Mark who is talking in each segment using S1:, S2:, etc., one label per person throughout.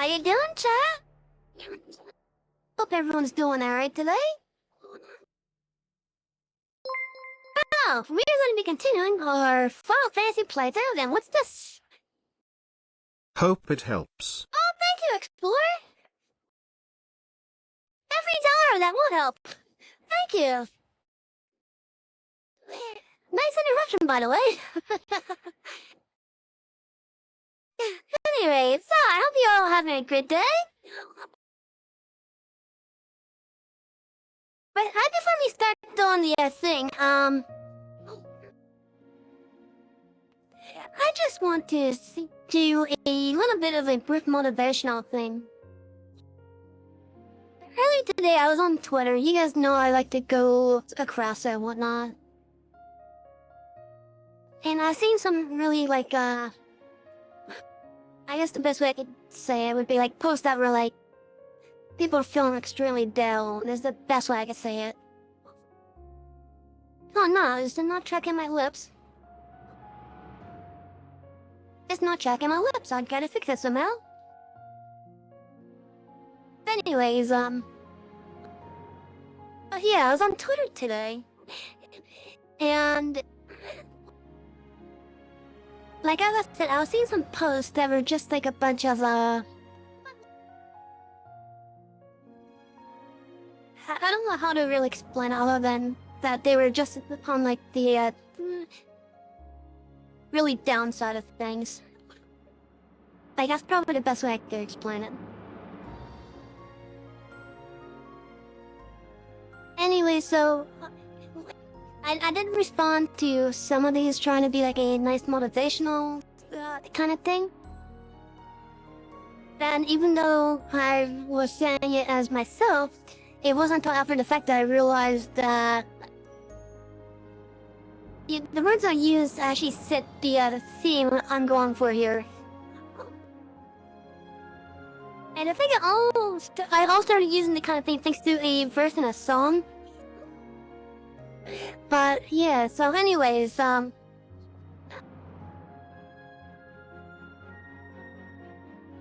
S1: you doing, Char? Hope everyone's doing alright today. Oh, we're going to be continuing our Final Fantasy playthrough, and what's this?
S2: Hope it helps.
S1: Oh, thank you, Explorer. Every dollar that will help. Thank you. Nice interruption, by the way. Anyway, so I hope you all having a good day. But right before we start doing the thing, I just want to do a little bit of a brief motivational thing. Earlier today, I was on Twitter. You guys know I like to go across it and whatnot. And I've seen some really, like, I guess the best way I could say it would be, like, posts that were, like, people are feeling extremely down. Is the best way I could say it. Oh, no, it's not tracking my lips. It's not tracking my lips. I gotta fix it somehow. Anyways, but yeah, I was on Twitter today. And like I said, I was seeing some posts that were just like a bunch of, I don't know how to really explain it other than that they were just on like the, really downside of things. Like, that's probably the best way I could explain it. Anyway, so I did respond to some of these trying to be like a nice motivational kind of thing. And even though I was saying it as myself, it wasn't until after the fact that I realized that the words I use actually fit the theme I'm going for here. And I think I all started using the kind of thing thanks to a verse in a song. But yeah, so anyways, for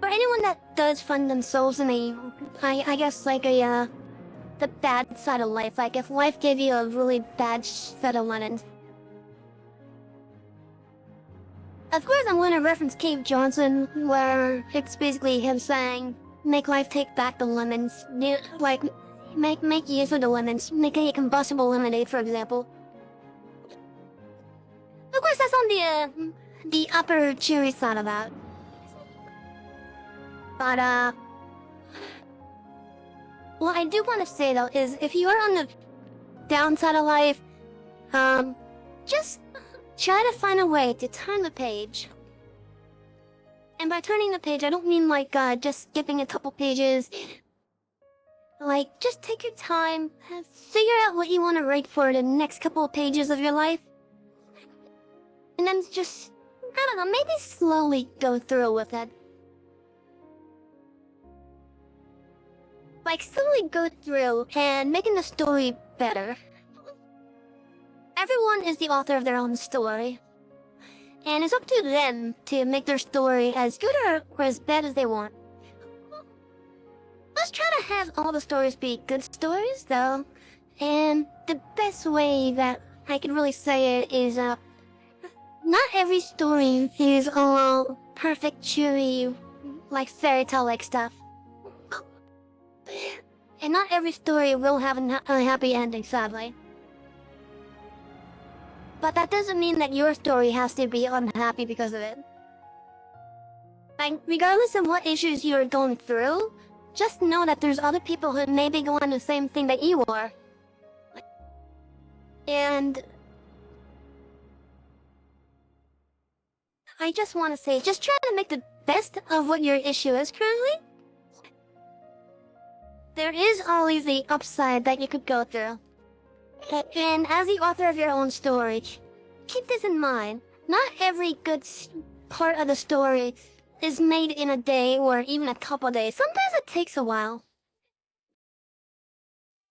S1: anyone that does find themselves in I guess like the bad side of life, like if life gave you a really bad set of lemons. Of course I'm gonna reference Cave Johnson, where it's basically him saying, make life take back the lemons, like, make use of the lemons, make a combustible lemonade, for example. Of course that's on the upper cheery side of that. But, what I do want to say though is, if you are on the downside of life, just try to find a way to turn the page. And by turning the page, I don't mean like just skipping a couple pages. Like, just take your time, figure out what you want to write for the next couple of pages of your life. And then just, I don't know, maybe slowly go through with it. Like, slowly go through and making the story better. Everyone is the author of their own story. And it's up to them to make their story as good or as bad as they want. Let's try to have all the stories be good stories, though. And the best way that I can really say it is, not every story is all perfect, cheery, like fairy tale-like stuff. And not every story will have a happy ending, sadly. But that doesn't mean that your story has to be unhappy because of it. Like, regardless of what issues you're going through, just know that there's other people who may be going the same thing that you are. And I just want to say, just try to make the best of what your issue is currently. There is always the upside that you could go through. And as the author of your own story, keep this in mind. Not every good part of the story is made in a day or even a couple days. Sometimes it takes a while.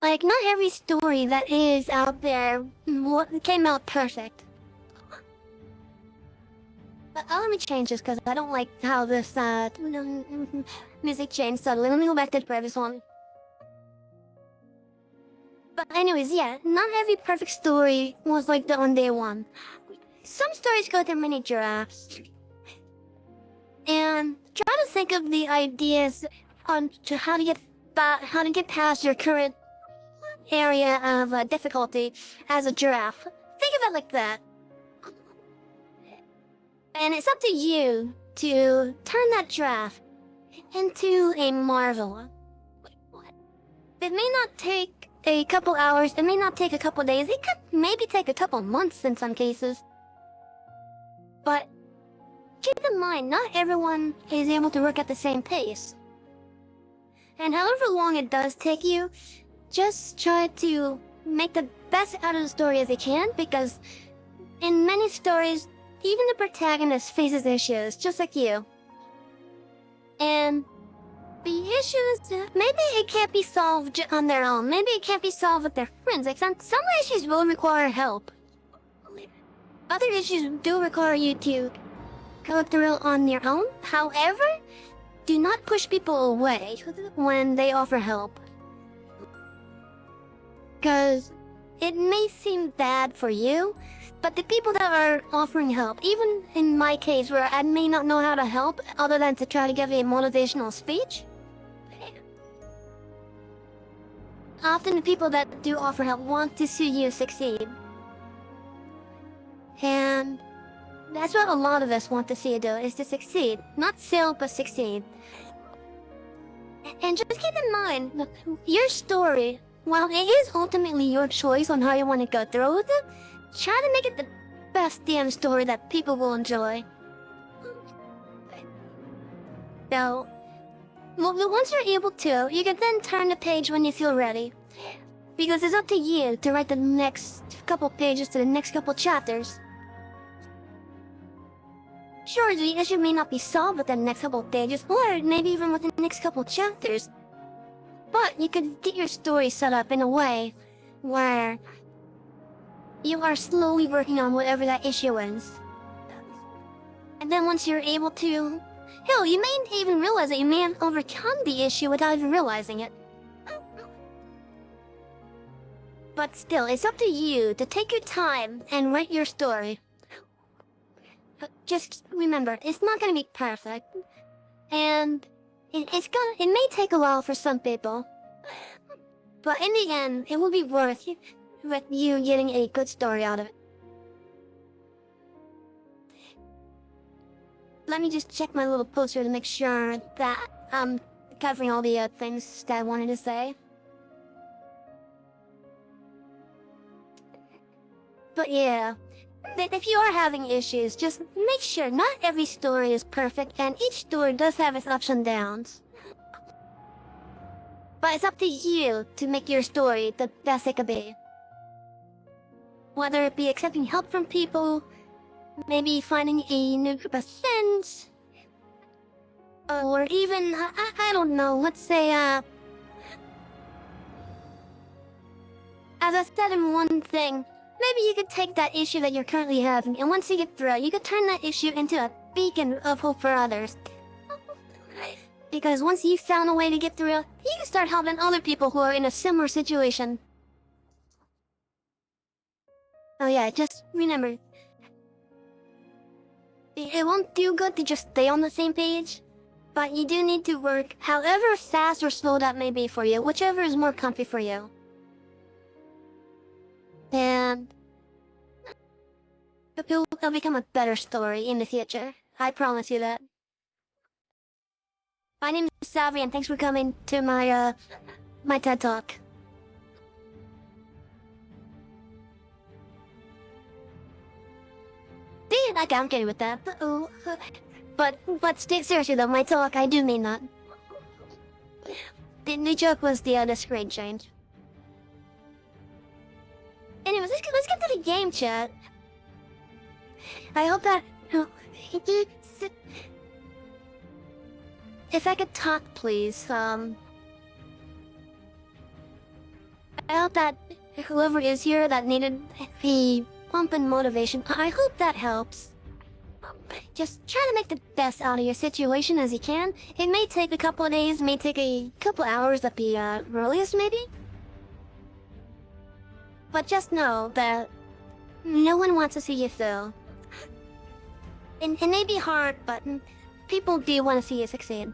S1: Like, not every story that is out there came out perfect. But let me change this because I don't like how this music changed suddenly. Let me go back to the previous one. But anyways, yeah, not every perfect story was like that on day one. Some stories go through many drafts. And try to think of the ideas on to how to get past your current area of difficulty as a giraffe. Think of it like that. And it's up to you to turn that giraffe into a marvel. It may not take a couple hours, it may not take a couple days, it could maybe take a couple months in some cases. But keep in mind, not everyone is able to work at the same pace. And however long it does take you, just try to make the best out of the story as you can, because in many stories, even the protagonist faces issues, just like you. And the issues, maybe it can't be solved on their own. Maybe it can't be solved with their friends. Like some issues will require help. Other issues do require you to go through on your own. However, do not push people away when they offer help. Because it may seem bad for you, but the people that are offering help, even in my case where I may not know how to help other than to try to give a motivational speech, often the people that do offer help want to see you succeed. And that's what a lot of us want to see you do, is to succeed. Not fail, but succeed. And just keep in mind, look, your story, while it is ultimately your choice on how you want to go through with it, try to make it the best damn story that people will enjoy. So, once you're able to, you can then turn the page when you feel ready. Because it's up to you to write the next couple pages to the next couple chapters. Sure, the issue may not be solved within the next couple pages, or maybe even within the next couple chapters. But you could get your story set up in a way where you are slowly working on whatever that issue is. And then once you're able to, hell, you may even realize that you may have overcome the issue without even realizing it. But still, it's up to you to take your time and write your story. Just remember, it's not gonna be perfect. And it may take a while for some people. But in the end, it will be worth you getting a good story out of it. Let me just check my little poster to make sure that I'm covering all the things that I wanted to say. But yeah, if you are having issues, just make sure not every story is perfect, and each story does have its ups and downs. But it's up to you to make your story the best it could be. Whether it be accepting help from people, maybe finding a new group of friends, or even, I don't know, let's say, as I said in one thing, maybe you could take that issue that you're currently having, and once you get through it, you could turn that issue into a beacon of hope for others. Because once you've found a way to get through it, you can start helping other people who are in a similar situation. Oh yeah, just remember, it won't do good to just stay on the same page, but you do need to work however fast or slow that may be for you, whichever is more comfy for you. And it'll become a better story in the future. I promise you that. My name is Savvy, and thanks for coming to my my TED Talk. I'm kidding with that. But seriously though, my talk, I do mean that. The joke was the screen change. Anyways, let's get to the game, chat. I hope that... If I could talk, please, I hope that whoever is here that needed a pump in motivation, I hope that helps. just try to make the best out of your situation as you can. It may take a couple of days, may take a couple hours at the earliest, maybe. But just know that no one wants to see you fail. It may be hard, but people do want to see you succeed.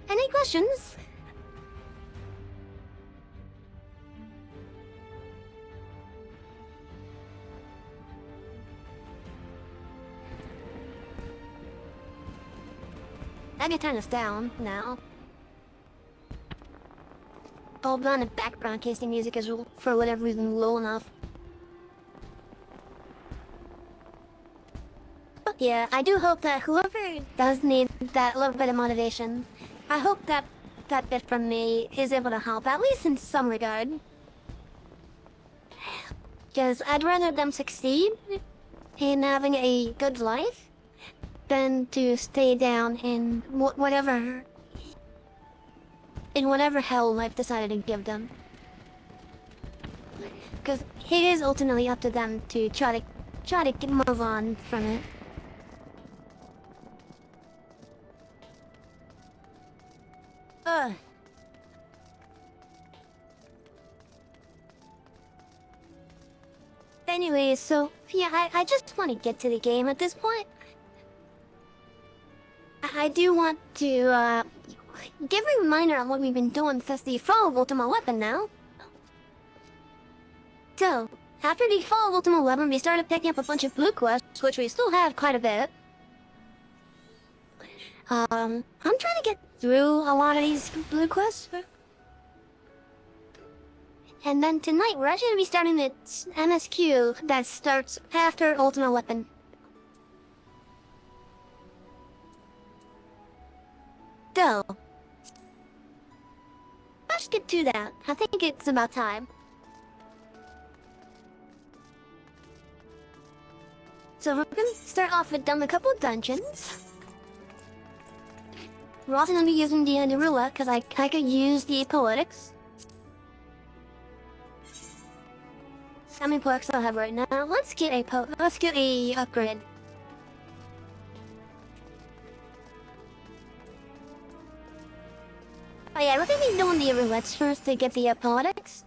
S1: Any questions? I can turn this down now. Hold on in background in case the music is, for whatever reason, low enough. But yeah, I do hope that whoever does need that little bit of motivation, I hope that that bit from me is able to help, at least in some regard. Because I'd rather them succeed in having a good life than to stay down in whatever hell life decided to give them. Because it is ultimately up to them to try to move on from it. Anyways, so yeah, I just want to get to the game at this point. I do want to give a reminder on what we've been doing since the fall of Ultima Weapon now. So, after the fall of Ultima Weapon, we started picking up a bunch of blue quests, which we still have quite a bit. I'm trying to get through a lot of these blue quests. And then tonight, we're actually going to be starting the MSQ that starts after Ultima Weapon. So, let's get to that. I think it's about time. So we're gonna start off with a couple of dungeons. We're also gonna be using the roulette because I could use the poetics. How many poetics do I have right now? Let's get a upgrade. Oh yeah, we're gonna be doing the roulettes first to get the poetics.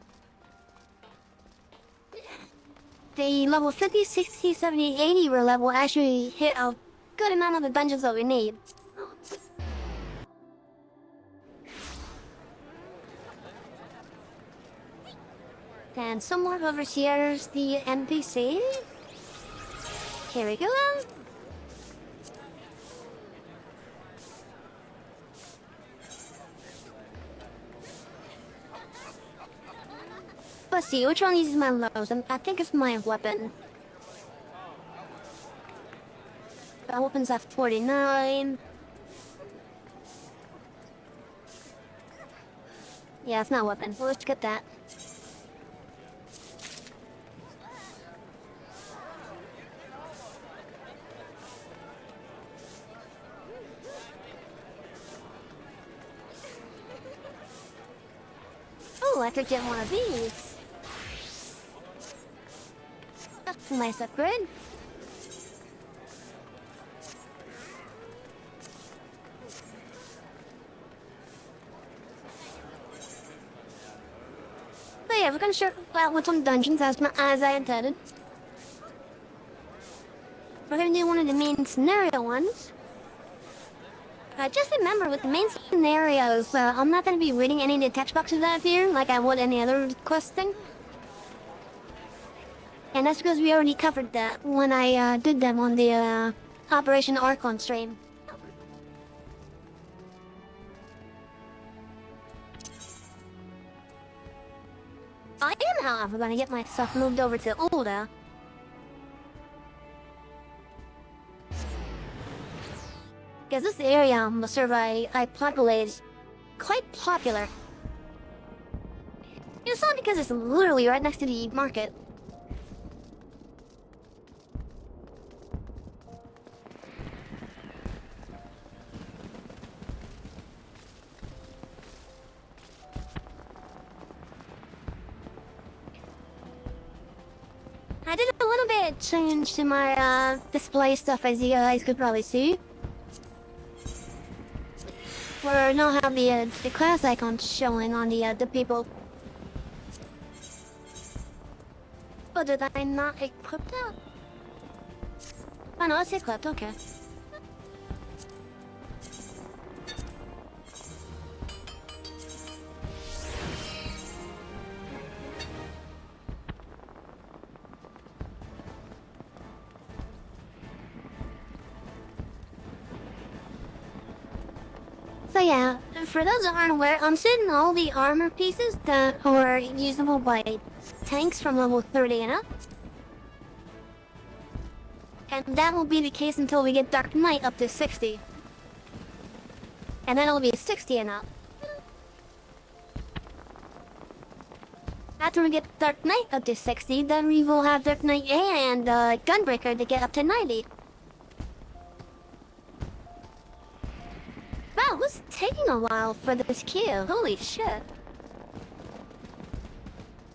S1: The level 50, 60, 70, 80 roulette will actually hit a good amount of the dungeons that we need. And somewhere over here is the NPC. Here we go. Let's see, which one uses my lows? I think it's my weapon. That weapon's at 49. Yeah, it's not weapon. Well, let's get that. Oh, I could get one of these. That's a nice upgrade. But yeah, we're gonna start out with some dungeons as I intended. We're gonna do one of the main scenario ones. Just remember, with the main scenarios, I'm not going to be reading any of the text boxes that appear, like I would any other quest thing. And that's because we already covered that when I did them on the Operation Archon stream. I am, however, going to get myself moved over to Ulda. Because this area on the server I populate is quite popular. It's not because it's literally right next to the market. I did a little little bit change to my display stuff, as you guys could probably see. We're not have the class icon showing on the people. But did I not equip that? Oh no, it's equipped, okay. So yeah, for those that aren't aware, I'm setting all the armor pieces that are usable by tanks from level 30 and up. And that will be the case until we get Dark Knight up to 60. And then it'll be 60 and up. After we get Dark Knight up to 60, then we will have Dark Knight and Gunbreaker to get up to 90. Wow, it's taking a while for this queue. Holy shit.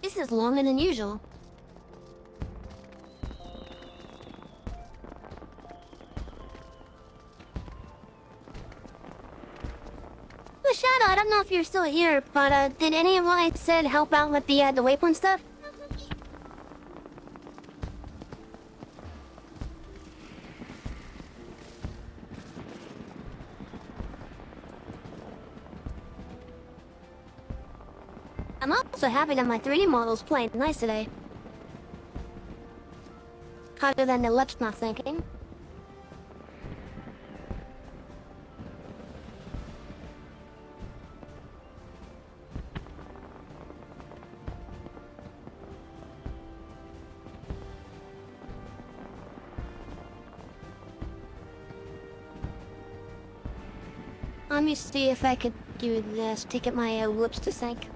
S1: This is longer than usual. But Shadow, I don't know if you're still here, but did any of what I said help out with the waypoint stuff? I'm also happy that my 3D model's playing nice today. Harder than the lips not thinking. Let me see if I could do this to get my lips to sync.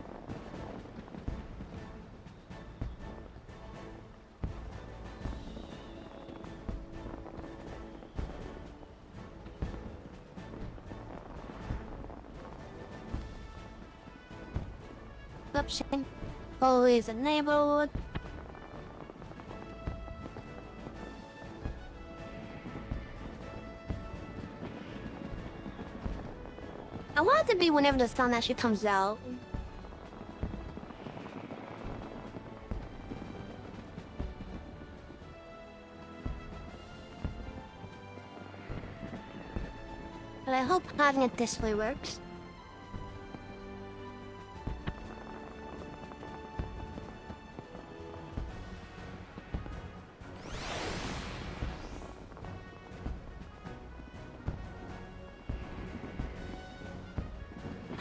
S1: Option always enabled. I want it to be whenever the sun actually comes out. But I hope having it this way works.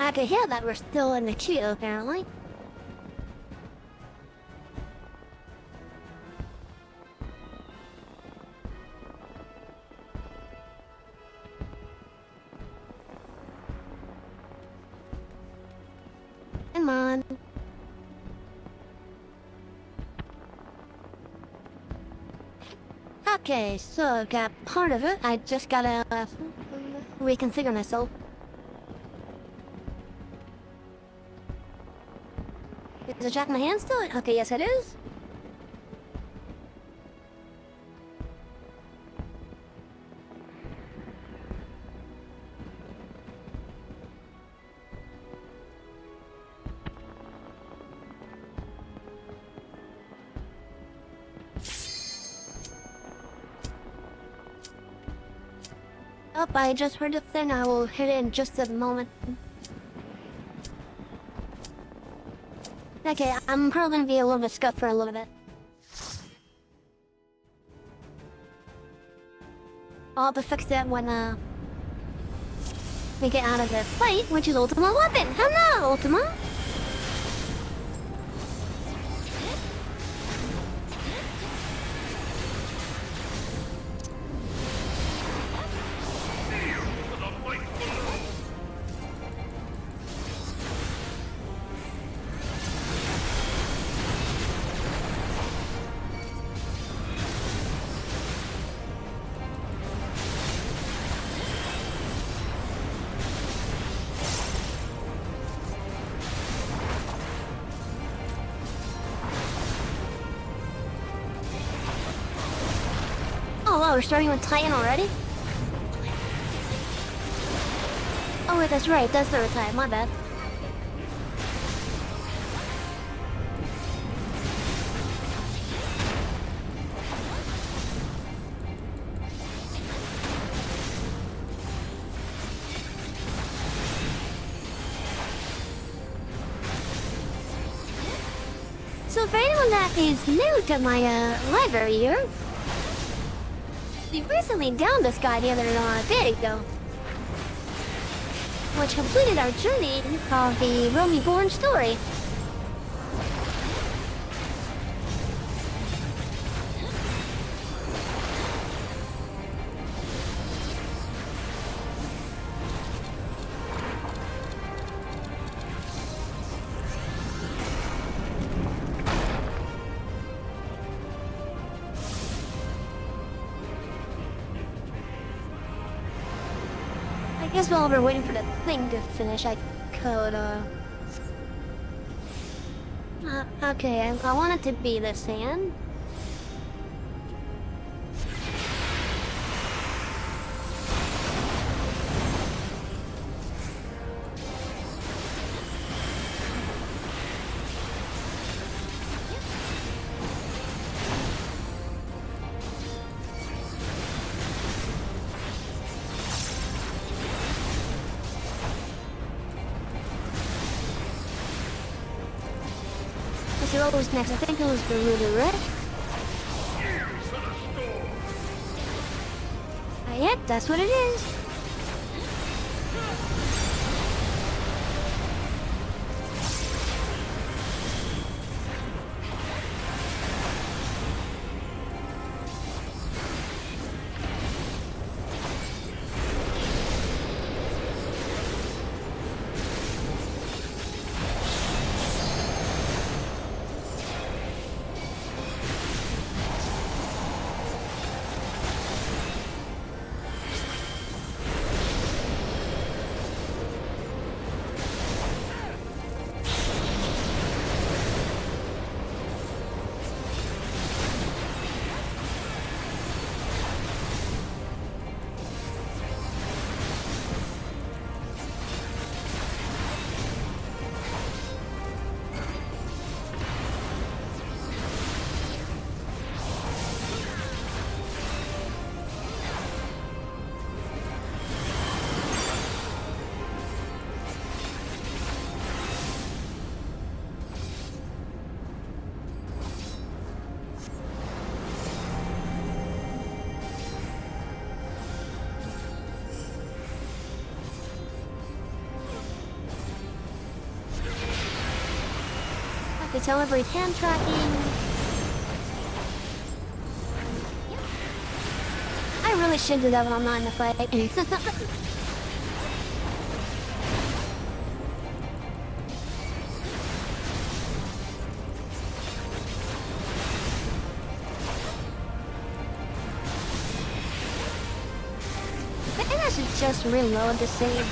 S1: I can hear that we're still in the queue, apparently. Come on. Okay, so I've got part of it. I just gotta reconfigure myself. Is the jack in my hand still? Okay, yes it is. Oh, I just heard a thing. I will hit it in just a moment. Okay, I'm probably gonna be a little bit scuffed for a little bit. I'll have to fix that when we get out of the fight, which is Ultima Weapon. Hello, Ultima! we're starting with Titan already? Oh wait, that's right, that's the Titan, my bad. So for anyone that is new to my library here, we recently downed this guy the other day ago, which completed our journey of the Romy Born story. I guess while we're waiting for the thing to finish, I could, okay, I want it to be this hand. Let's see what was next. I think it was the Ruler, right? Yep, that's what it is. To celebrate hand tracking. I really should do that when I'm not in the fight. Maybe I should just reload the save.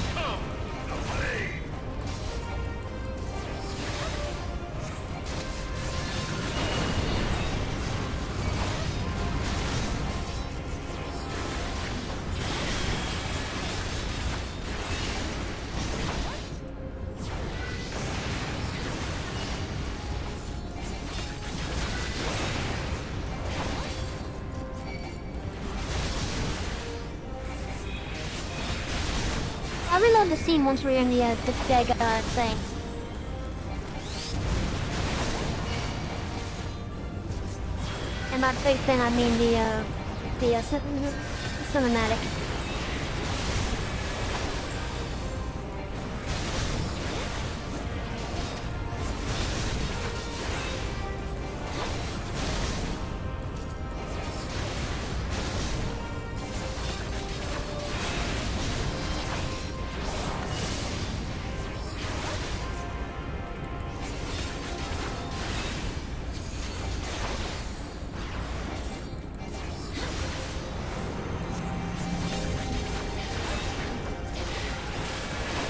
S1: I reload the scene once we're in the big thing. And by big thing, I mean the cinematic.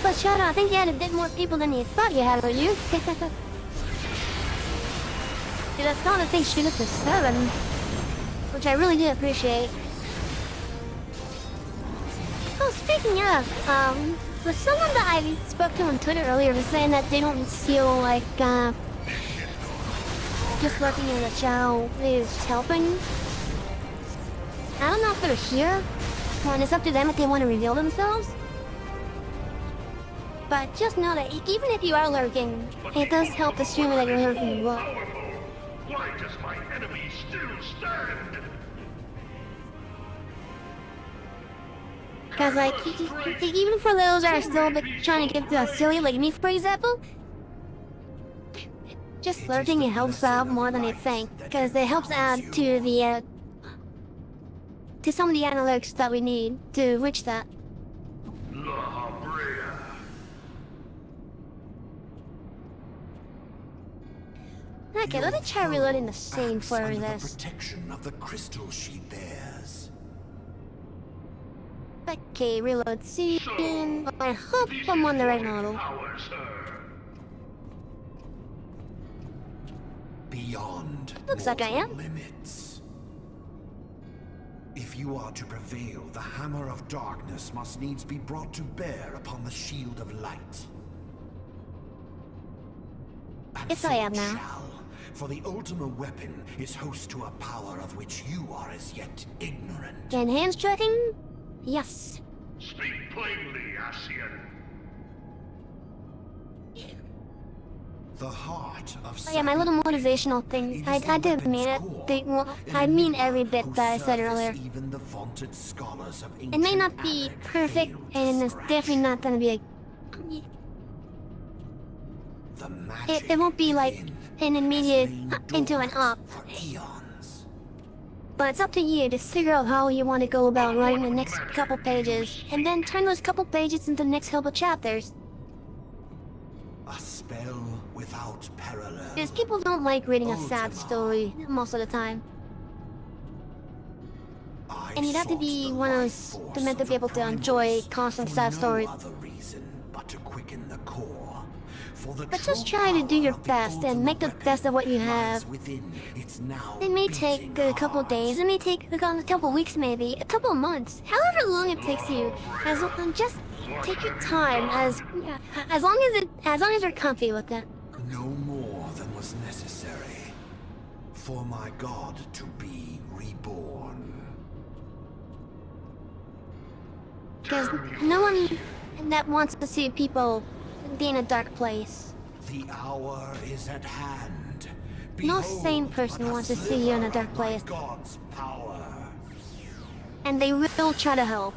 S1: But Shadow, I think you had a bit more people than you thought you had, were you? Dude, that's not a thing shoot up to 7. Which I really do appreciate. Oh, speaking of, was someone that I spoke to on Twitter earlier was saying that they don't feel like, just lurking in the shadow is helping. I don't know if they're here, and it's up to them if they want to reveal themselves. But just know that even if you are lurking, it does help assume that you're lurking well.
S3: Why does my enemy still stand?
S1: Because, like, even for those that are still trying to get the silly, like me, for example, just lurking it helps out more than you think, because it helps add to the, to some of the analytics that we need to reach that. Okay, let me try reloading the same for this.
S4: The protection of the crystal she bears.
S1: Okay, reload scene. I hope I'm on the right model.
S4: Beyond
S1: Looks like I am.
S4: limits. If you are to prevail, the hammer of darkness must needs be brought to bear upon the shield of light. And
S1: Yes,
S4: so
S1: I am
S4: it
S1: now.
S4: shall, for the ultimate weapon is host to a power of which you are as yet ignorant.
S1: Enhanced tracking? Yes.
S3: Speak plainly, Asian.
S4: The heart of
S1: Oh yeah, my little motivational thing. I did mean it. I mean every bit that I said earlier.
S4: Even the vaunted scholars of
S1: It may not be perfect, and it's definitely not gonna be it won't be like an immediate into an up. But it's up to you to figure out how you want to go about writing the next couple pages, and then turn those couple pages into the next couple chapters.
S4: A spell without parallel.
S1: Because people don't like reading a sad story most of the time. And you'd have to be one of those meant to be able to enjoy constant sad stories. But just try to do your best and make the best of what you have. It may take a couple days, it may take a couple weeks maybe, a couple months, however long it takes you. Just take your time as long as you're comfy with it.
S4: No more than was necessary for my god to be reborn.
S1: Because no one that wants to see people be in a dark place.
S4: The hour is at hand.
S1: No sane person wants to see you in a dark place.
S4: God's power.
S1: And they will try to help.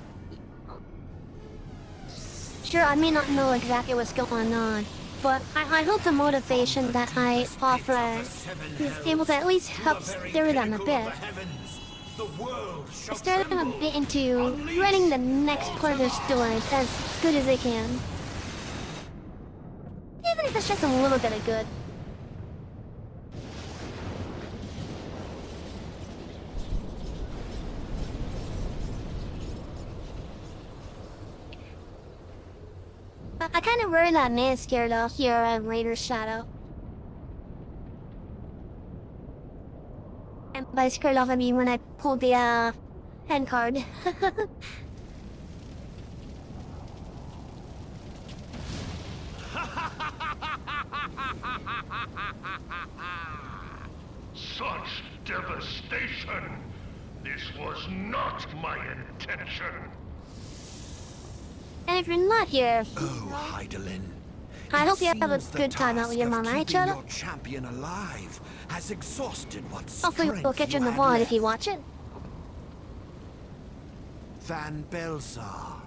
S1: Sure, I may not know exactly what's going on, but I hope the motivation that I offer is able to at least help stir them a bit. Stir them a bit into writing the next part of their story as good as they can. Even if it's just a little bit of good. I kind of worry that man scared off your Raider's shadow. And by scared off I mean when I pulled the hand card.
S3: Such devastation! This was not my intention!
S1: And if you're not here,
S4: Oh, Heidelin.
S1: I hope you have a good time out with your mama, right, Shadow?
S4: Your champion alive has exhausted what
S1: Hopefully we'll catch you in the VOD if you watch it.
S4: Van Belsar,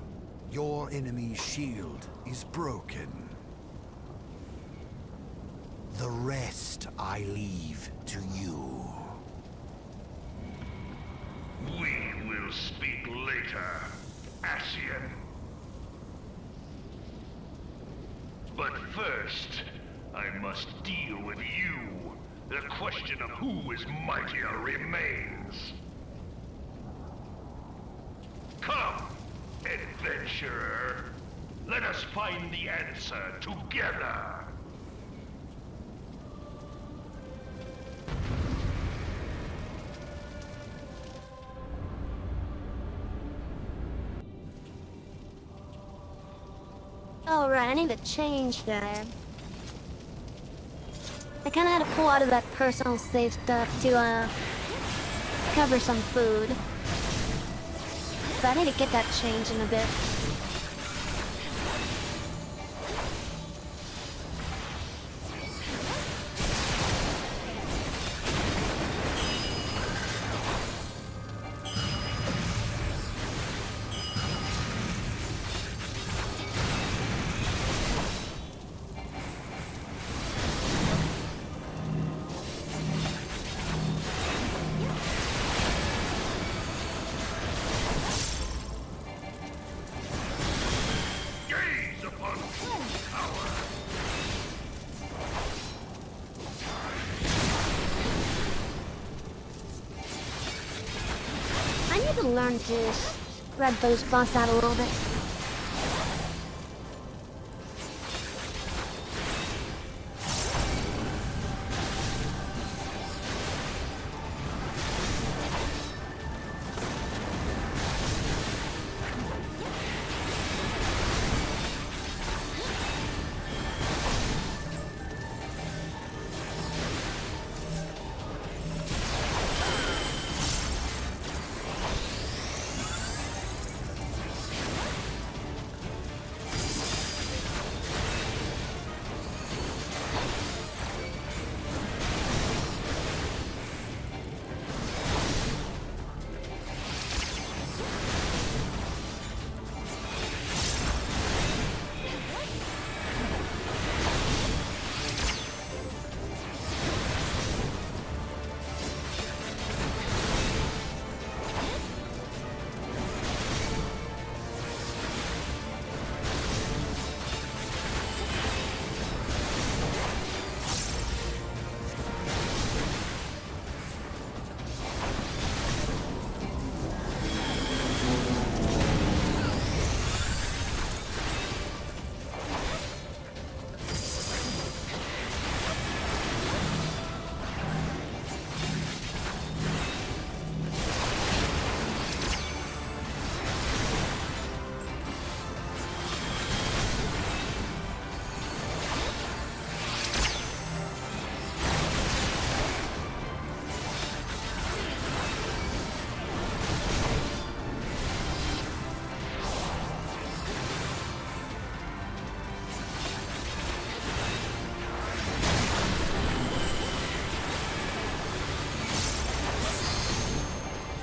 S4: your enemy's shield is broken. The rest I leave to you.
S3: We will speak later, Asian. But first, I must deal with you. The question of who is mightier remains. Come, adventurer. Let us find the answer together.
S1: Oh right, I need to change that. I kinda had to pull out of that personal safe stuff to cover some food. So I need to get that changed in a bit.
S3: Gaze upon true power!
S1: I need to learn to spread those buffs out a little bit.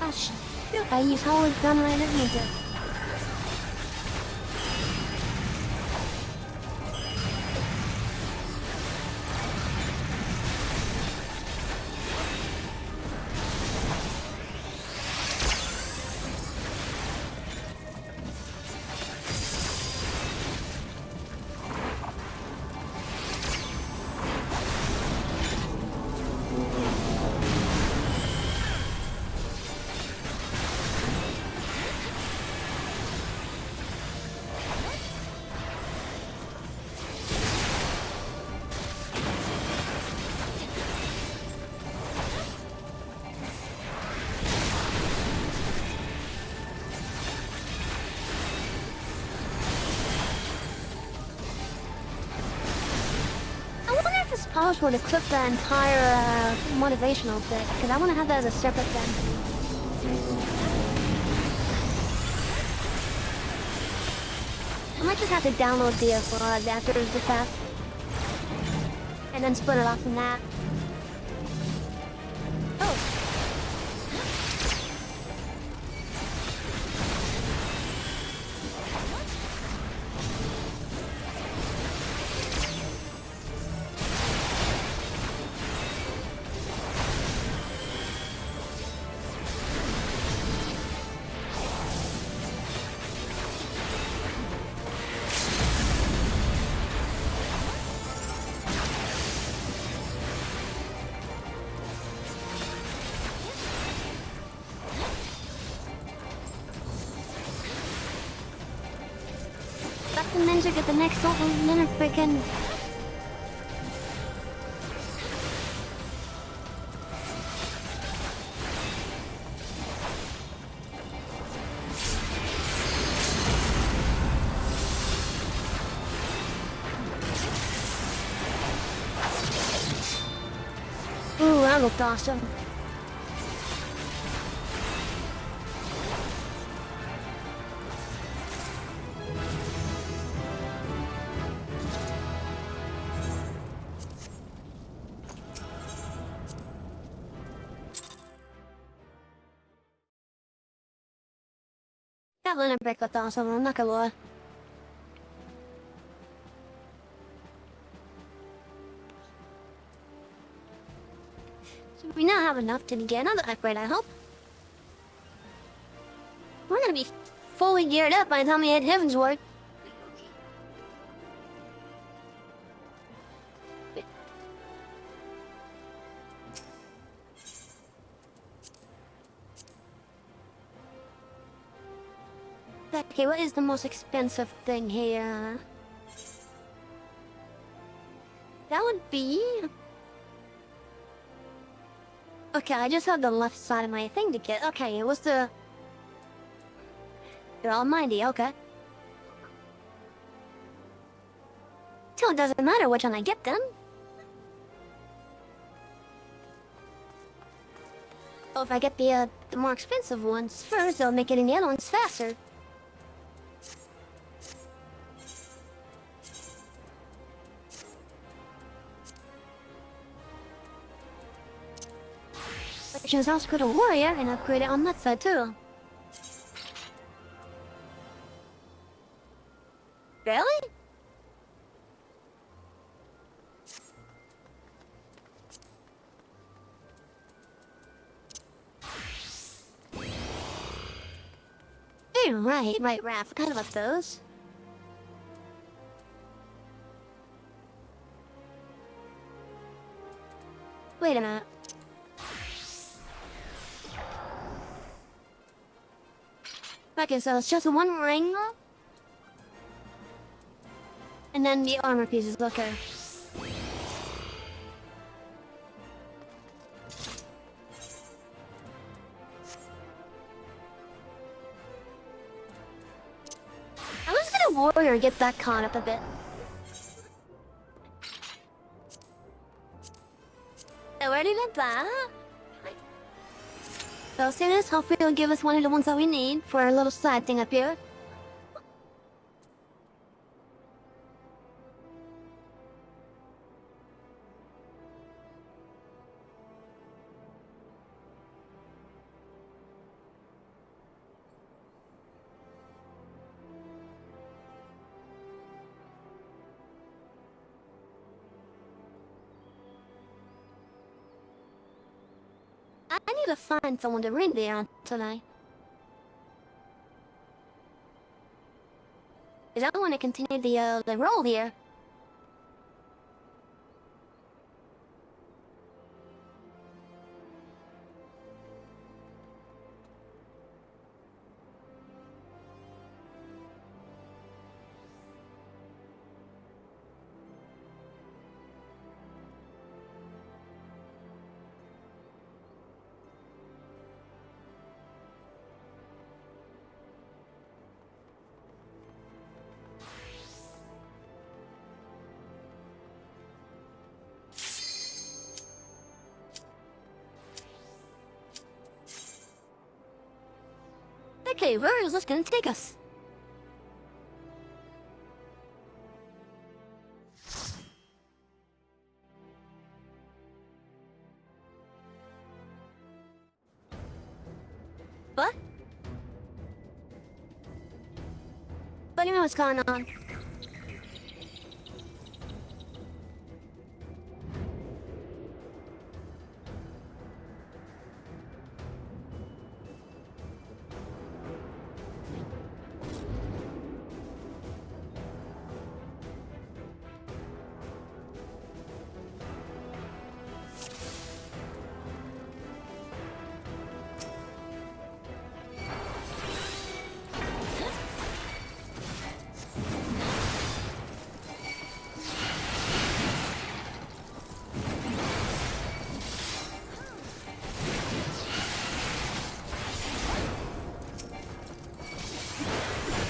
S1: Oh shoot, I used Howard's gun right at me there. It's possible to clip the entire motivational bit, because I want to have that as a separate thing. I might just have to download the adapters the fact, and then split it off from that. Oh. Let the ninja get the next minute freaking. That looked awesome. That line break looked awesome, I'm not gonna lie. So we now have enough to get another upgrade, I hope. We're gonna be fully geared up by the time we hit Heaven's Ward. Okay, what is the most expensive thing here? That would be... Okay, I just have the left side of my thing to get. Okay, it was the... You're almighty, okay. So it doesn't matter which one I get then. Oh, if I get the more expensive ones first, they'll make getting the other ones faster. Which is also good a warrior and upgrade it on that side too. Really? Hey, right, I forgot about those. Wait a minute. Okay, so it's just one ring, and then the armor pieces. Okay. I was gonna warrior get that caught up a bit. Already did that. So see this? Hopefully it'll give us one of the ones that we need for our little side thing up here. I need to find someone to read there on tonight. Because I want to continue the role here. Okay, where is this gonna take us? What? What do you know what's going on?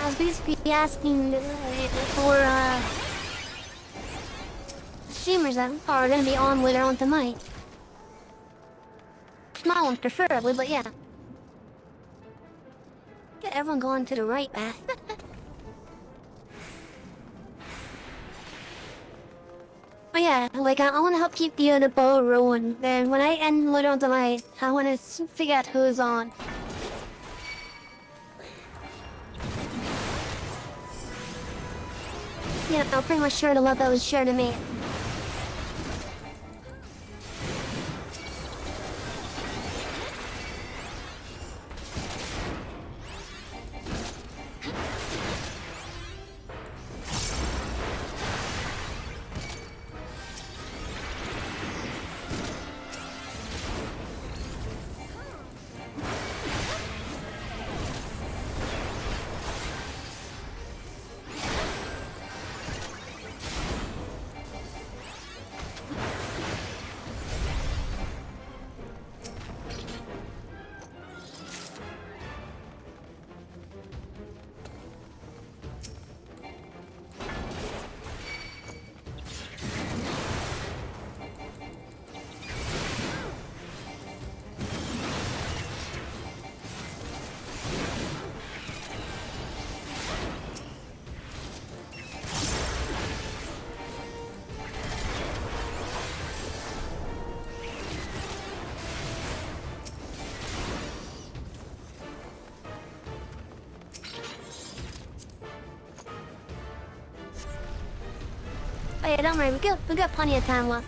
S1: I was basically asking for streamers that are gonna be on later on tonight. small one preferably, but yeah. Get everyone going to the right path. But yeah, like I want to help keep the ball rolling. Then when I end later on tonight, I want to figure out who's on. Yeah, I'm pretty much sure the love that was shared to me. But yeah, don't worry, we got plenty of time left.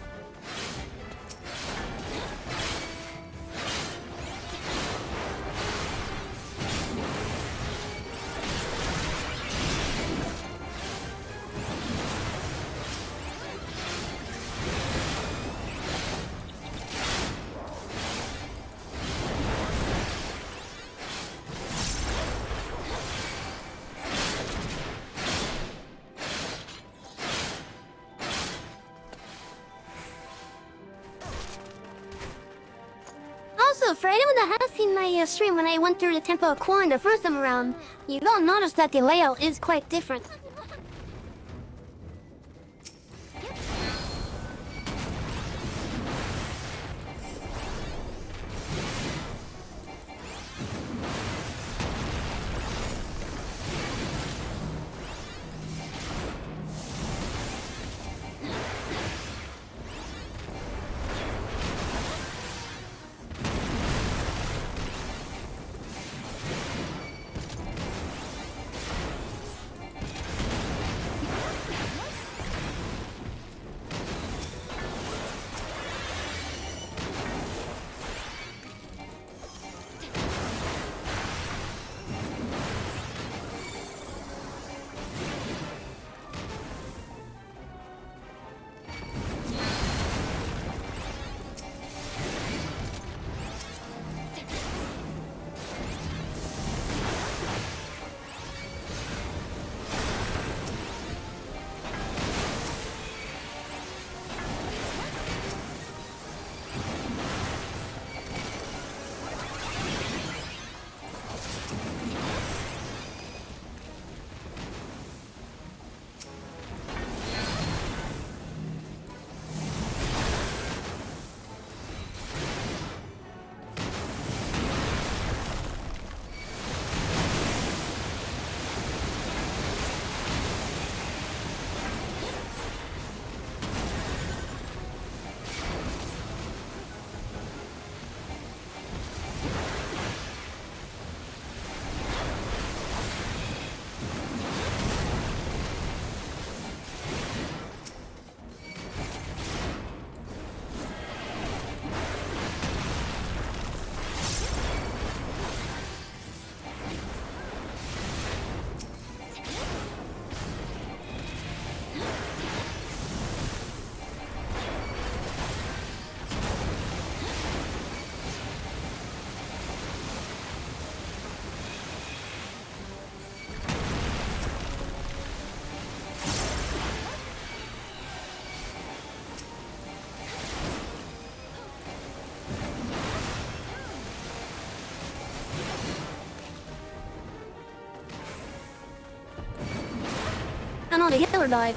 S1: Also, for anyone that has seen my stream when I went through the Temple of Corn the first time around, you will notice that the layout is quite different. I know the healer died.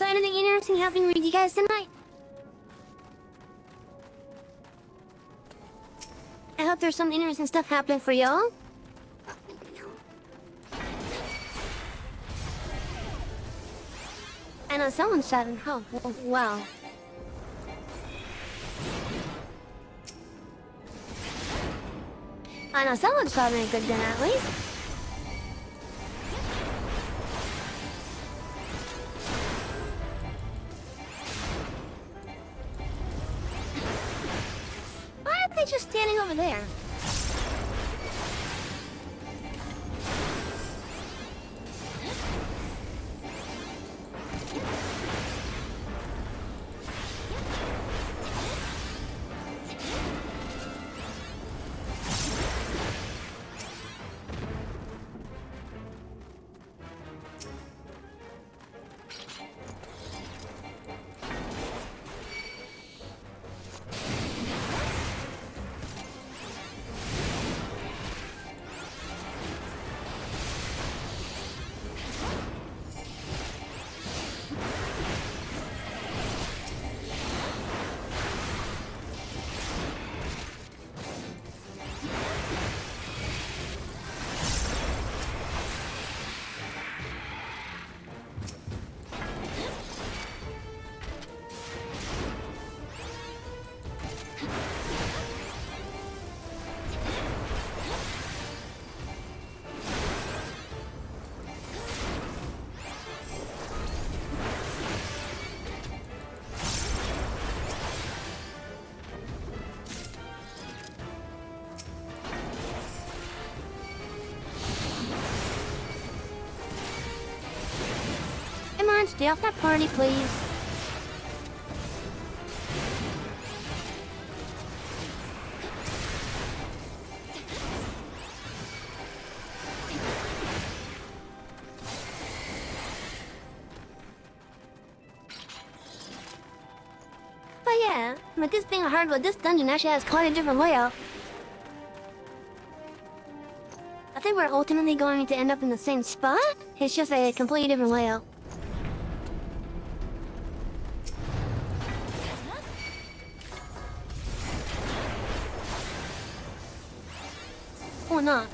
S1: anything interesting happening with you guys tonight? I hope there's some interesting stuff happening for y'all. I know someone's shouting. Oh, wow. I know someone's having a good dinner at least. Why are they just standing over there? Stay off that party, please. But yeah, but this thing I heard about this dungeon actually has quite a different layout. I think we're ultimately going to end up in the same spot. It's just a completely different layout. Or not.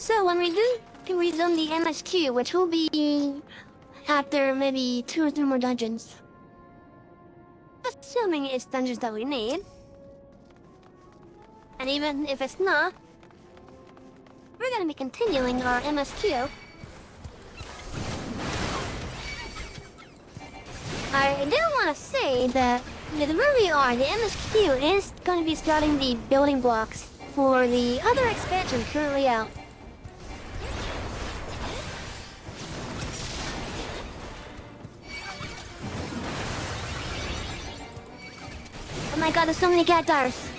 S1: So when we do can resume the MSQ, which will be after maybe 2 or 3 more dungeons. Assuming it's dungeons that we need. And even if it's not, we're gonna be continuing our MSQ. I do want to say that with where we are, the MSQ is going to be starting the building blocks for the other expansion currently out. Oh my god, there's so many cat tires.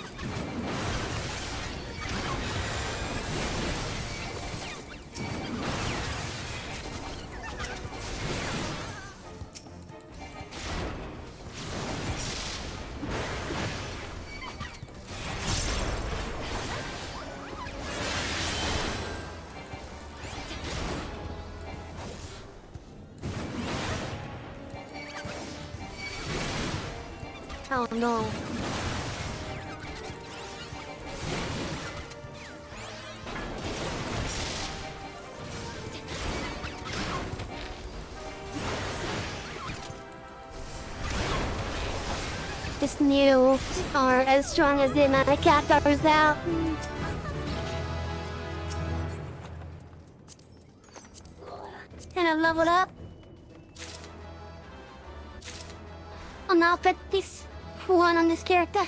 S1: Oh no. This new are as strong as the amount of cat towers out. And I've leveled up. I'll now put this one on this character.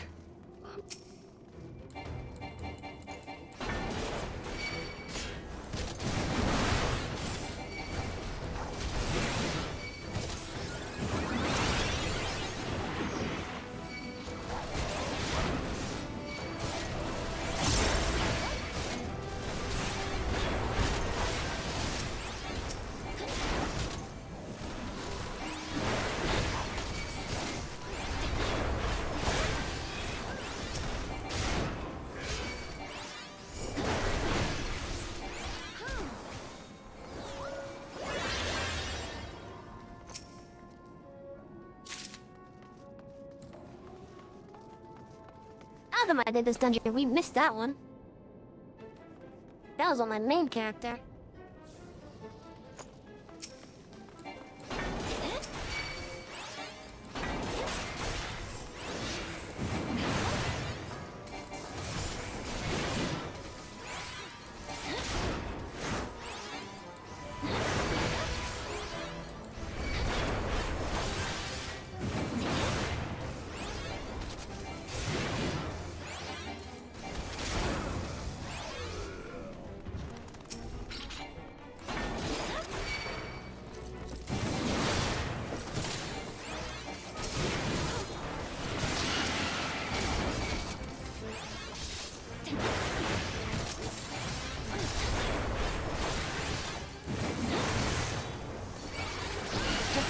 S1: last time I did this dungeon, we missed that one. That was on my main character.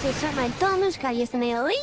S1: To start my domus, gotta use an AoE.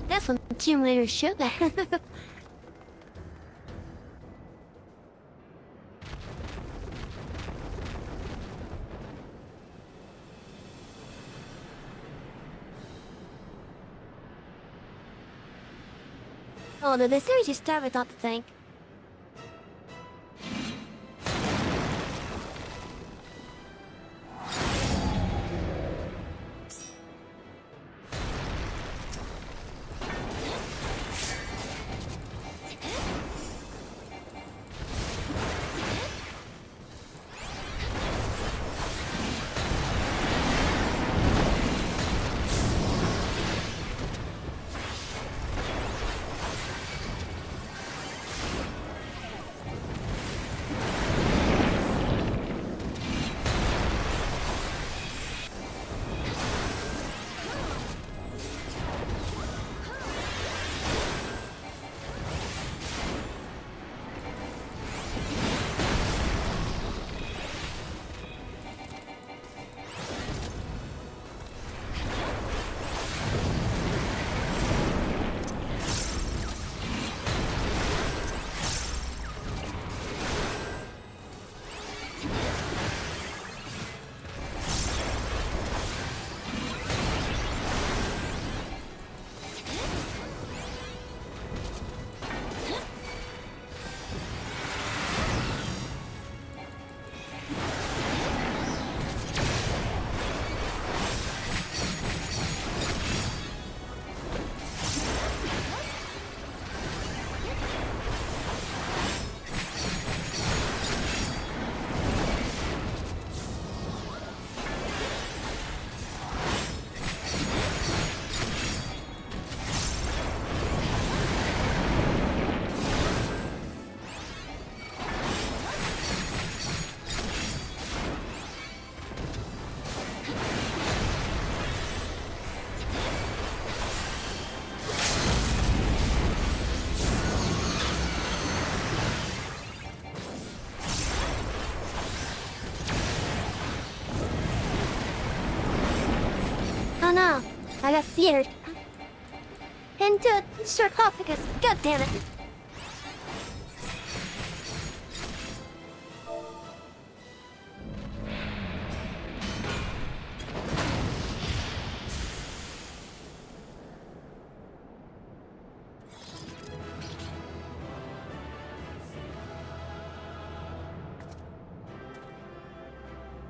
S1: That's when Tomb Raider should have. Oh, no, the series just started without the thing. Oh no, I got scared. into a sarcophagus. God damn it.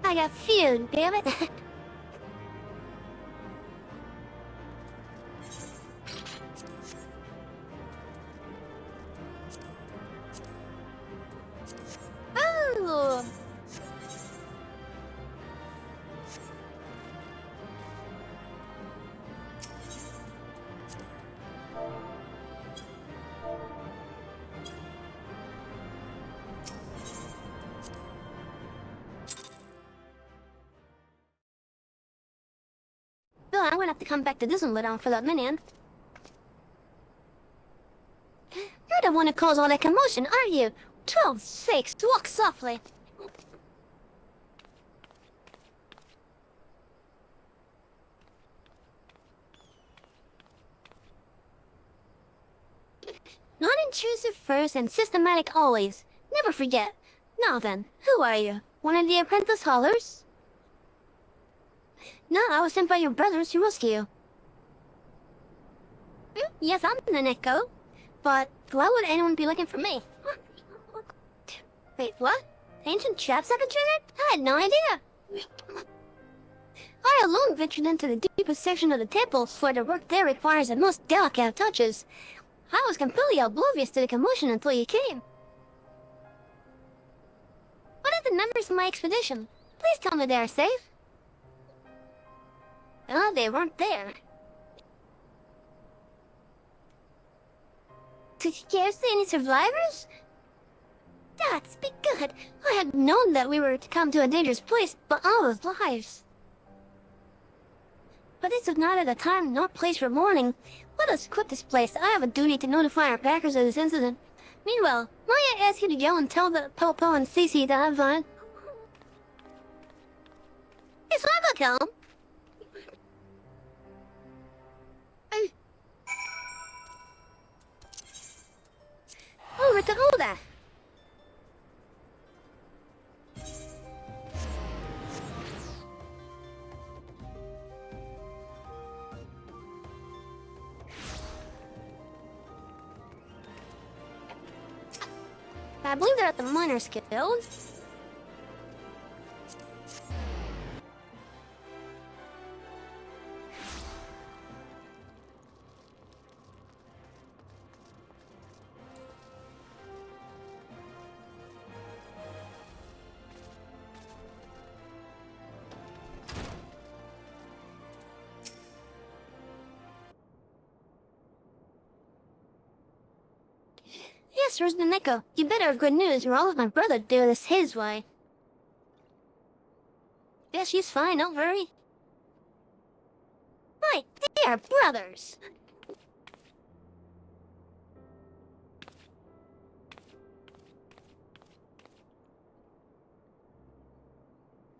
S1: I got feud, damn it. Ooh. Bill, I'm gonna have to come back to this one later on for that minion. You're the one who caused all that commotion, aren't you? 12-6, walk softly. Non-intrusive first and systematic always. Never forget. Now then, who are you? One of the apprentice haulers? No, I was sent by your brothers to rescue you. Yes, I'm the Neko. But why would anyone be looking for me? Wait, what? Ancient traps have been triggered? I had no idea. I alone ventured into the deepest section of the temple, where the work there requires the most delicate touches. I was completely oblivious to the commotion until you came. What are the numbers of my expedition? Please tell me they are safe. Oh, they weren't there. Did you see any survivors? That's be good. I had known that we were to come to a dangerous place, but all was lives. But this is neither the time nor place for mourning. Let us quit this place. I have a duty to notify our backers of this incident. Meanwhile, might I ask you to go and tell the Popo and Cece that I'm fine? Yes, I will come. Over to Oda. I believe they're at the Miners Guild. Yes, where's the Neko? You better have good news, or all of my brother do this his way. Yeah, she's fine, don't worry. My dear brothers!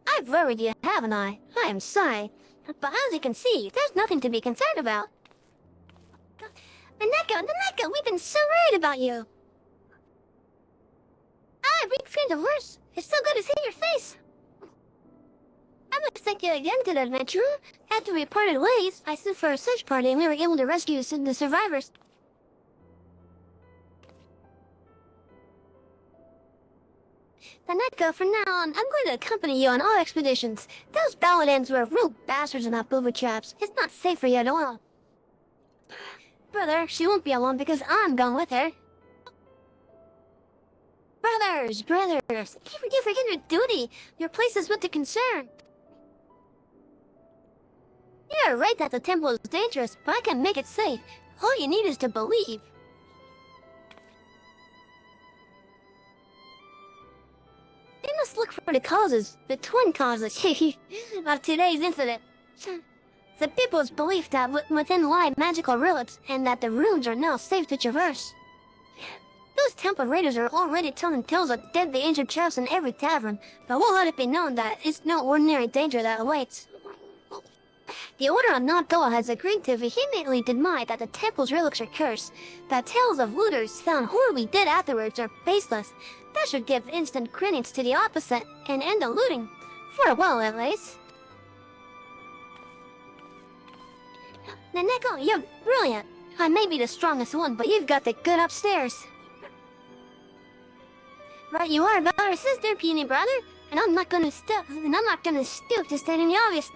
S1: I've worried you, haven't I? I am sorry. But as you can see, there's nothing to be concerned about. The Neko, we've been so worried about you. I reframed the worst. It's so good to see your face. I must thank you again to the adventurer. After we parted ways, I sent for a search party and we were able to rescue the survivors. The Neko, from now on, I'm going to accompany you on all expeditions. Those Baladins were real bastards about booby traps. It's not safe for you at all. Brother, she won't be alone because I'm going with her. Brothers! You forget your duty. Your place is with the concern. You're right that the temple is dangerous, but I can make it safe. All you need is to believe. You must look for the causes, the twin causes, of today's incident. The people's belief that within lie magical relics, and that the runes are now safe to traverse. Those temple raiders are already telling tales of deadly ancient traps in every tavern, but we'll let it be known that it's no ordinary danger that awaits. The Order of Not-Daw has agreed to vehemently deny that the temple's relics are cursed, that tales of looters found horribly dead afterwards are baseless. That should give instant credence to the opposite and end the looting. For a while, at least. Naneko, you're brilliant. I may be the strongest one, but you've got the good upstairs. Right you are about our sister, puny brother, and I'm not gonna stoop to stating the obvious.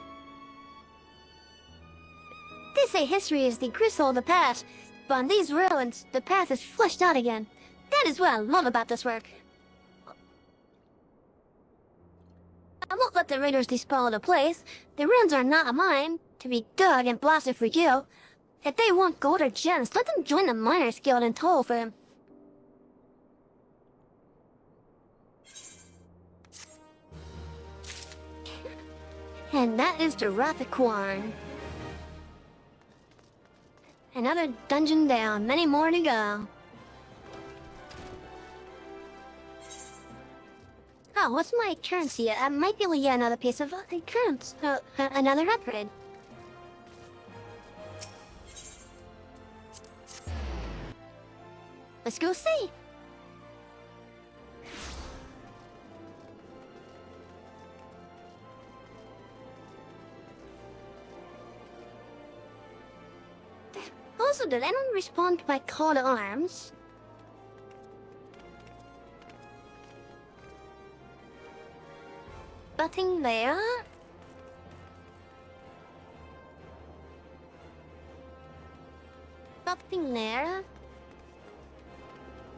S1: They say history is the crystal of the past, but on these ruins, the past is fleshed out again. That is what I love about this work. I won't let the raiders despoil the place. The ruins are not mine, to be dug and blasted for you. If they want gold or gems, let them join the Miners Guild and toll for them. And that is the FFXIV. Another dungeon down, many more to go. Oh, what's my currency? I might be able to get another piece of currency. Another upgrade. Let's go see. Also, did anyone respond to my call to arms? Nothing there. Nothing there.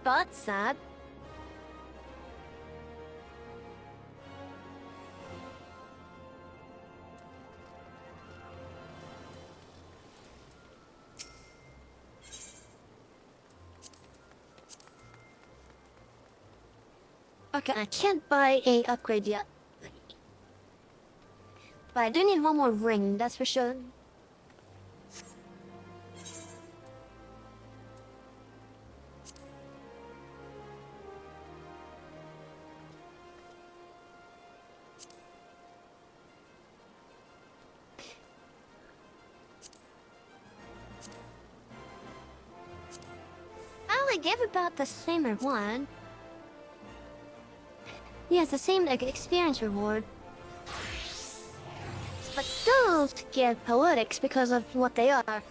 S1: But sad. Okay, I can't buy a upgrade yet. But I do need one more ring, that's for sure. I only gave about the same one. Yes, the same experience reward. But those get poetics because of what they are.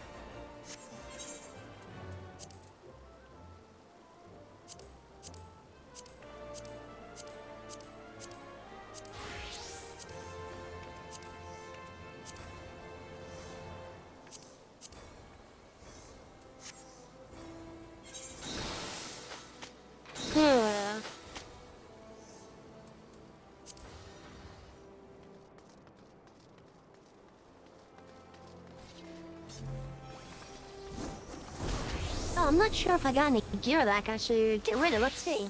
S1: Oh, I'm not sure if I got any gear that I should get rid of. Let's see.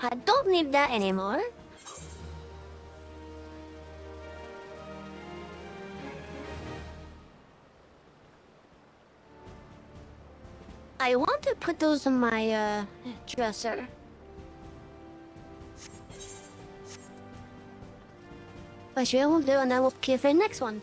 S1: I don't need that anymore. I want to put those in my dresser. But sure will do, and then we'll keep for the next one.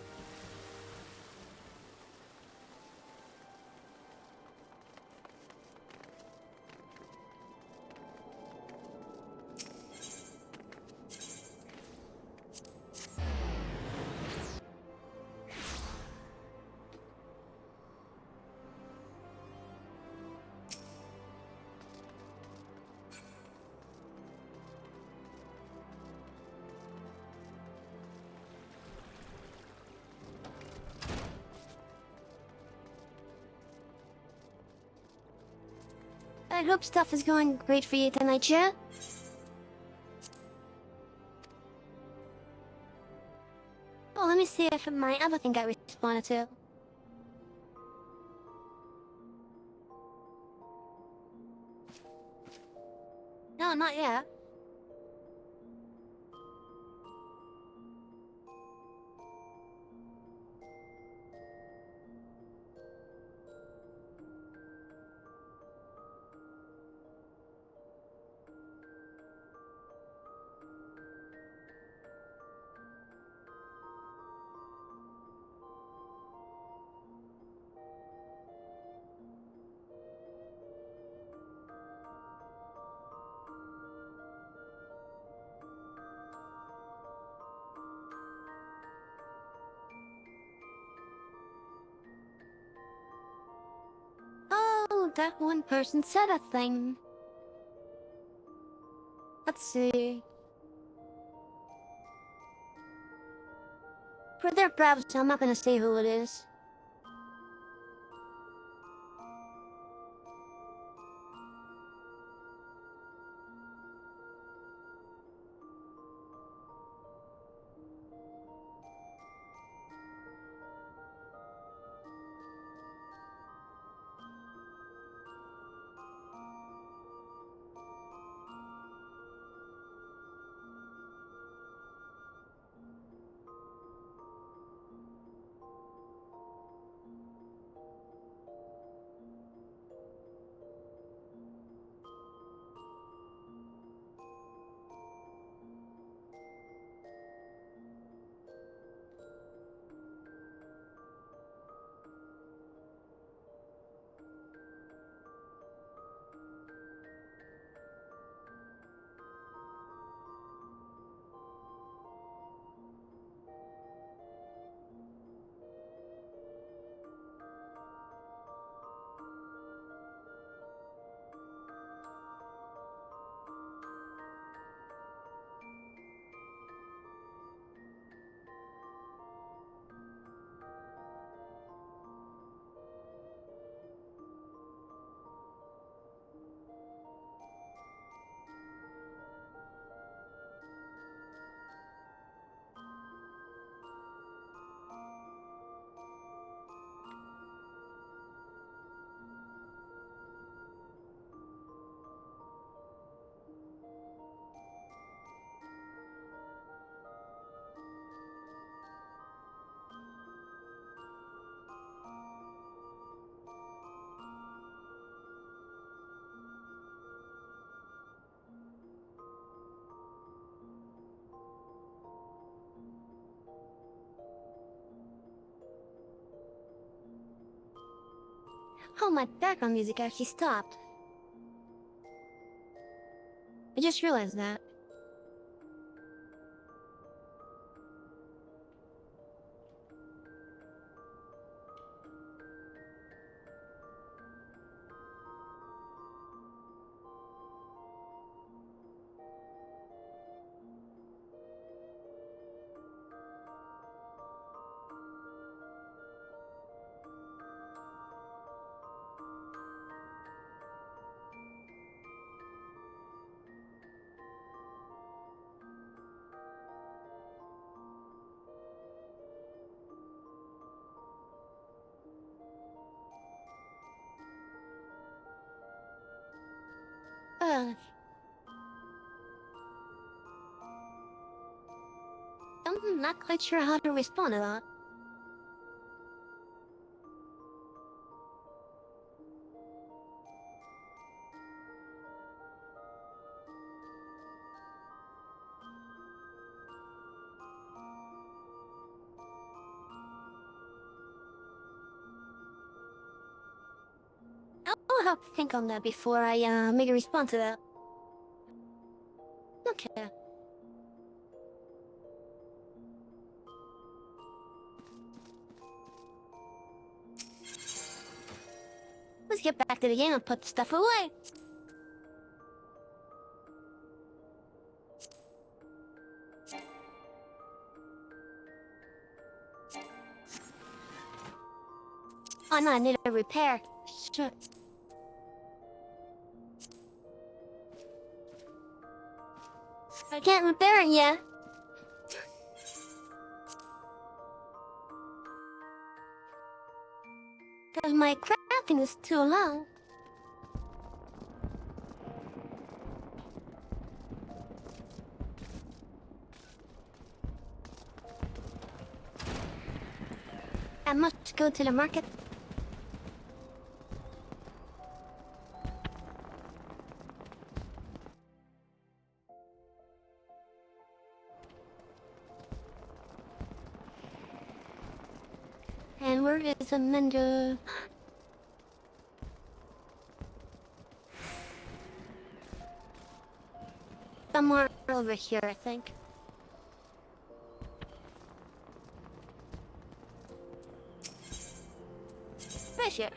S1: I hope stuff is going great for you tonight, chat. Oh, let me see if my other thing got responded to. No, not yet. Oh, that one person said a thing. Let's see. For their privacy, I'm not gonna say who it is. Oh, my background music actually stopped. I just realized that. Uh, I'm not quite sure how to respond to that. I'll have to think on that before I make a response to that. Okay. Let's get back to the game and put the stuff away. Oh no, I need a repair. Sure. I can't repair it yet. Cause my crafting is too long. I must go to the market. And where is Amanda? Somewhere over here, I think. Right here.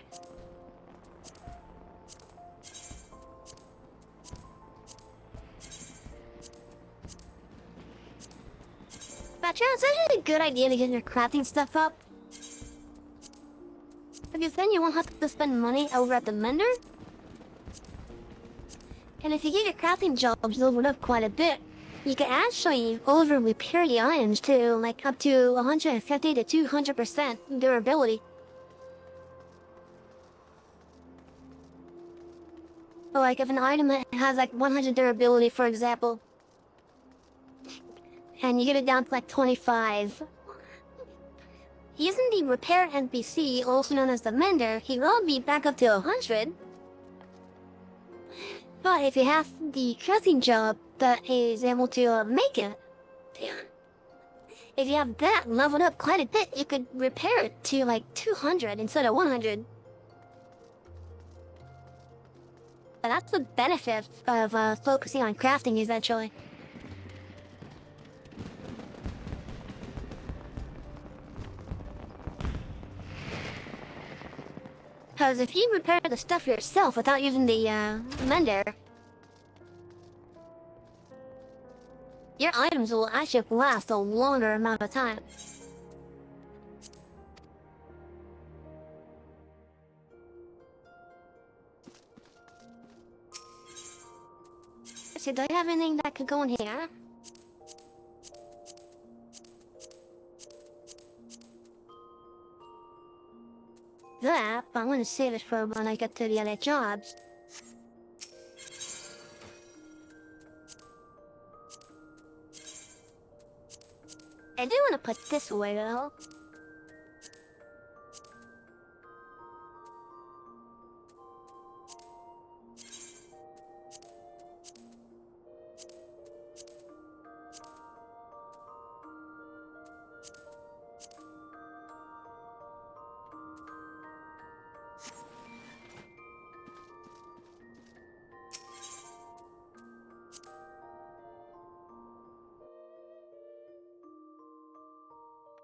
S1: Char, it's actually a good idea to get your crafting stuff up. Because then you won't have to spend money over at the mender. And if you get your crafting jobs leveled up quite a bit, you can actually over repair the items to like up to 150 to 200% durability. Or like if an item has like 100 durability, for example, and you get it down to like 25. Using the repair NPC, also known as the mender, he will be back up to 100. But if you have the crafting job that is able to make it, if you have that leveled up quite a bit, you could repair it to like 200 instead of 100. But that's the benefit of focusing on crafting eventually. Because if you repair the stuff yourself without using the mender, your items will actually last a longer amount of time. So do I have anything that could go in here? That, but I'm gonna save it for when I get to the other jobs. I do want to put this away though.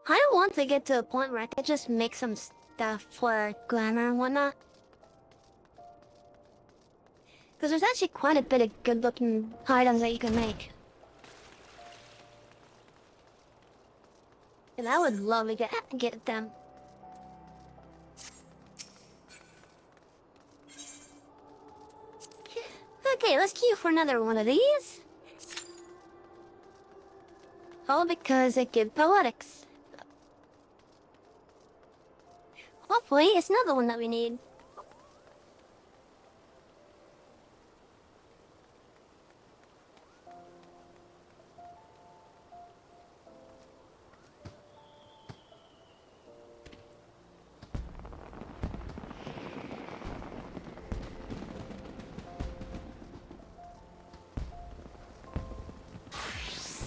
S1: I don't want to get to a point where I could just make some stuff for glamour and whatnot. Because there's actually quite a bit of good looking items that you can make. And I would love to get them. Okay, let's queue for another one of these. All because it gives poetics. Hopefully, it's another one that we need.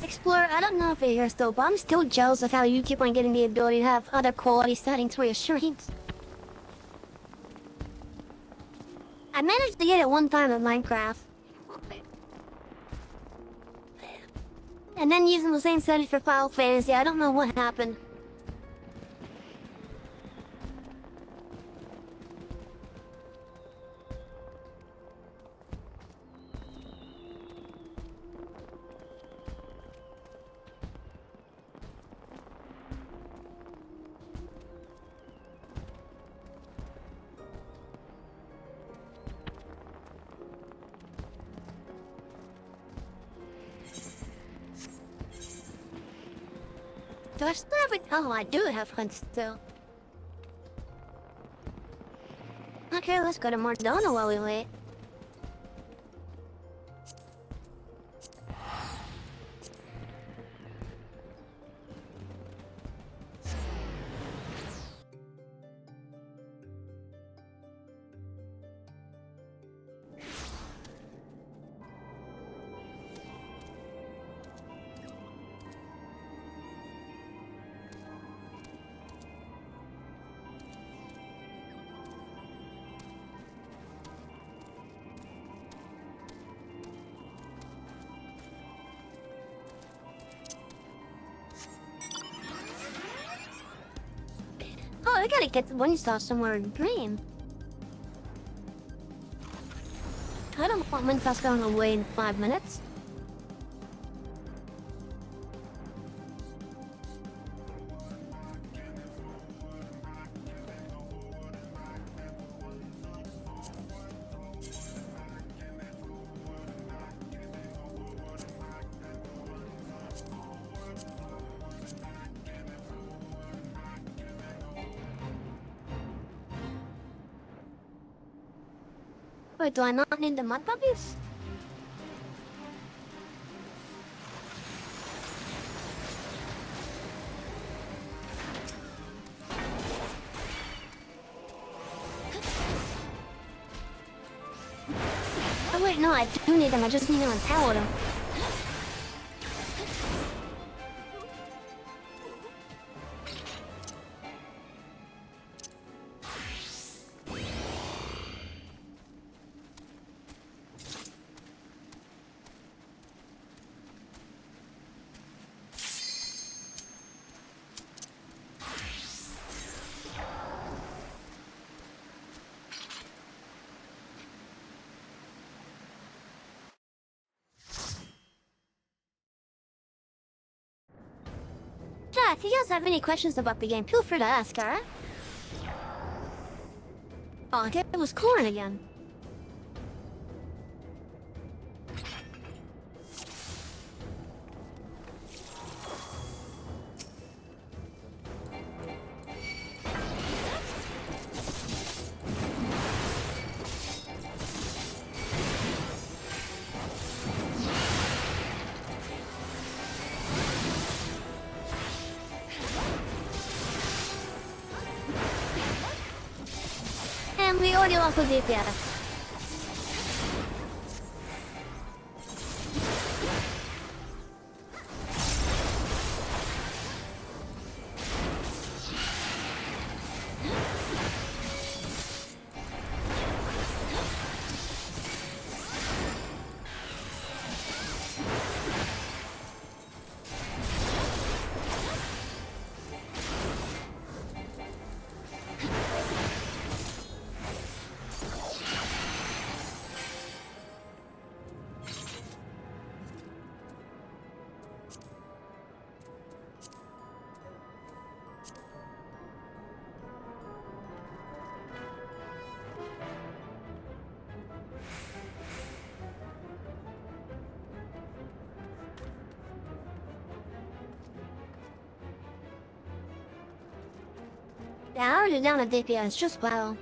S1: Explorer, I don't know if you're here still, but I'm still jealous of how you keep on getting the ability to have other quality settings for your streams. I managed to get it one time in Minecraft. And then using the same settings for Final Fantasy, I don't know what happened. Do I still have it? Oh, I do have hunts still. Okay, let's go to Mordona while we wait. Oh, I gotta get the one saw somewhere in green. I don't want Winfast going away in 5 minutes. Wait, do I not need the mud puppies? Oh wait, no, I do need them. I just need to empower them. Yeah, if you guys have any questions about the game, feel free to ask, alright? Oh, okay, it was corn again. And we already lost the DPS. Yeah, I already down a DPS, just well.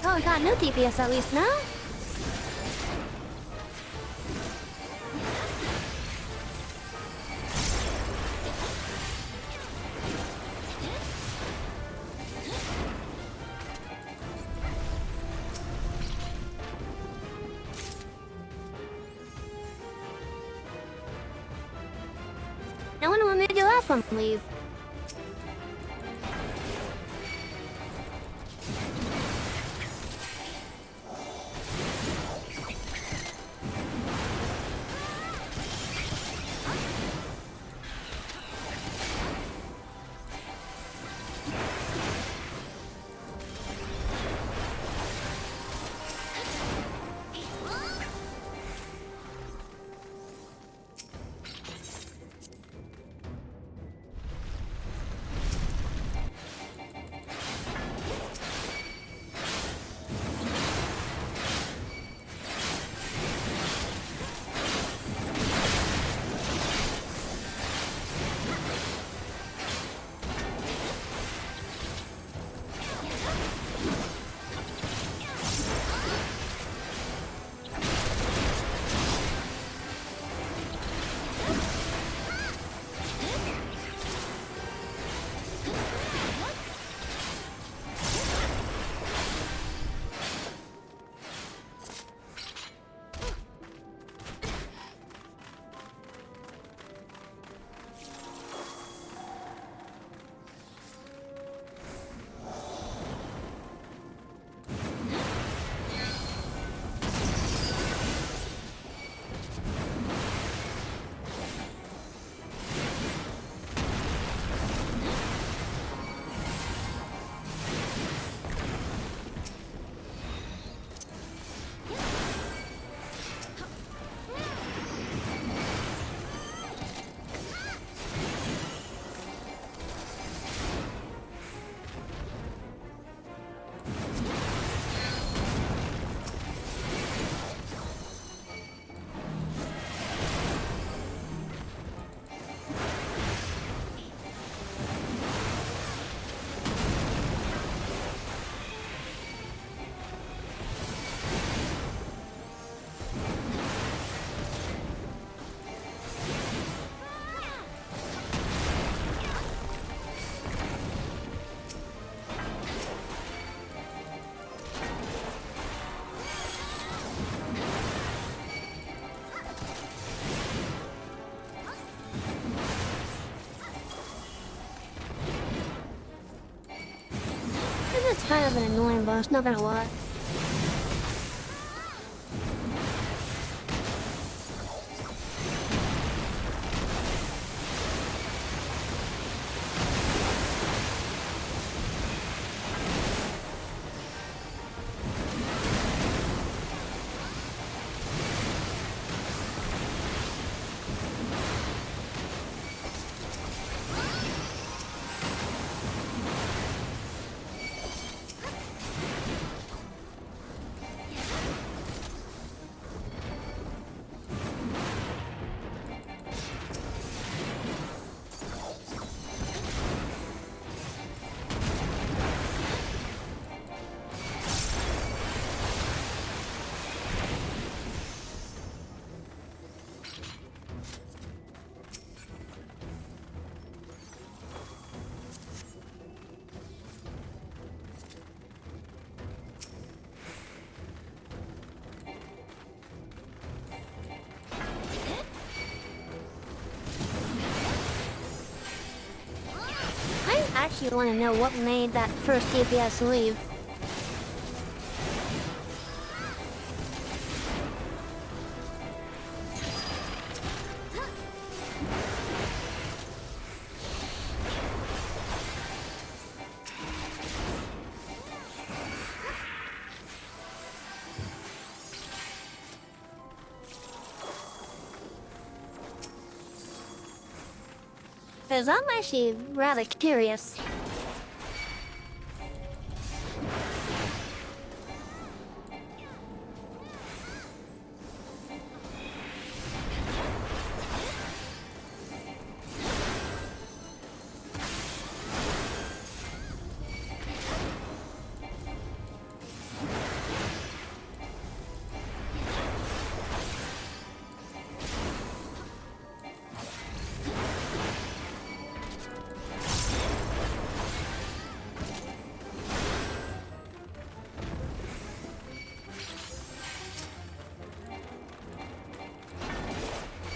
S1: Oh, we got no DPS at least now. I wonder what made the last one leave. kind of an annoying boss, not gonna lie. I actually want to know what made that first DPS leave. Because I'm actually rather curious.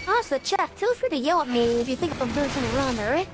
S1: Also, chat, feel free to yell at me if you think I'm doing something wrong, alright?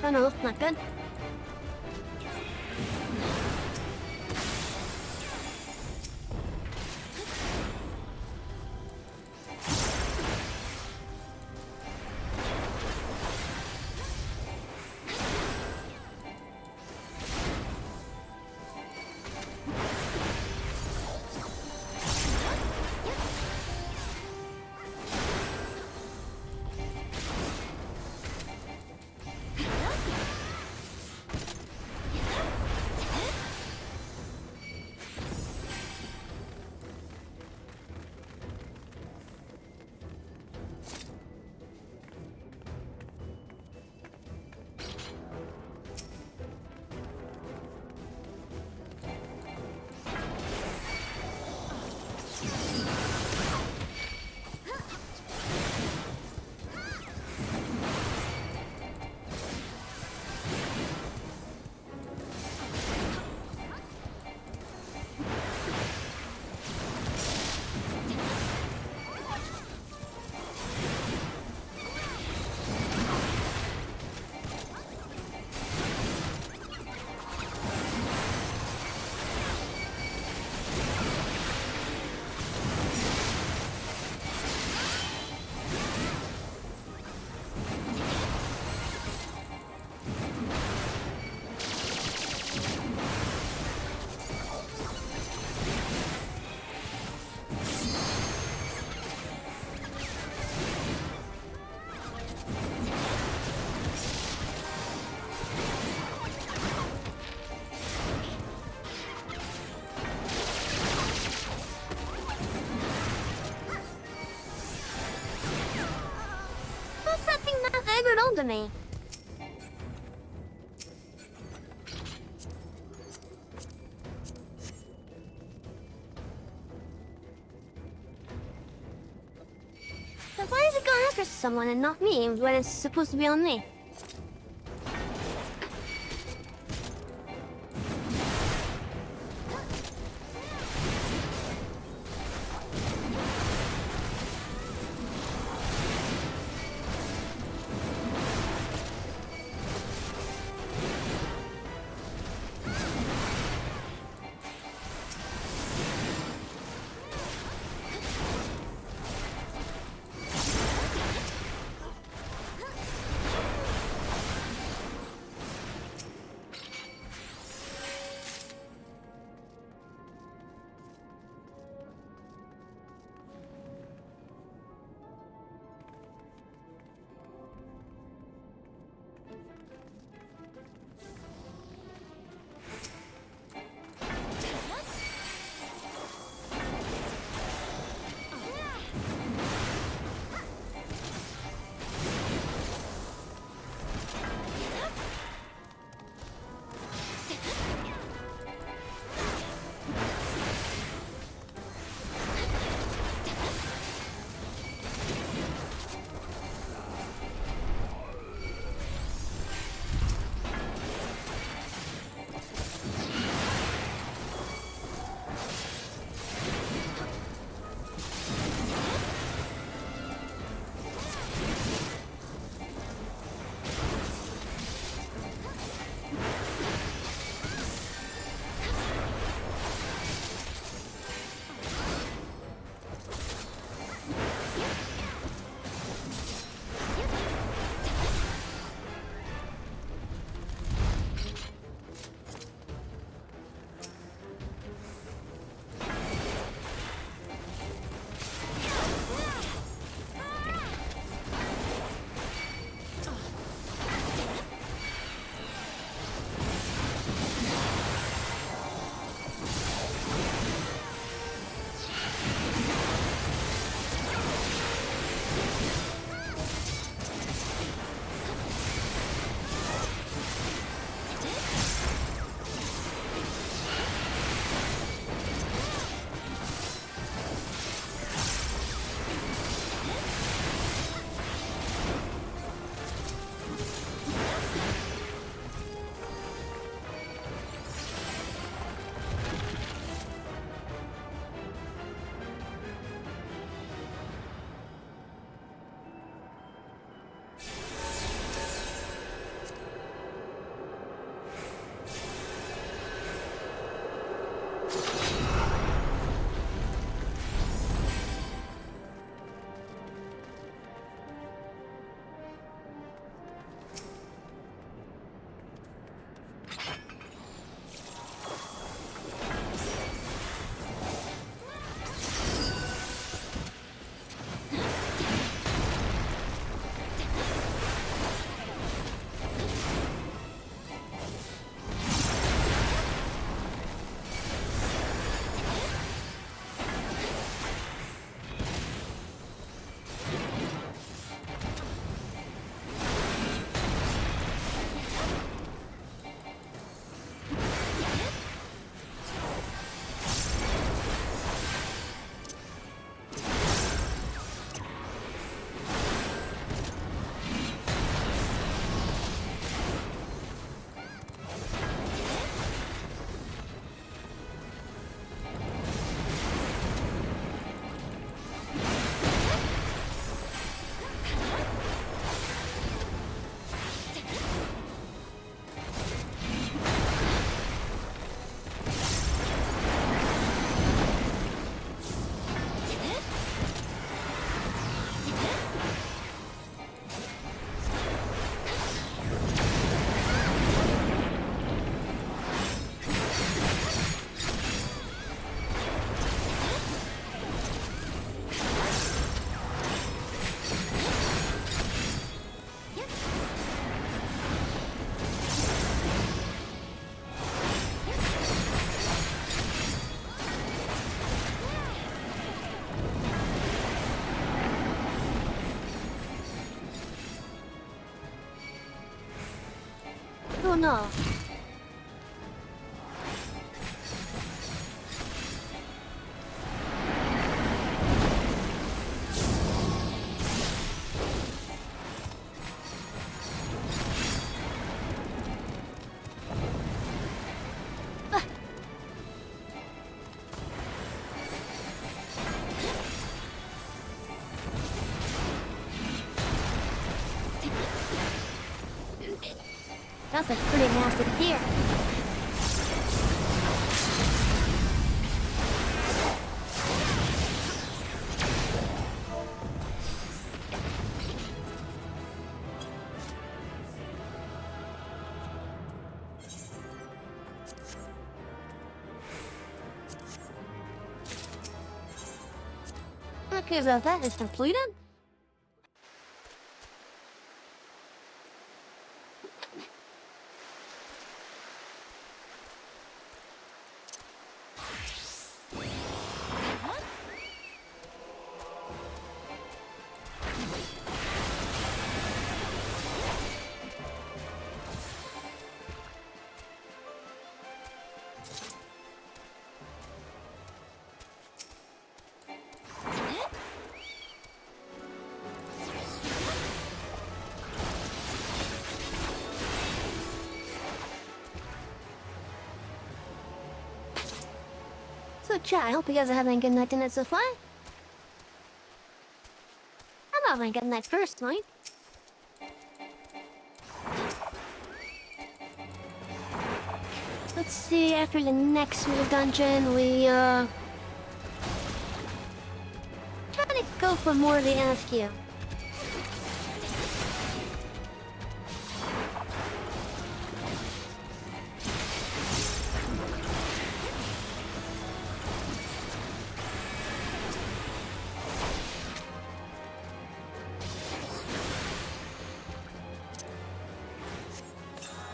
S1: Oh no, not good. staggered onto me. But why is it going after someone and not me when it's supposed to be on me? don't know. That's like pretty nasty to hear. Okay, so that is completed. So, Char, I hope you guys are having a good night tonight so far. I'm having a good night first night. Let's see, after the next little dungeon, we, try to go for more of the SQ.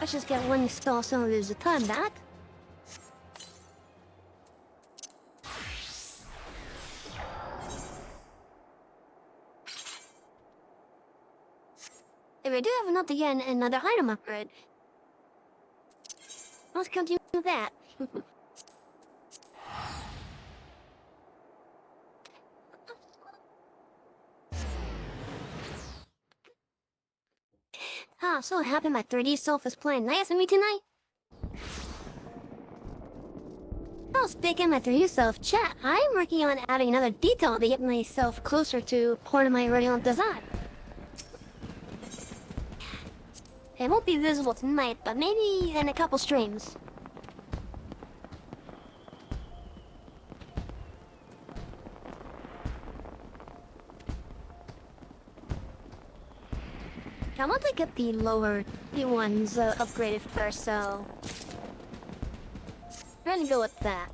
S1: Let's just get one spell cylinders at a time back. If we do have enough to get another item upgrade, let's continue with that. Ah, so happy my 3D self is playing nice with me tonight. Oh, speaking of my 3D self, chat, I'm working on adding another detail to get myself closer to part of my original design. It won't be visible tonight, but maybe in a couple streams. I want to get the lower ones upgraded first, so I'm gonna go with that.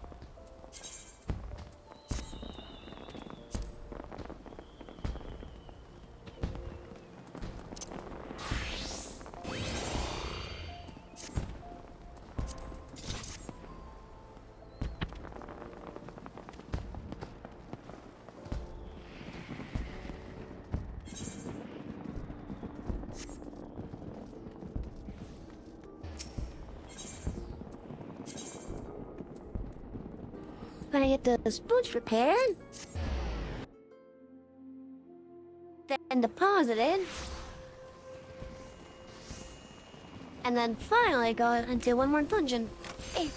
S1: Gonna get those boots repaired, then deposited, and then finally go into one more dungeon. Hey.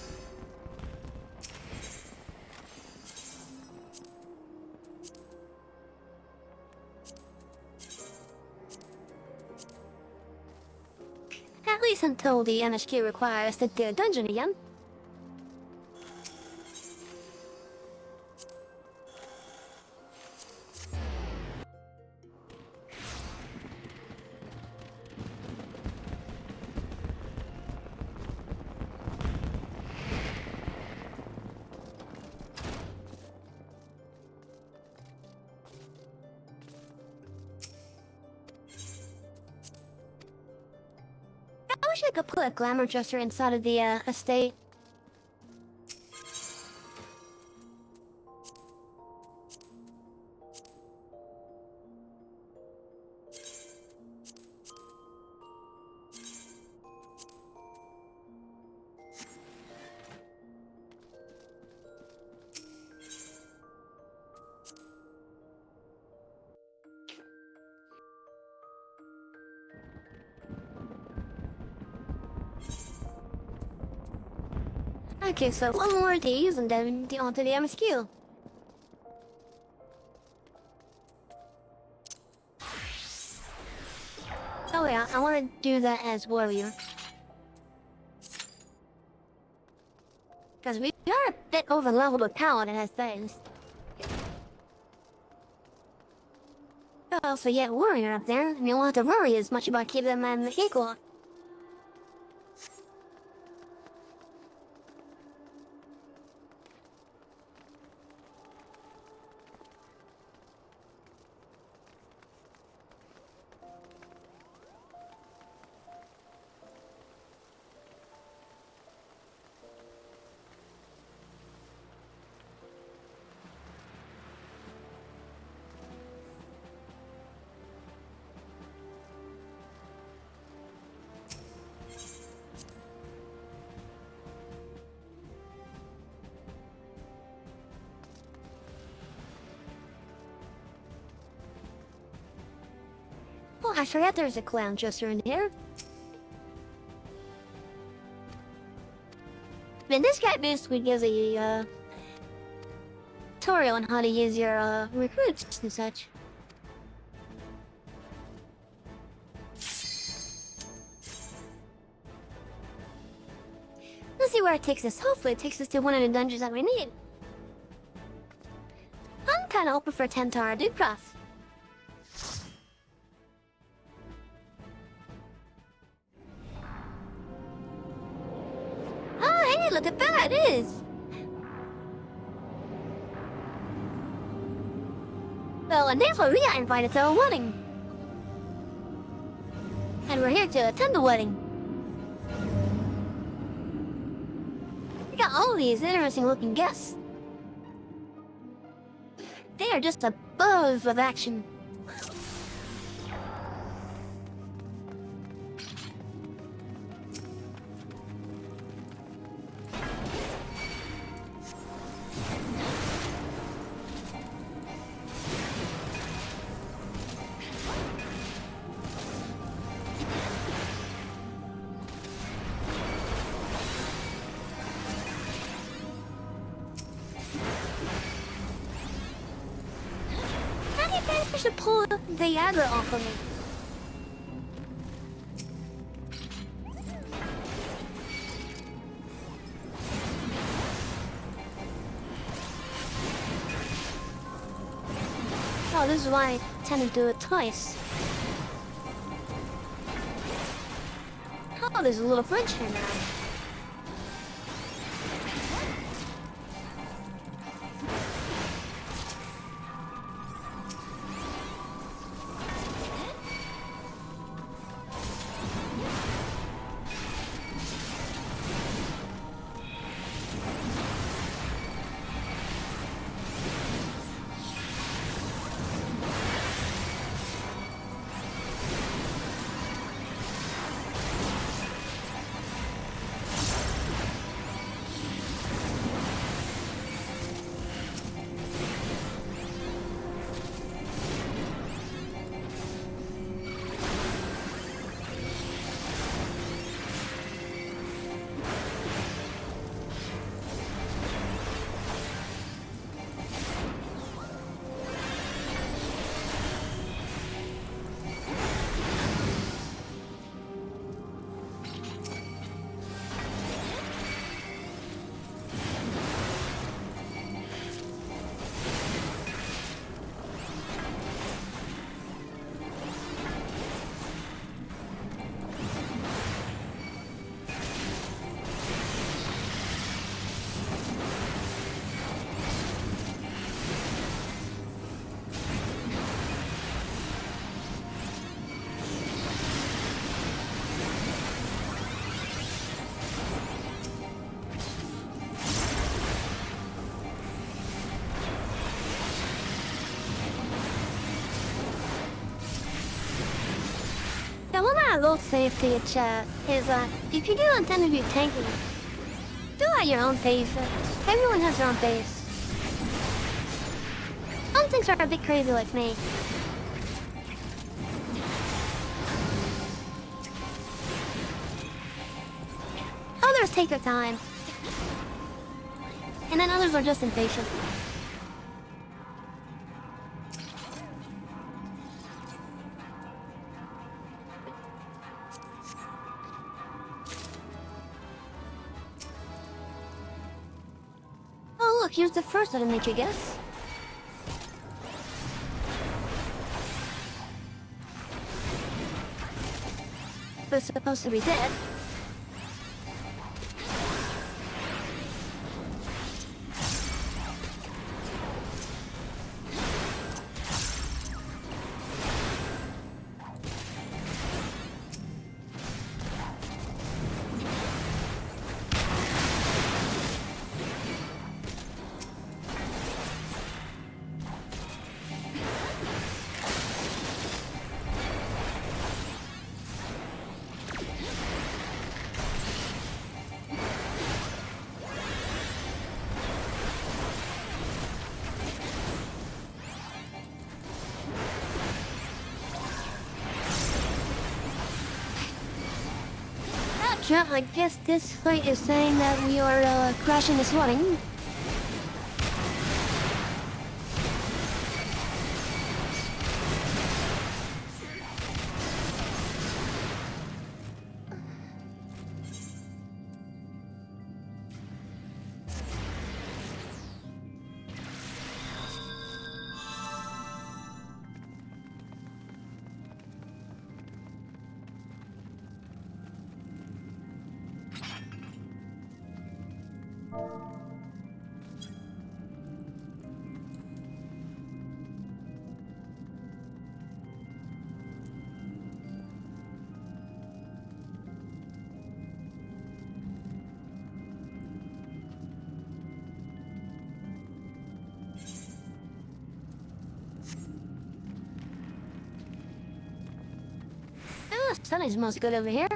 S1: At least until the MSQ requires to do a dungeon again. I wish I could put a glamour dresser inside of the estate. Okay, so one more of these and then onto the MSQ. Oh yeah, I want to do that as warrior. Because we are a bit over leveled with paladin as things. Oh, so yeah, warrior up there, and you won't have to worry as much about keeping them equal. Oh, I forgot there's a clown jester in here. And this guy basically gives a tutorial on how to use your recruits and such. Let's see where it takes us. Hopefully it takes us to one of the dungeons that we need. I'm kinda hoping for 10 Tower Dupras. Oh, hey, look at that, it is! Well, and therefore we got invited to a wedding. And we're here to attend the wedding. We got all these interesting looking guests. They are just a buzz of action. I should pull the aggro off of me. Oh, this is why I tend to do it twice. Oh, there's a little bridge here now. I will say to your chat is that if you do intend to be tanking, do at your own pace. Everyone has their own pace. Some things are a bit crazy like me. Others take their time. And then others are just impatient. Oh look, here's the first of the nature guess. They're supposed to be dead. Yeah, I guess this fight is saying that we are crashing this morning. Oh, sun smells good over here.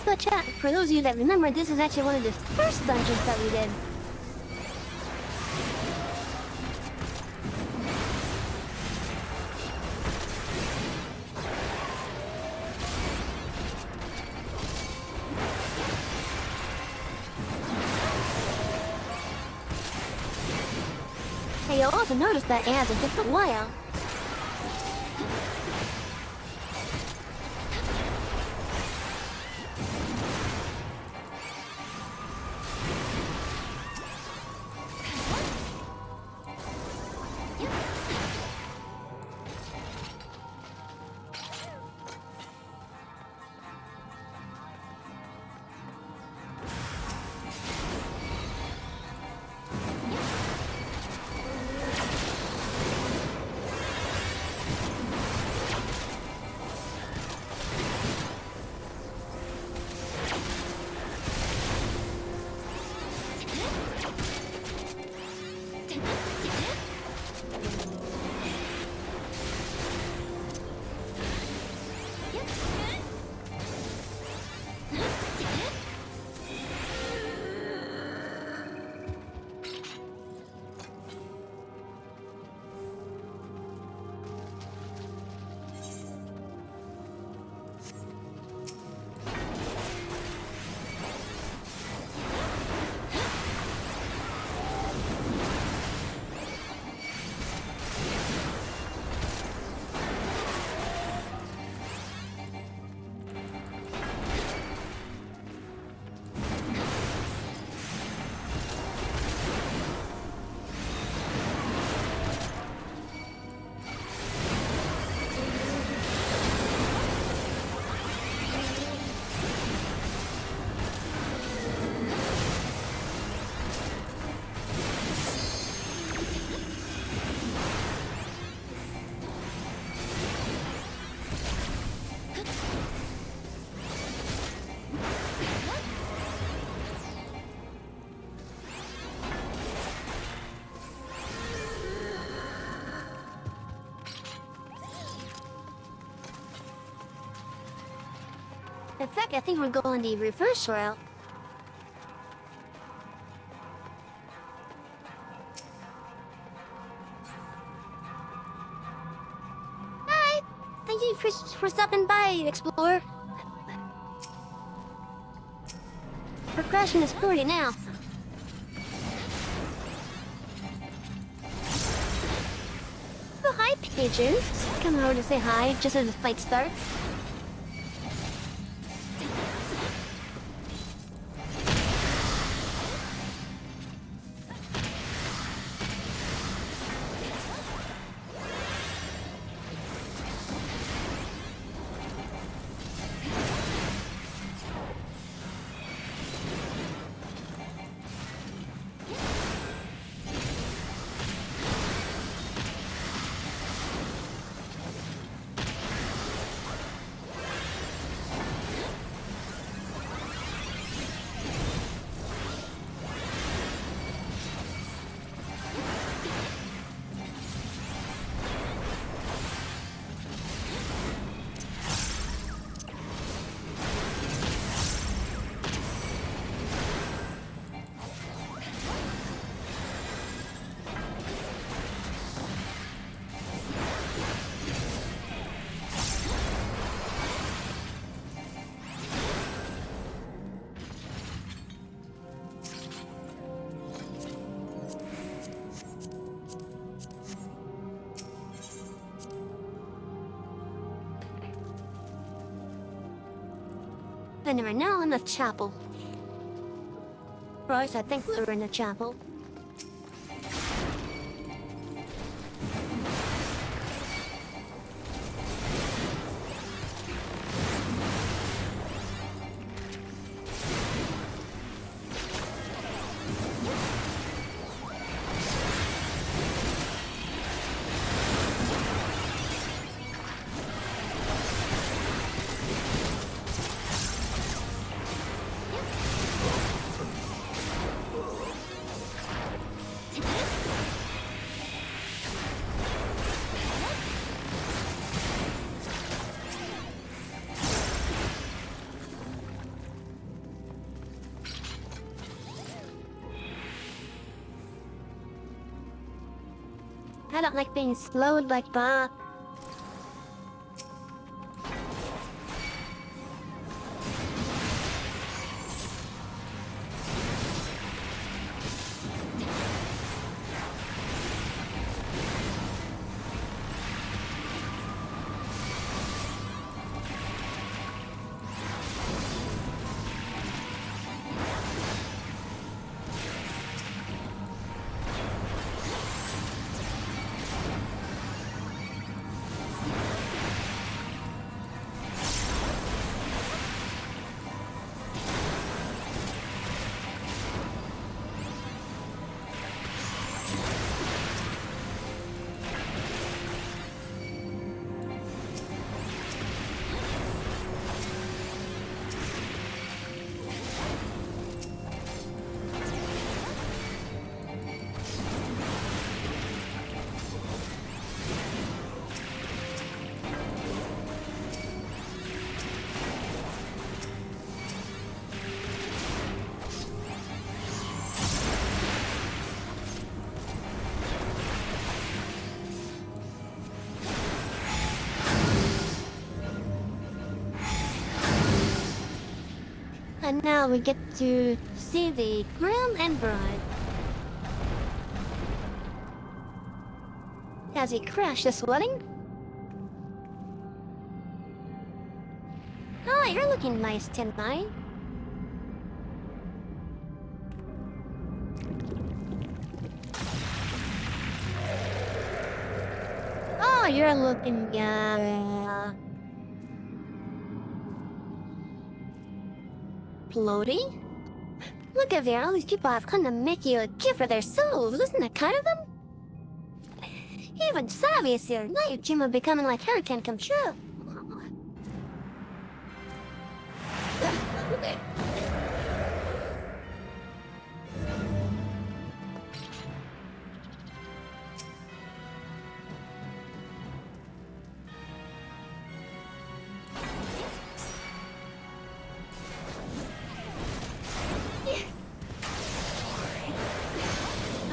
S1: But chat, for those of you that remember, this is actually one of the first dungeons that we did. Hey, you'll also notice that it has a different layout. In fact, I think we're going the reverse route. Hi! Thank you for stopping by, Explorer. Progression is pretty now. Oh, hi, pigeons. Come over to say hi just as the fight starts. And we're now in the chapel. Right, I think we're in the chapel. I don't like being slowed like that. And now we get to see the groom and bride. Has he crashed this wedding? Oh, you're looking nice tonight. Oh, you're looking floaty? Look at there, all these people have come to make you a gift for their souls. Isn't that kind of them? Even Savvy is here. Now your dream of becoming like her can come true.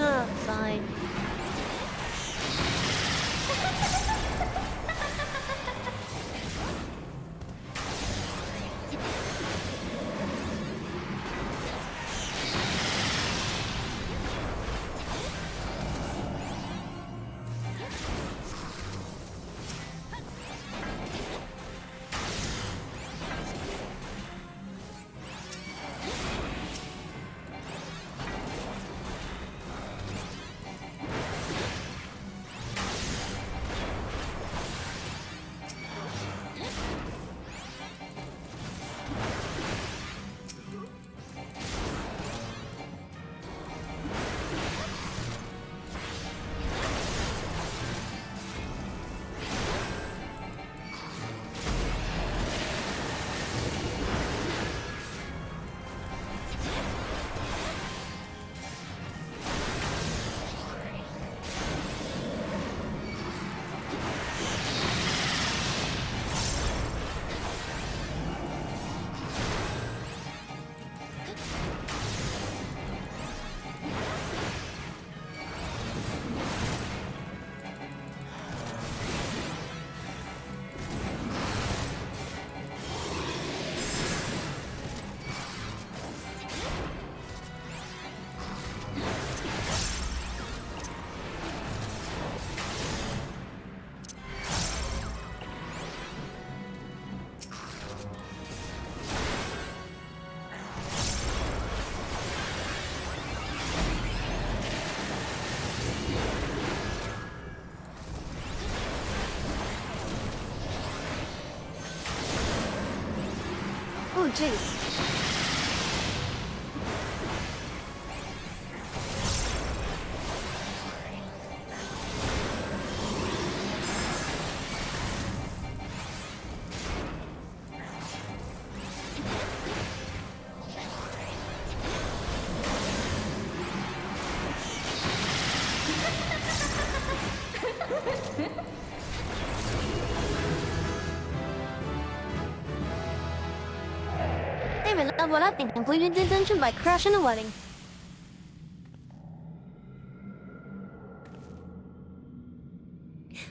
S1: Oh, fine. Oh, jeez. They even leveled up and completed the dungeon by crashing a wedding.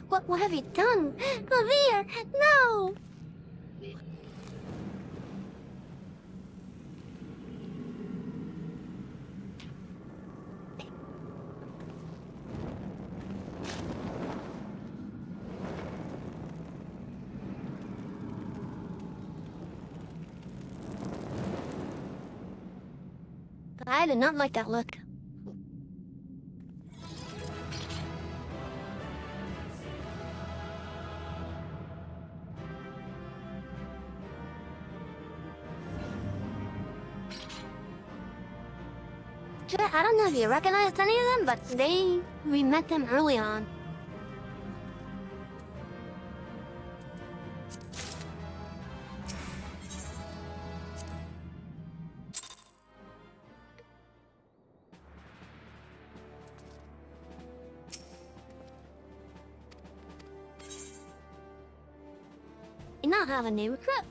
S1: What have you done? Javier, no! I did not like that look. I don't know if you recognized any of them, but we met them early on. You now have a new recruit.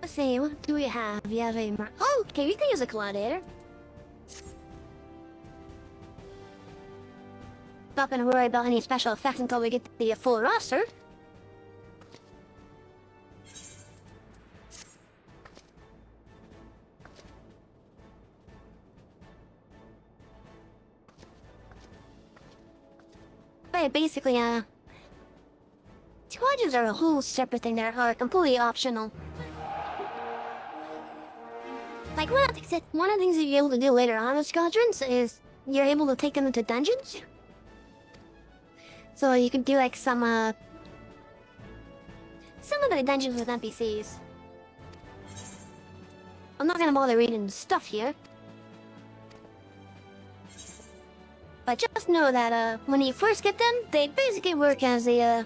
S1: Let's see, what do we have? We have a oh, okay, we can use a collidator. not gonna worry about any special effects until we get the full roster. But basically, squadrons are a whole separate thing that are completely optional. Like, one of the things that you're able to do later on with squadrons is you're able to take them into dungeons. So you can do like some of the dungeons with NPCs. I'm not gonna bother reading the stuff here. But just know that when you first get them, they basically work as a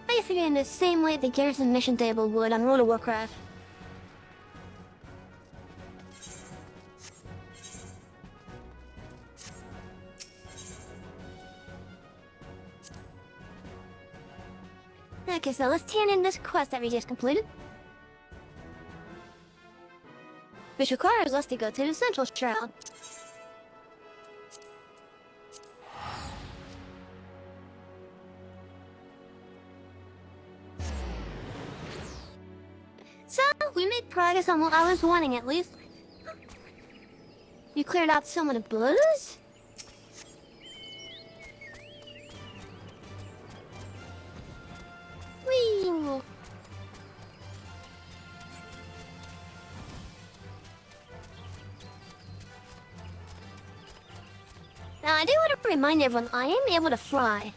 S1: basically in the same way the garrison mission table would on World of Warcraft. Okay, so let's turn in this quest that we just completed, which requires us to go to the Central Shroud. So, we made progress on what I was wanting, at least. You cleared out some of the blues? Whee! Now, I do want to remind everyone, I am able to fly.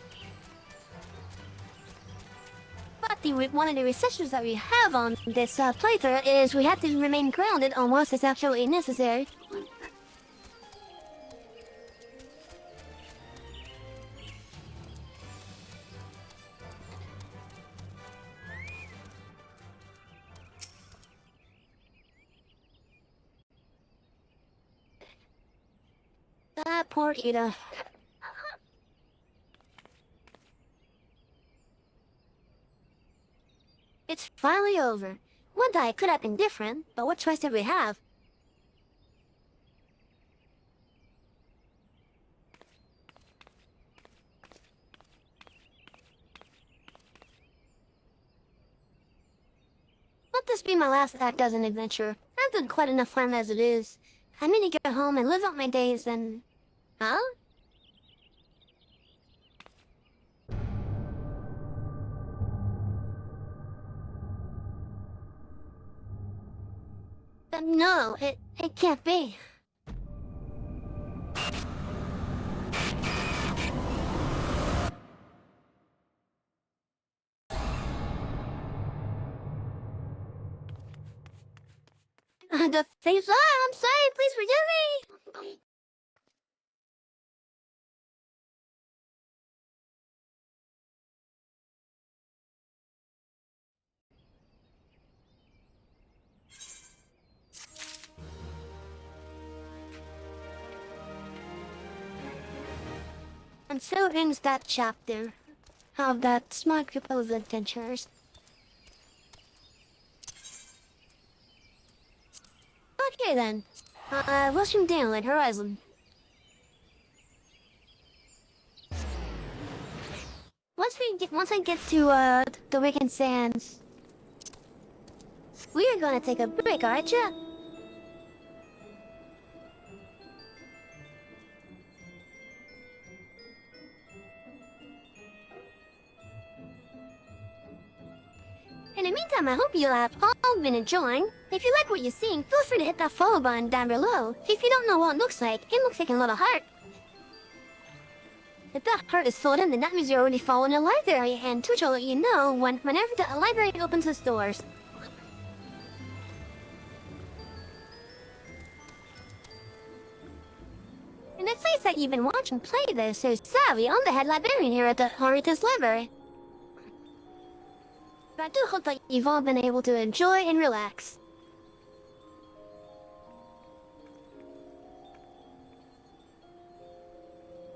S1: But one of the restrictions that we have on this playthrough is we have to remain grounded unless it's absolutely necessary. Poor Ida. It's finally over. One day could have been different, but what choice did we have? Let this be my last act as an adventurer. I've done quite enough fun as it is. I'm gonna go home and live out my days and... Huh? No, it can't be. The thieves are, I'm sorry, please forgive me! And so ends that chapter of that smart group of adventurers. Okay then, Wilson Downland Horizon. Once I get to the Wicked Sands, we are gonna take a break, aren't ya? In the meantime, I hope you have all been enjoying. If you like what you're seeing, feel free to hit that follow button down below. If you don't know what it looks like a little heart. If that heart is filled in, then that means you're already following the library, and Twitch will let you know whenever the library opens its doors. And the face that you've been watching play this is Savvy. I'm the head librarian here at the Horritus Library. But I do hope that you've all been able to enjoy and relax.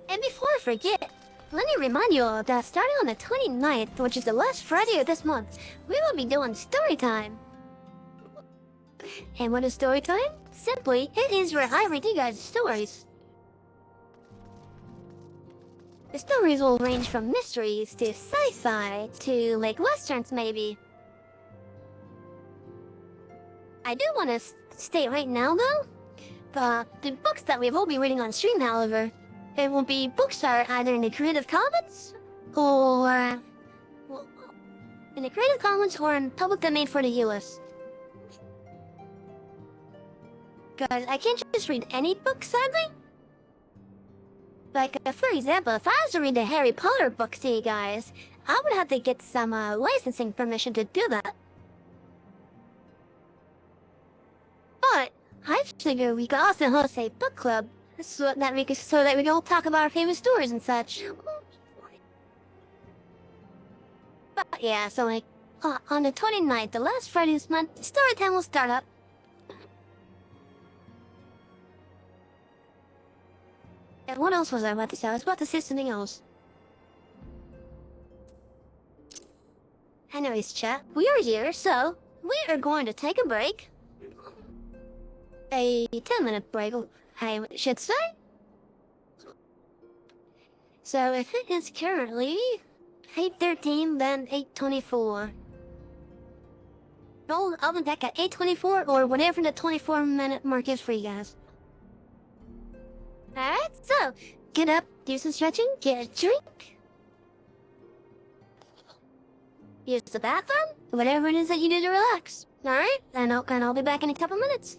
S1: And before I forget, let me remind you all that starting on the 29th, which is the last Friday of this month, we will be doing story time. And what is story time? Simply, it is where I read you guys stories. The stories will range from mysteries to sci-fi to like westerns maybe. I do want to state right now though, the books that we will be reading on stream, however, it will be books that are either in the Creative Commons or well, in the Creative Commons or in public domain for the US. Cause I can't just read any book, sadly. Like, for example, if I was to read the Harry Potter books to you guys, I would have to get some licensing permission to do that. But I figure we could also host a book club so that we could all talk about our favorite stories and such. But yeah, so like on the 29th, the last Friday this month, story time will start up. And what else was I about to say? I was about to say something else. Anyways, chat, we are here, so we are going to take a break. A 10-minute break, I should say. So if it is currently 8:13, then 8:24. I'll be back at 8:24 or whatever the 24-minute mark is for you guys. Alright, so get up, do some stretching, get a drink. Use the bathroom, whatever it is that you do to relax. Alright, and I'll be back in a couple minutes.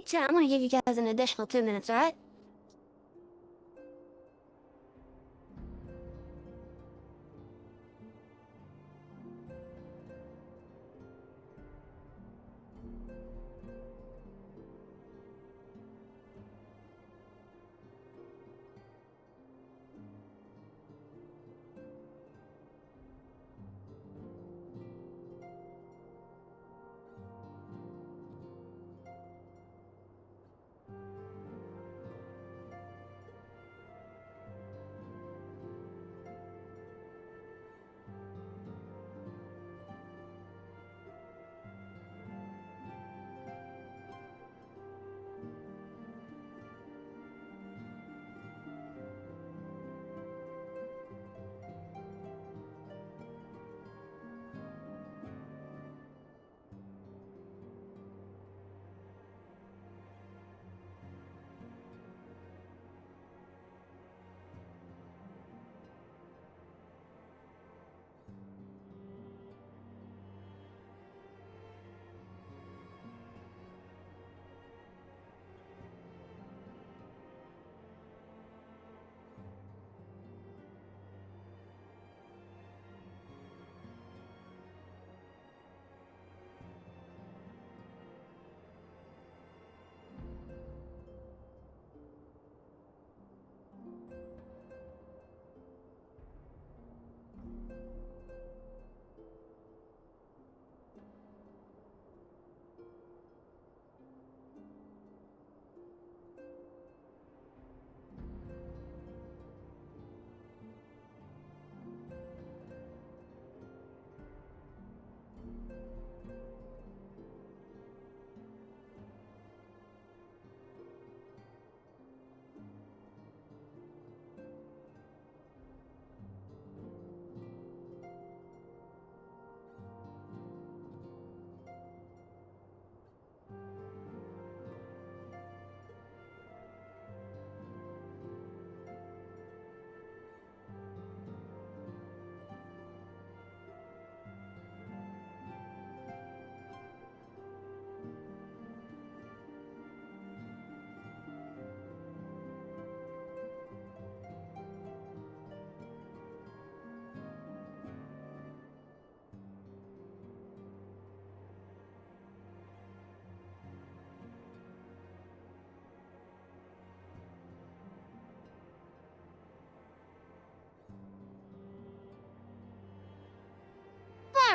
S1: chat, I'm gonna give you guys an additional 2 minutes, alright?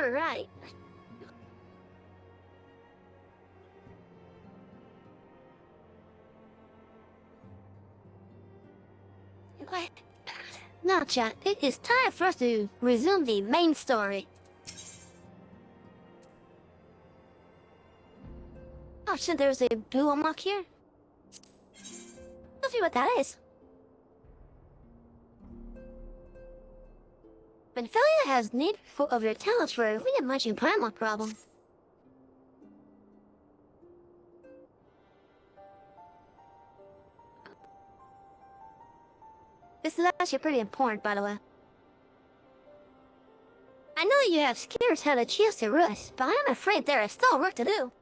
S1: Alright. What? Now, chat, it is time for us to resume the main story. Oh shit, there's a blue unlock here? Let's see what that is. When failure has need of your talents for a reimagining Primal problem. This is actually pretty important, by the way. I know you have scarce had a chance to rest, but I'm afraid there is still work to do.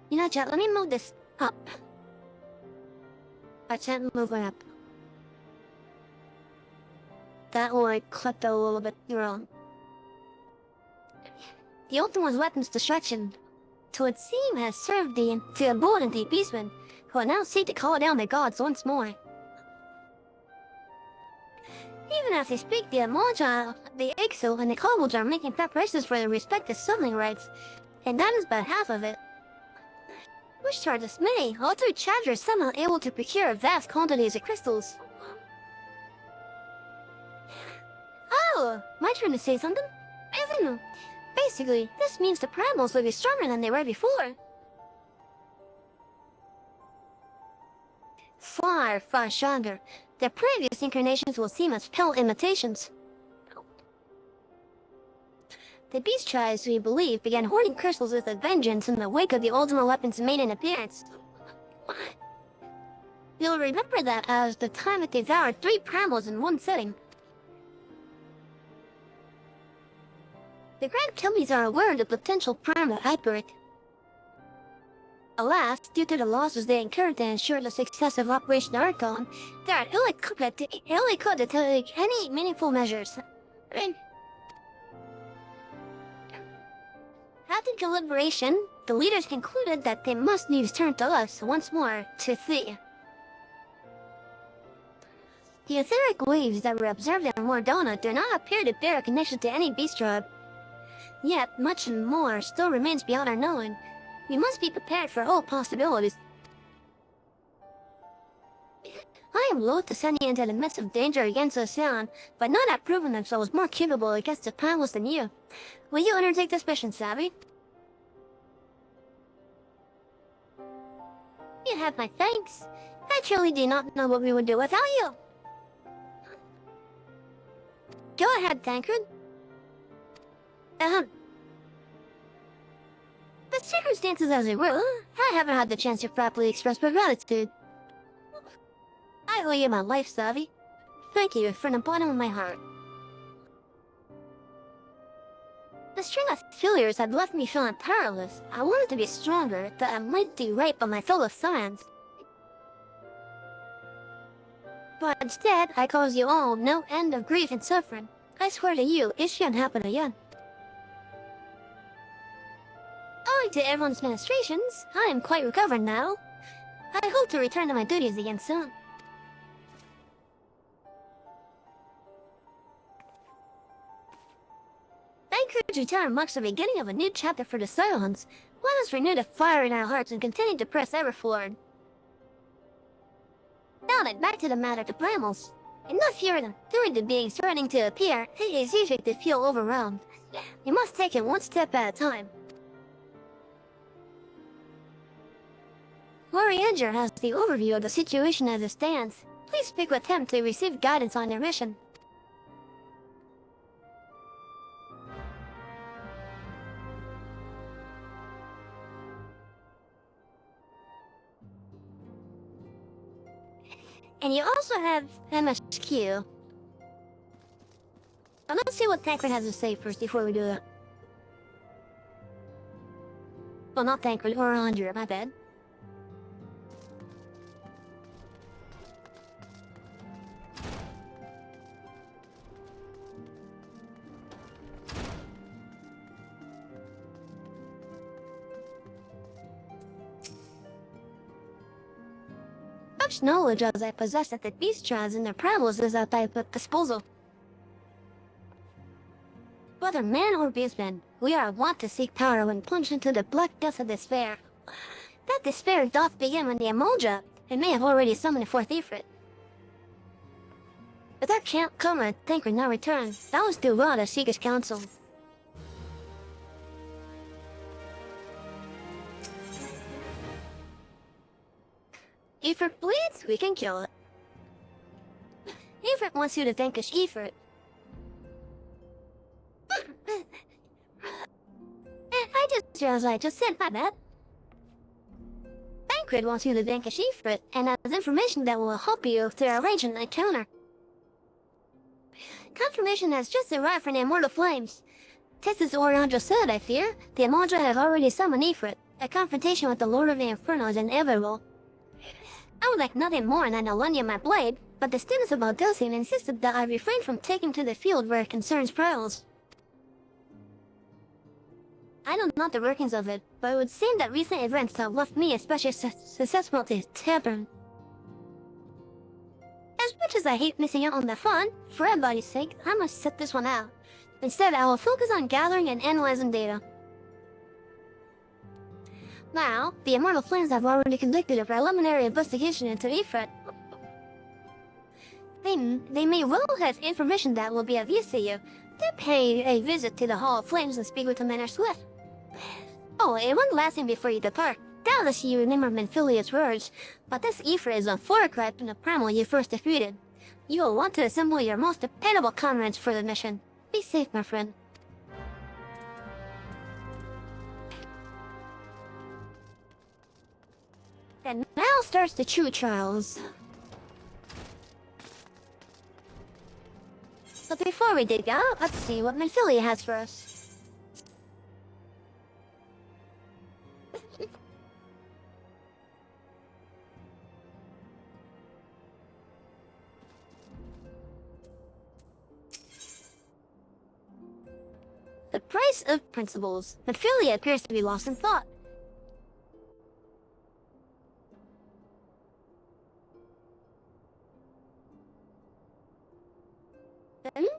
S1: You know, chat, let me move this up. I can't move it up. That one I clipped a little bit wrong. The Ultima's weapons destruction, to it seem, has served the emboldened the beastmen, who are now seek to call down the gods once more. Even as they speak, the Amanja, the Ixo, and the Kobolds are making preparations for their respective summoning rites, and that is but half of it. Much to our dismay, all three Chadra are somehow able to procure vast quantities of crystals. Oh, my turn to say something? Basically, this means the Primals will be stronger than they were before. Far, far stronger. Their previous incarnations will seem as pale imitations. The beast tribes, we believe, began hoarding crystals with a vengeance in the wake of the Ultima weapon's maiden appearance. You'll remember that as the time it devoured 3 Primals in one sitting. The Grand Companies are aware of the potential primal outbreak. Alas, due to the losses they incurred to ensure the success of Operation Archon, they are ill-equipped to take any meaningful measures. After deliberation, the leaders concluded that they must needs turn to us once more to see. The etheric waves that were observed in Mordona do not appear to bear a connection to any beast tribe. Yet, much more still remains beyond our knowing. We must be prepared for all possibilities. I am loath to send you into the midst of danger against Ocean, but none have proven themselves more capable against the Primals than you. Will you undertake this mission, Savvy? You have my thanks. I truly do not know what we would do without you. Go ahead, Tancred. The circumstances as they were, I haven't had the chance to properly express my gratitude. I owe you my life, Savvy. Thank you from the bottom of my heart. The string of failures had left me feeling powerless. I wanted to be stronger, that I might do right by my fellow Scions. But instead, I caused you all no end of grief and suffering. I swear to you, it shan't happen again. Owing to everyone's ministrations, I am quite recovered now. I hope to return to my duties again soon. Tancred's return marks the beginning of a new chapter for the Scions. Let us renew the fire in our hearts and continue to press ever forward. Now then, back to the matter of the Primals. Enough here than during the beings threatening to appear, it is easy to feel overwhelmed. You must take it one step at a time. Oriander has the overview of the situation as it stands. Please speak with him to receive guidance on their mission. And you also have MSQ. Now let's see what Tancred has to say first before we do that. Well, not Tancred, Oriander, my bad. Such knowledge as I possess of the beast tribes and their Primals is at thy disposal. Whether man or beastman, we are wont to seek power when plunged into the black depths of despair. That despair doth begin when the Emolja, and may have already summoned forth Ifrit. If that can't come and Tancred now return, that was too well to seek his counsel. Ifrit bleeds, we can kill it. Ifrit wants you to vanquish Ifrit. I just realized I just said my bad. Tancred wants you to vanquish Ifrit, and has information that will help you to arrange an encounter. Confirmation has just arrived from the Immortal Flames. Just as Oriander said, I fear, the Emolja have already summoned Ifrit. A confrontation with the Lord of the Inferno is inevitable. I would like nothing more than to lend you my blade, but the students of Baldosian insisted that I refrain from taking to the field where it concerns Primals. I don't know the workings of it, but it would seem that recent events have left me especially susceptible to tampering. As much as I hate missing out on the fun, for everybody's sake, I must sit this one out. Instead, I will focus on gathering and analyzing data. Now, the Immortal Flames have already conducted a preliminary investigation into Ifrit. They may well have information that will be of use to you. They pay a visit to the Hall of Flames and speak with Commander Swift. Oh, it won't last him before you depart. Doubtless you remember Menphilia's words, but this Ifrit is a far cry from the Primal you first defeated. You will want to assemble your most dependable comrades for the mission. Be safe, my friend. And now starts the true trials. But before we dig out, let's see what Menphilia has for us. price of principles, but Philly appears to be lost in thought.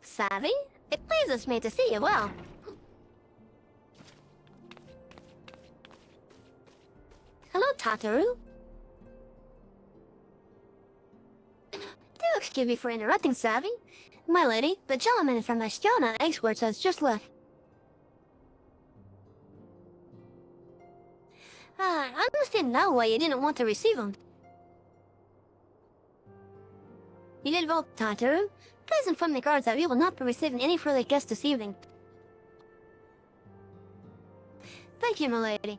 S1: Savvy? It pleases me to see you well. Hello, Tataru. Do excuse me for interrupting, Savvy. My lady, the gentleman from Astiana Exports has just left. I understand now why you didn't want to receive him. You did well, Tataru. Please inform the guards that we will not be receiving any further guests this evening. Thank you, my lady.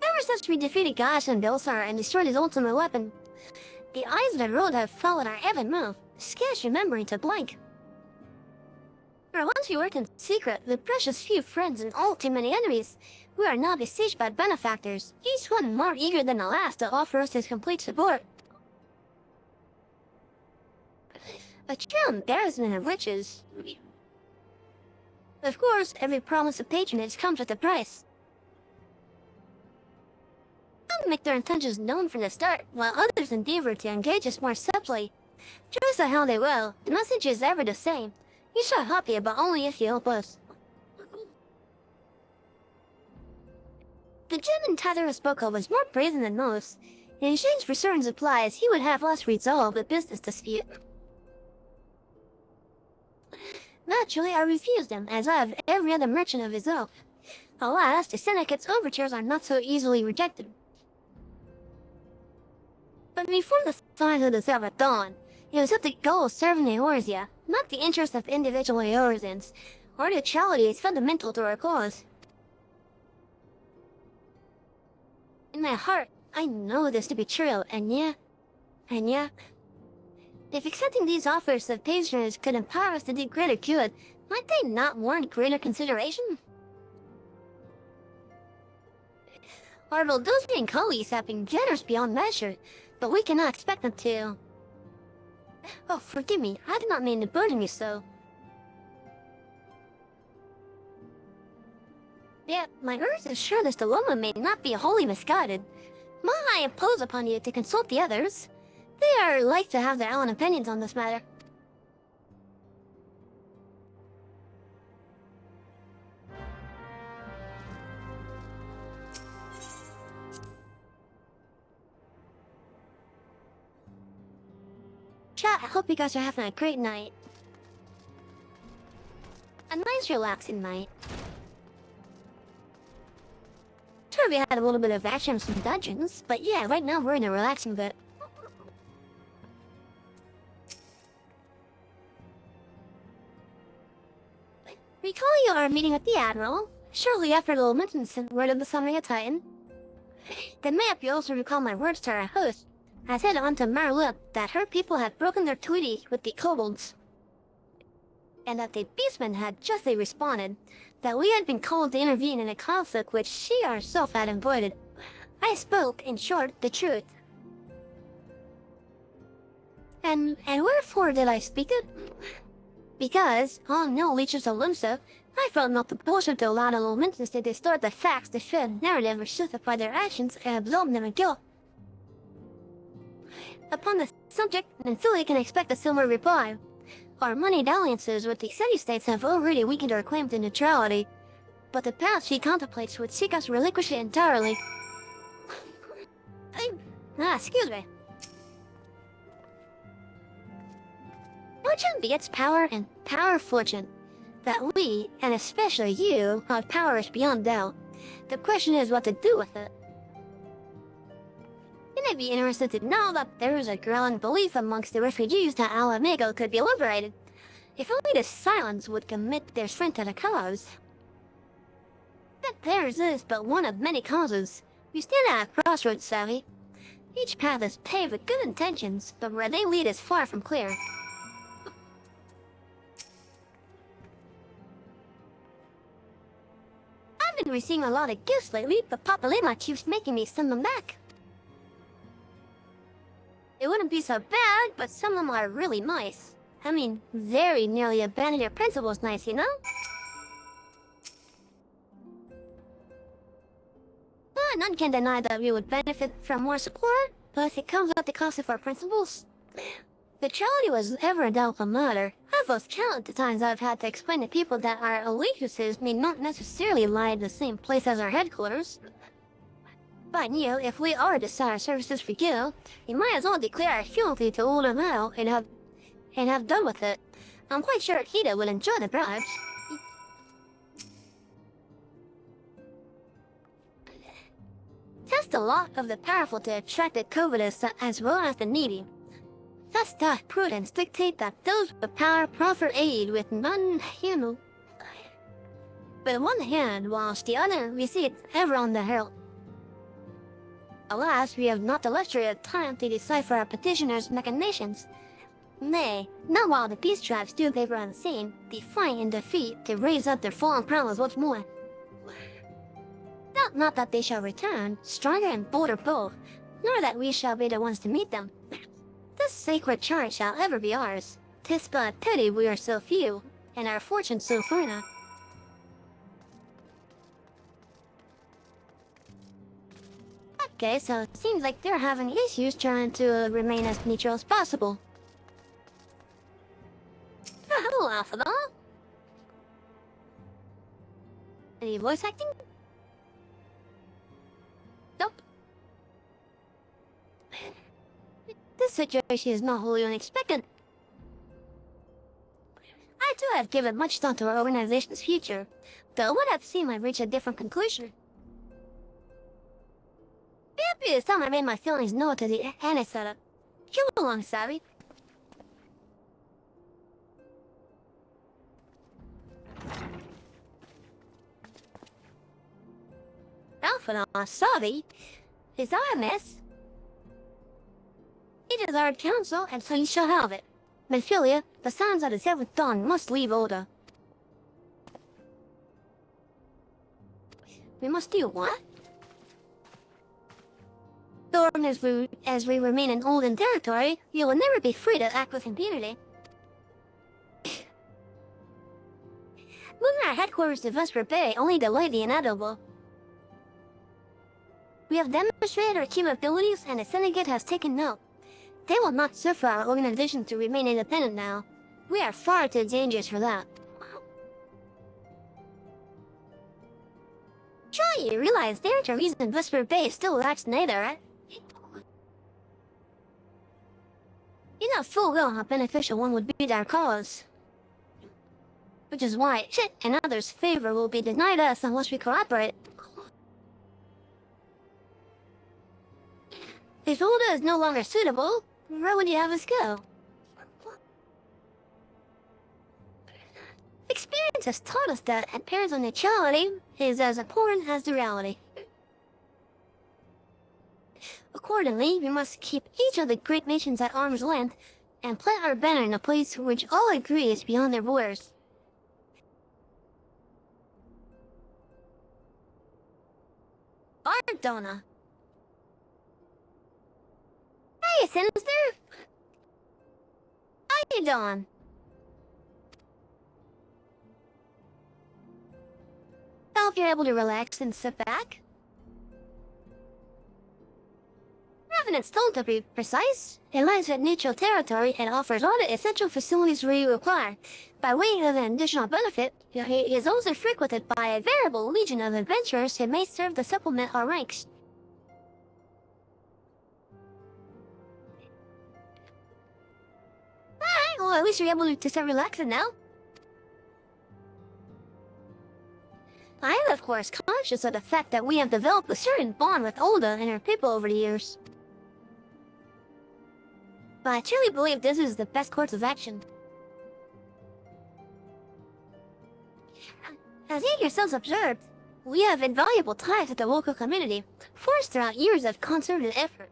S1: Ever since we defeated Gash and Bilsar and destroyed his ultimate weapon, the eyes of the road have followed our every move, scarce remembering to blink. For once we worked in secret with precious few friends and all too many enemies, we are now besieged by benefactors, each one more eager than the last to offer us his complete support. A true embarrassment of riches. Of course, every promise of patronage comes with a price. Some make their intentions known from the start, while others endeavor to engage us more subtly. Choose how they will, the message is ever the same. You shall help you, but only if you help us. The gentleman Tataru spoke of was more brazen than most. In exchange for certain supplies, he would have us resolve the business dispute. Naturally, I refused him, as I have every other merchant of his own. Alas, the syndicate's overtures are not so easily rejected. But before the signs of the Sabbath dawn, it was with the goal of serving the Eorzea, not the interests of individual Eorzeans, or neutrality is fundamental to our cause. In my heart, I know this to be true, and yet, if accepting these offers of patronage could empower us to do greater good, might they not warrant greater consideration? Our Valdosian colleagues have been generous beyond measure, but we cannot expect them to. Oh, forgive me, I did not mean to burden you so. Yet, my earth is sure this dilemma may not be wholly misguided. Might I impose upon you to consult the others? They are like to have their own opinions on this matter. Chat, I hope you guys are having a great night. A nice relaxing night. Sure, we had a little bit of action in some dungeons, but yeah, right now we're in a relaxing bit. Recall you are meeting with the Admiral, shortly after the lamentation sent word of the summoning of Titan. The map you also recall my words to our host, I said on to Marlup that her people had broken their treaty with the kobolds, and that the beastmen had justly responded, that we had been called to intervene in a conflict which she herself had avoided. I spoke, in short, the truth. And wherefore did I speak it? Because, on no leeches of Limsa, I felt not the bullshit to allow the Lomentans to distort the facts to fit narrative or justify their actions and absolve them of guilt. Upon the subject, Nthuli can expect a similar reply. Our moneyed alliances with the city-states have already weakened our claim to neutrality, but the path she contemplates would seek us to relinquish it entirely. Excuse me. Fortune begets power, and power fortune. That we, and especially you, have powers beyond doubt. The question is what to do with it. You may be interested to know that there is a growing belief amongst the refugees that Alamago could be liberated, if only the Silence would commit their strength to the cause. That theirs is but one of many causes. We stand at a crossroads, Savvy. Each path is paved with good intentions, but where they lead is far from clear. I've been receiving a lot of gifts lately, but Papa Lema keeps making me send them back. It wouldn't be so bad, but some of them are really nice. I mean, very nearly abandon your principles nice, you know? None can deny that we would benefit from more support, but if it comes at the cost of our principles, the tragedy was ever a doubtful matter. I've lost count the times I've had to explain to people that our allegiances may not necessarily lie in the same place as our headquarters. But if we are to sell our services for you, we might as well declare our fealty to Oda now and have done with it. I'm quite sure Hida will enjoy the bribes. Test a lot of the powerful to attract the covetous as well as the needy. Thus doth prudence dictate that those with power proffer aid with none handle. With one hand, whilst the other recedes ever on the herald. Alas, we have not the luxury of time to decipher our petitioner's machinations. Nay, not while the peace tribes do labor unseen, defying in defeat to raise up their fallen Primals once more. Not that they shall return, stronger and bolder both, nor that we shall be the ones to meet them. This sacred charge shall ever be ours. 'Tis but a pity we are so few, and our fortune so finite. Okay, so it seems like they're having issues trying to remain as neutral as possible. Hello, Alpha. Any voice acting? Nope. This situation is not wholly unexpected. I too have given much thought to our organization's future, though what I've seen might reach a different conclusion. Be happy this time I made my feelings known to the Anna setup. Come along, Savvy. Alpha, Savvy? Is that a mess? It is our counsel, and so you shall have it. Mephilia, the sons of the seventh dawn must leave Oda. We must do what? Though as we remain in Olden territory, you will never be free to act with impunity. Moving our headquarters to Vesper Bay only delayed the inevitable. We have demonstrated our capabilities, and the Syndicate has taken note. They will not suffer our organization to remain independent now. We are far too dangerous for that. Sure, you realize there's a reason Vesper Bay still lacks Nether, right? You know full well how beneficial one would be to our cause. Which is why shit and others' favor will be denied us unless we cooperate. If Oda is no longer suitable, where would you have us go? Experience has taught us that appearance on neutrality is as important as the reality. Accordingly, we must keep each of the great nations at arm's length and plant our banner in a place which all agree is beyond their borders. Ardona. Hey, Sinister! How you doing? I hope you're able to relax and sit back. Revenant's told to be precise. It lies in neutral territory and offers all the essential facilities we require. By way of an additional benefit, it is also frequented by a variable legion of adventurers who may serve to supplement our ranks. Alright, well at least you're able to start relaxing now. I am of course conscious of the fact that we have developed a certain bond with Oda and her people over the years. But I truly believe this is the best course of action. As you yourselves observed, we have invaluable ties with the local community, forged throughout years of concerted effort.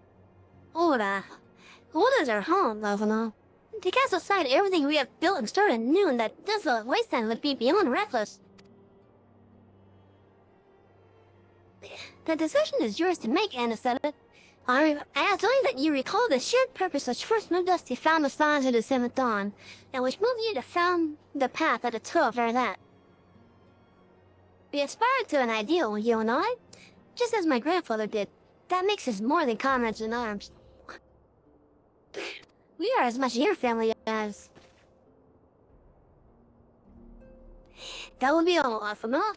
S1: Oda's our home, Lavana. To cast aside everything we have built and started new in that desolate wasteland would be beyond reckless. The decision is yours to make, Anastasia. I asked only that you recall the shared purpose which first moved us to found the stars of the seventh dawn, and which moved you to found the path that it took after that. We aspired to an ideal, you and I, just as my grandfather did. That makes us more than comrades in arms. We are as much your family as... That would be all for now.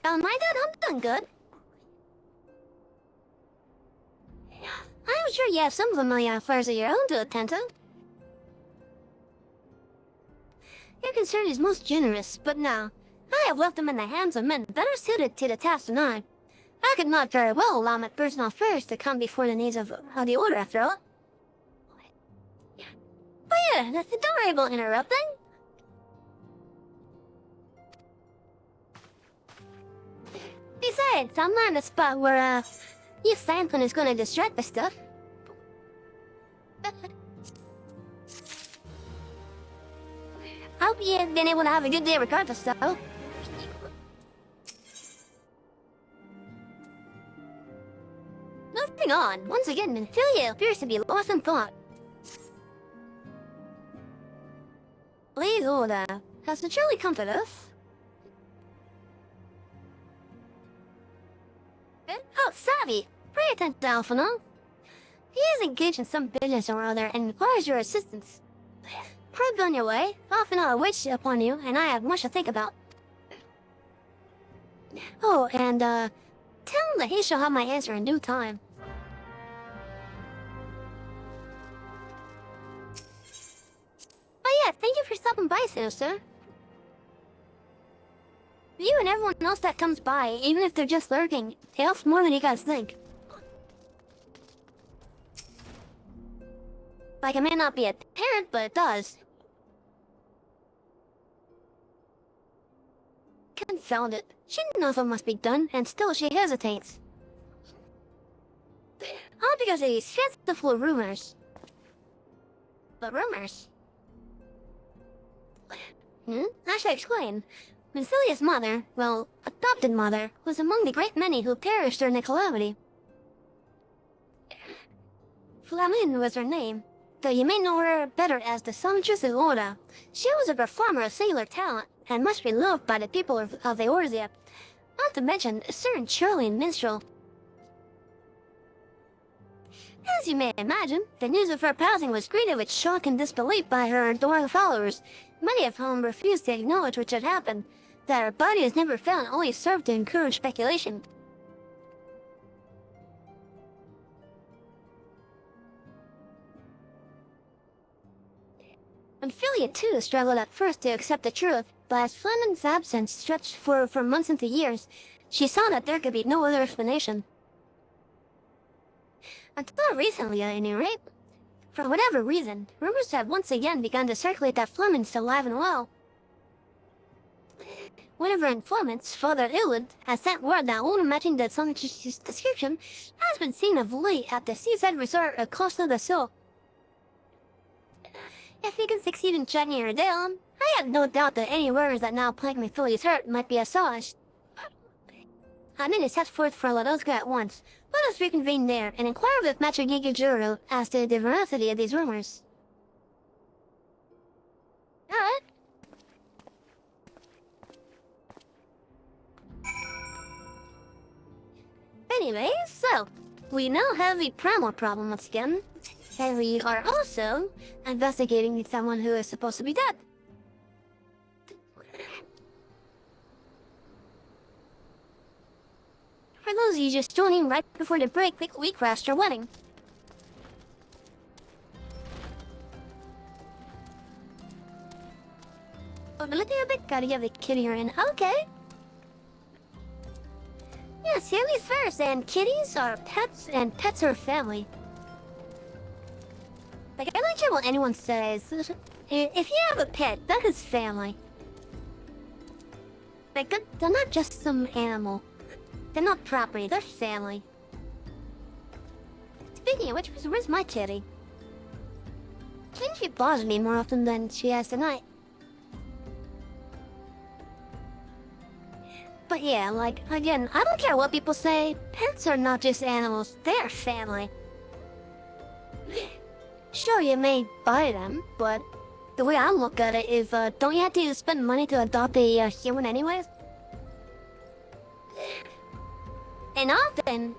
S1: My dad, I'm doing good. I'm sure you have some familiar affairs of your own to attend to. Your concern is most generous, but now, I have left them in the hands of men better suited to the task than I. I could not very well allow my personal affairs to come before the needs of the Order, after all. But yeah, don't worry about interrupting. Besides, I'm not in a spot where, you Franklin is gonna distract my stuff. Hope you've been able to have a good day regardless, though. Moving on, once again, Ophelia appears to be lost in thought. Please, Oda, has the truly comfort us? Oh, Savvy! Pay attention to Alphino. He is engaged in some business or other and requires your assistance. Prove on your way. Alphino awaits upon you, and I have much to think about. Oh, and, tell him that he shall have my answer in due time. Oh yeah, thank you for stopping by, sir. You and everyone else that comes by, even if they're just lurking, it helps more than you guys think. Like, it may not be apparent, but it does. Confound it. She knows what must be done, and still she hesitates. All because of these fanciful rumors. But rumors? I shall explain. Mencilia's mother, well, adopted mother, was among the great many who perished during the calamity. Flamin was her name, though you may know her better as the Songstress of Orda. She was a performer of singular talent, and must be loved by the people of the Orzia, not to mention a certain Charlian minstrel. As you may imagine, the news of her passing was greeted with shock and disbelief by her adoring followers, many of whom refused to acknowledge what had happened. That her body is never found only served to encourage speculation. Ophelia too struggled at first to accept the truth, but as Flamin's absence stretched for months into years, she saw that there could be no other explanation. Until recently, at any rate. For whatever reason, rumors have once again begun to circulate that Flamin's still alive and well. One of her informants, Father Ilud, has sent word that one matching the Songstress's description has been seen of late at the seaside resort of Costa del Sol. If we can succeed in tracking her down, I have no doubt that any rumors that now plague Ophelia's hurt might be assuaged. I need to set forth for Ladozka at once. Let us reconvene there and inquire with Master Gigajuru as to the veracity of these rumors. Alright. Anyway, so, we now have the Primal problem once again, and we are also investigating someone who is supposed to be dead. For those of you just joining right before the break, we crashed our wedding. Oh, a little bit gotta give the kitty her in. Okay. Yeah, Sammy's first, and kitties are pets, and pets are family. Like, I don't care what anyone says. If you have a pet, that is family. Like, they're not just some animal. They're not property, they're family. Speaking of which, where's my kitty? I think she bothers me more often than she has tonight. But yeah, like, again, I don't care what people say. Pets are not just animals, they're family. Sure, you may buy them, but the way I look at it is, don't you have to spend money to adopt a human anyways? And often,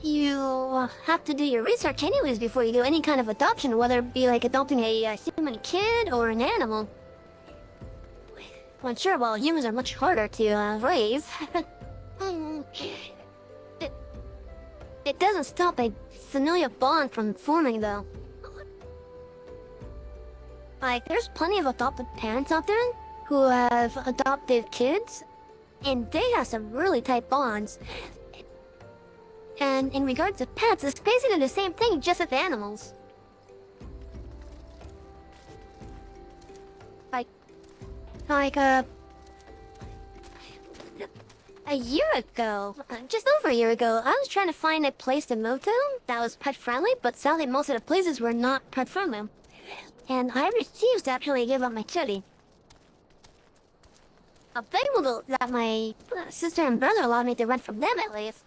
S1: you have to do your research anyways before you do any kind of adoption, whether it be like adopting a human kid or an animal. Well, sure, well, humans are much harder to raise. It doesn't stop a familial bond from forming, though. Like, there's plenty of adopted parents out there who have adopted kids, and they have some really tight bonds. And in regards to pets, it's basically the same thing, just with animals. A year ago, just over a year ago, I was trying to find a place to move to that was pet-friendly, but sadly most of the places were not pet-friendly. And I refused to actually give up my kitty. I'm thankful that my sister and brother allowed me to rent from them at least.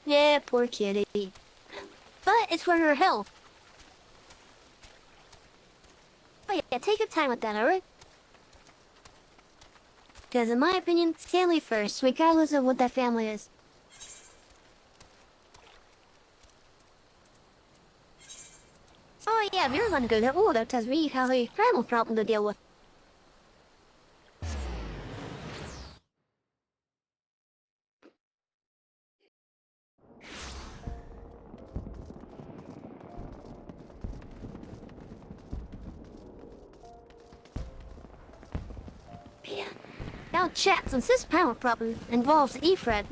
S1: Yeah, poor kitty. But it's for her health. But yeah, take your time with that, alright? Because in my opinion, family first, regardless of what that family is. Oh yeah, if you're gonna go that road, that we have a family problem to deal with. Yeah. Now chat, since this power problem involves FFXIV.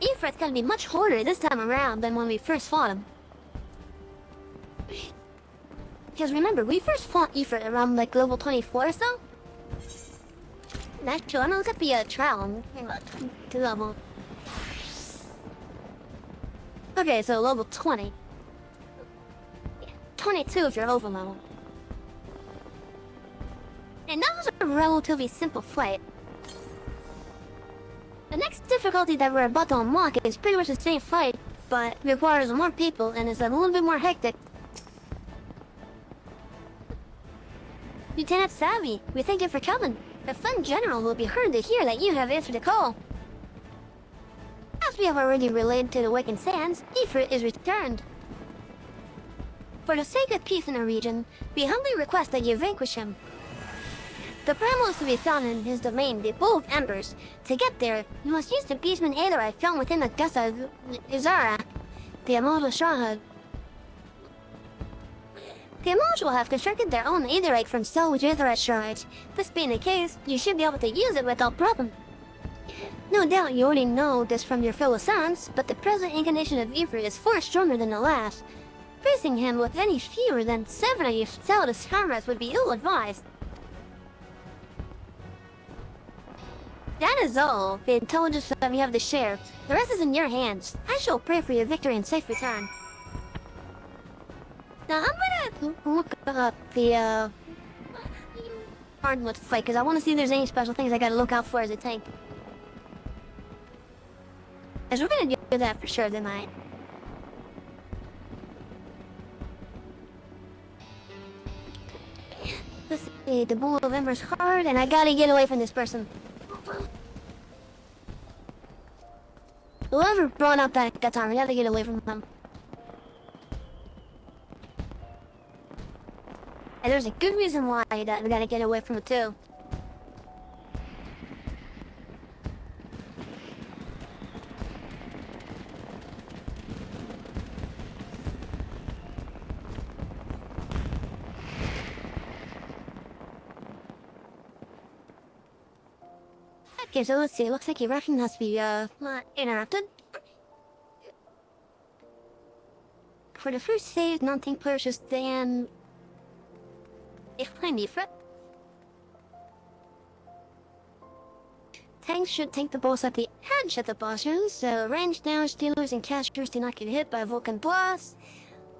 S1: FFXIV's gonna be much harder this time around than when we first fought him. Because remember, we first fought FFXIV around like level 24 or so? Actually, I'm gonna look at the trial. To level. Okay, so level 20. 22 if you're over level. And that was a relatively simple fight. The next difficulty that we're about to unlock is pretty much the same fight, but requires more people and is a little bit more hectic. Lieutenant Savvy, we thank you for coming. The Fun General will be heard to hear that you have answered the call. As we have already relayed to the Awakened Sands, FFXIV is returned. For the sake of peace in the region, we humbly request that you vanquish him. The Primals to be found in his domain, the Bold Embers. To get there, you must use the Beastman Aetherite found within the Gutha Izara, the immortal Shahad. The Immortals will have constructed their own Aetherite from salvaged Aetherite shards. This being the case, you should be able to use it without problem. No doubt you already know this from your fellow sons, but the present incarnation of FFXIV is far stronger than the last. Facing him with any fewer than 7 of your stoutest comrades would be ill-advised. That is all the intelligence that we have to share. The rest is in your hands. I shall pray for your victory and safe return. Now I'm gonna look up the hardwood fight because I want to see if there's any special things I gotta look out for as a tank. As we're gonna do that for sure tonight. Let's see, the Bull of Ember's hard, and I gotta get away from this person. Whoever brought up that time, I gotta get away from them. And there's a good reason why that we gotta get away from it too. Okay, so let's see. Looks like your Russian has to be interrupted. For the first save, non-tank players should stand. Ich kann die Front. Tanks should take the boss at the edge of the boss room, so range down stealers and casters do not get hit by Vulcan blasts.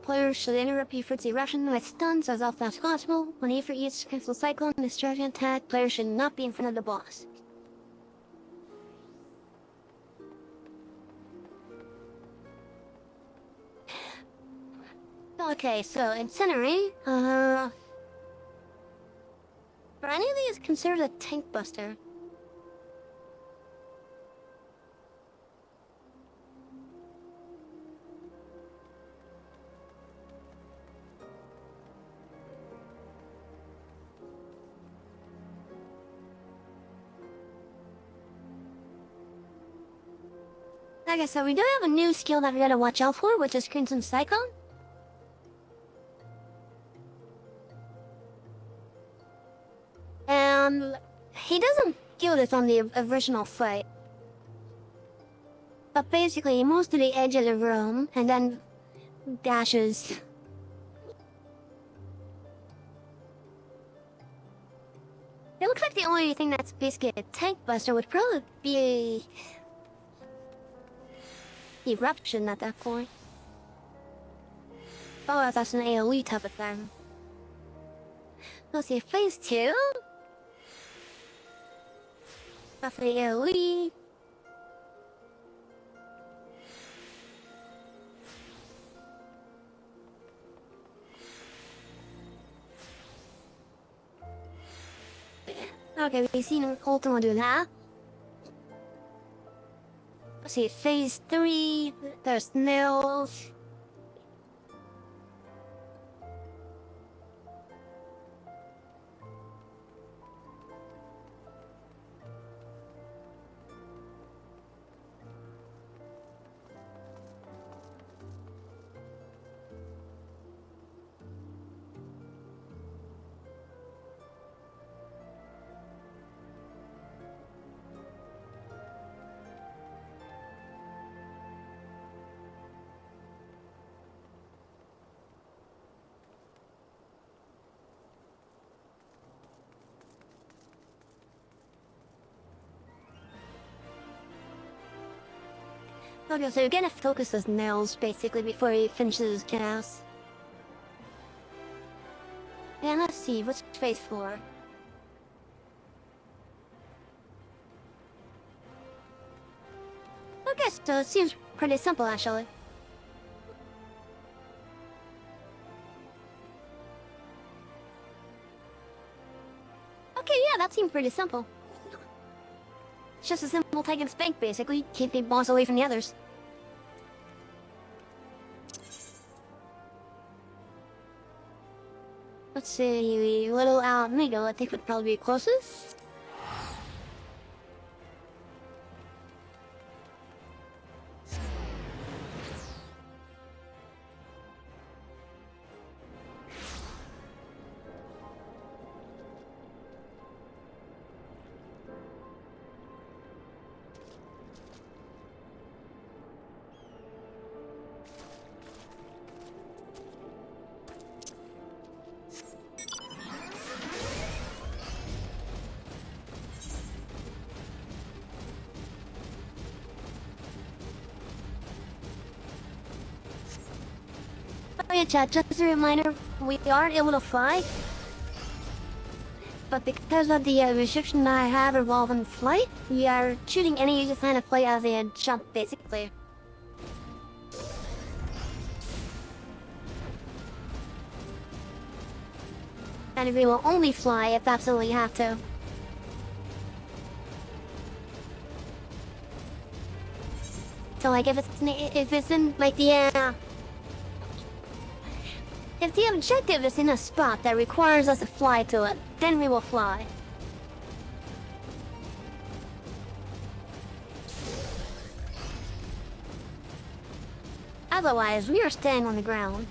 S1: Players should interrupt Ifrit's eruption with stuns as often as possible. When Ifrit uses Crystal Cyclone and discharge an attack, players should not be in front of the boss. Okay, so Incinerate, for any of these considered a tank buster. Okay, so we do have a new skill that we gotta watch out for, which is Crimson Cyclone. He doesn't kill this on the original fight. But basically, he moves to the edge of the room, and then dashes. It looks like the only thing that's basically a tank buster would probably be Eruption at that point. Oh, that's an AoE type of thing. Let's see, phase 2. Roughly AoE. Okay, we've seen Ultima do that. Let's see, phase 3, there's nails. Okay, so you're gonna focus his nails basically before he finishes his chaos. And let's see, what's phase 4? Okay, so it seems pretty simple actually. Okay, yeah, that seemed pretty simple. It's just a simple take and spank, basically. Keep the boss away from the others. Let's see, little Alamigo, I think would probably be closest. Oh yeah, chat, just a reminder, we aren't able to fly. But because of the restriction I have involving flight, we are shooting any user sign of flight as a jump, basically. And we will only fly if absolutely have to. So like if it's in like the if the objective is in a spot that requires us to fly to it, then we will fly. Otherwise, we are staying on the ground.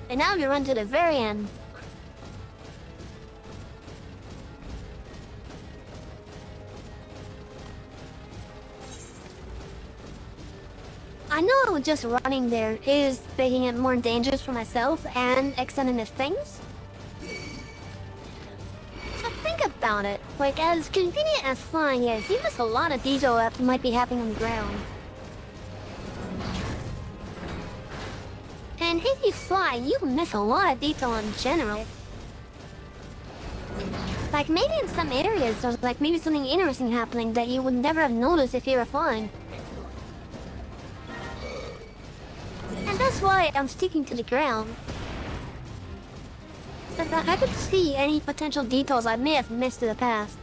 S1: And now we run to the very end. I know also just running there is making it more dangerous for myself and extending the things. So think about it. Like, as convenient as flying is, you miss a lot of detail that might be happening on the ground. And if you fly, you miss a lot of detail in general. Like, maybe in some areas, there's like maybe something interesting happening that you would never have noticed if you were flying. And that's why I'm sticking to the ground. So that I could see any potential details I may have missed in the past.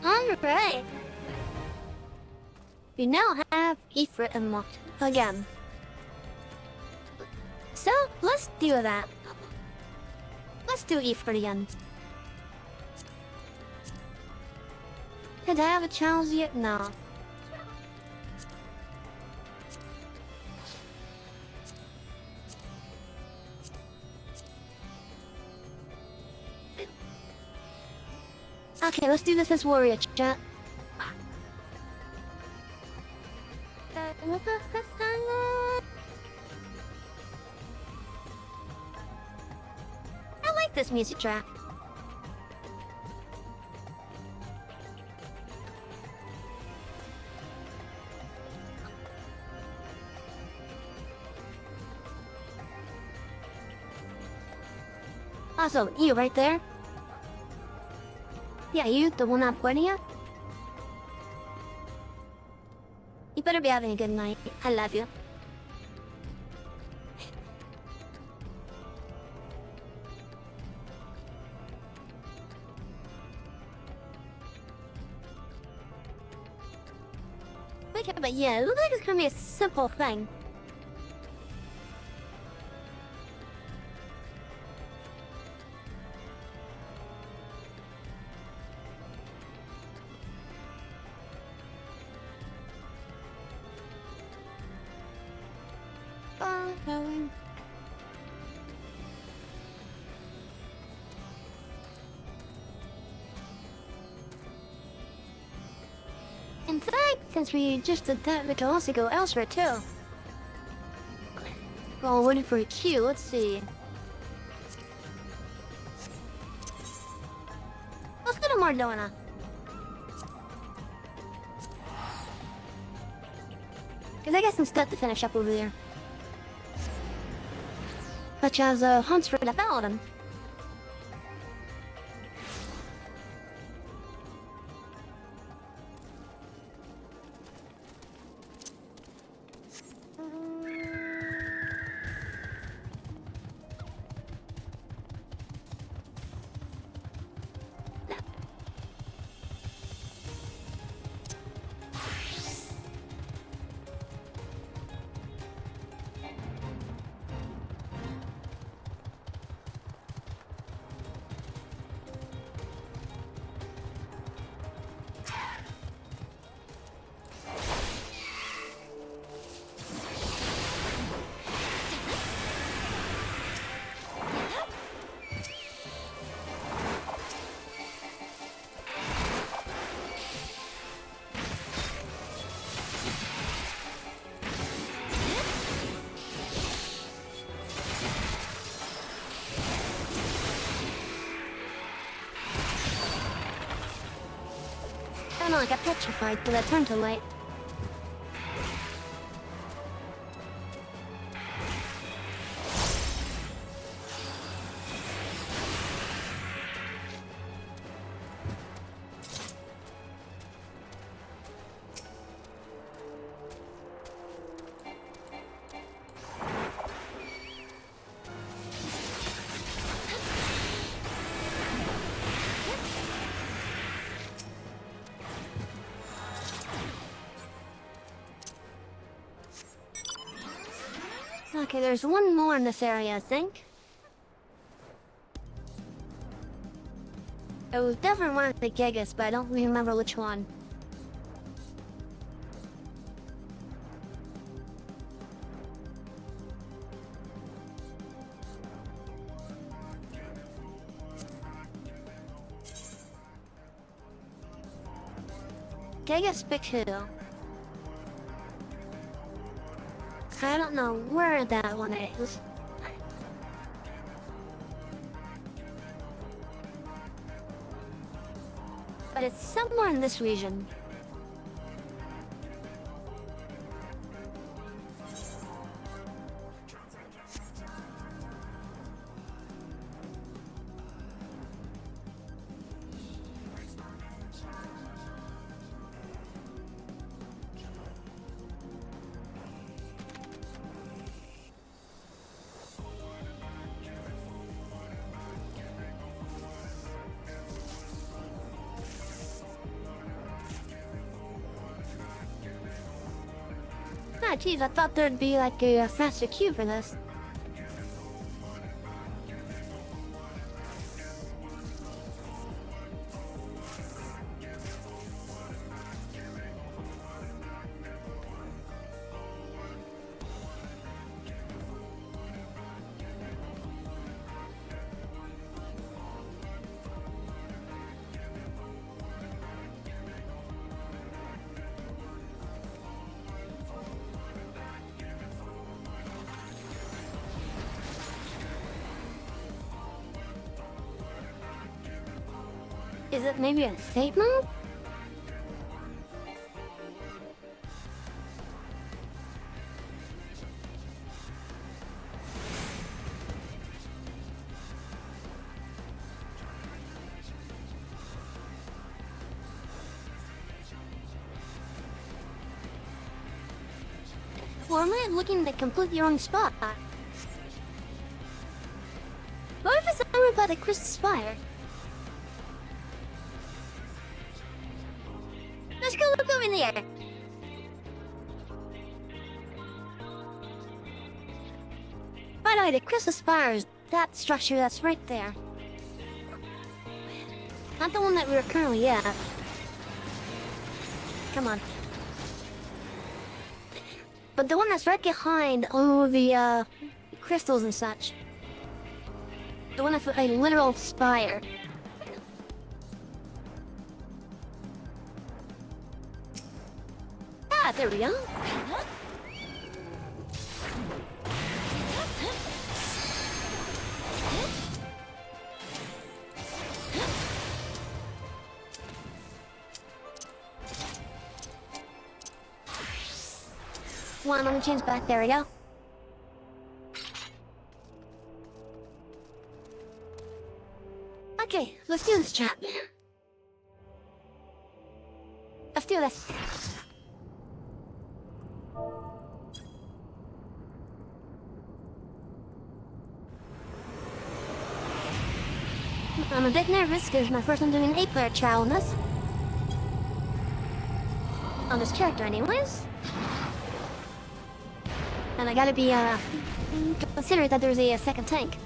S1: Alright. We now have FFXIV unlocked again. So, let's do that. Let's do FFXIV again. Did I have a challenge yet? No. Okay, let's do this as warrior chat. I like this music track. Also, you right there? Yeah, you, the one I'm pointing at? You better be having a good night. I love you. Okay, but yeah, it looks like it's gonna be a simple thing. In fact, since we just did that, we can also go elsewhere too. Well, waiting for a queue, let's see. Let's go to Mardona. Cause I got some stuff to finish up over there. Such as hunts for the paladin. I don't know, I got petrified, but I turned to light. Okay, there's one more in this area, I think. It was definitely one of the Gigas, but I don't remember which one. Gigas Pixel. I don't know where that one is. But it's somewhere in this region. Ah, geez, I thought there'd be like a faster queue for this. Is it maybe a fate mode? Or am I looking at the completely wrong spot? What if it's over by the Crystal Spire? Let's go look over there. By the way, the Crystal Spire is that structure that's right there. Not the one that we're currently at. Come on. But the one that's right behind all the crystals and such. The one that's a literal spire. Ah, there we go. One on the chains back, there we go. Okay, let's do this, chat. Let's do this. I'm a bit nervous because my first time doing an 8-player trial on this. On this character anyways. And I gotta be, considerate that there's a second tank.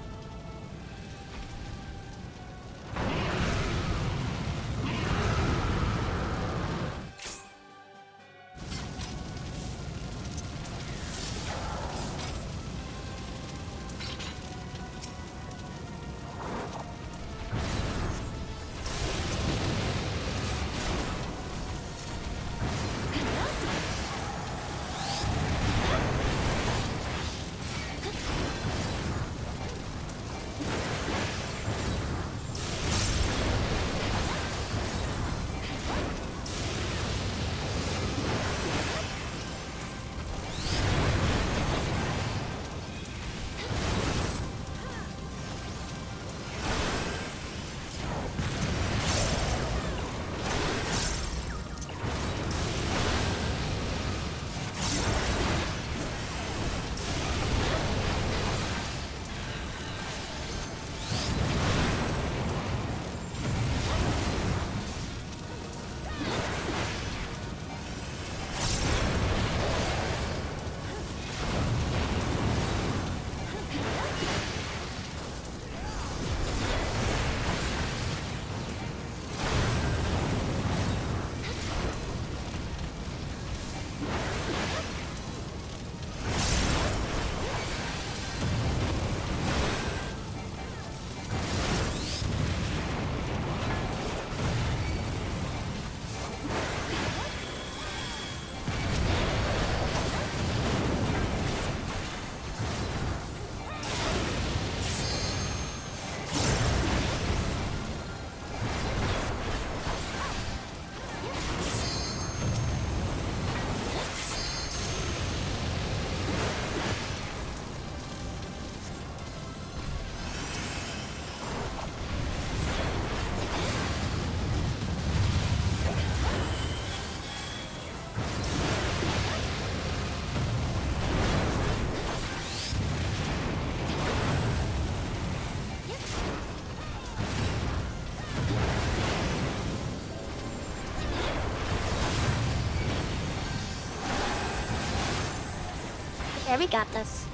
S1: Yeah, we got this.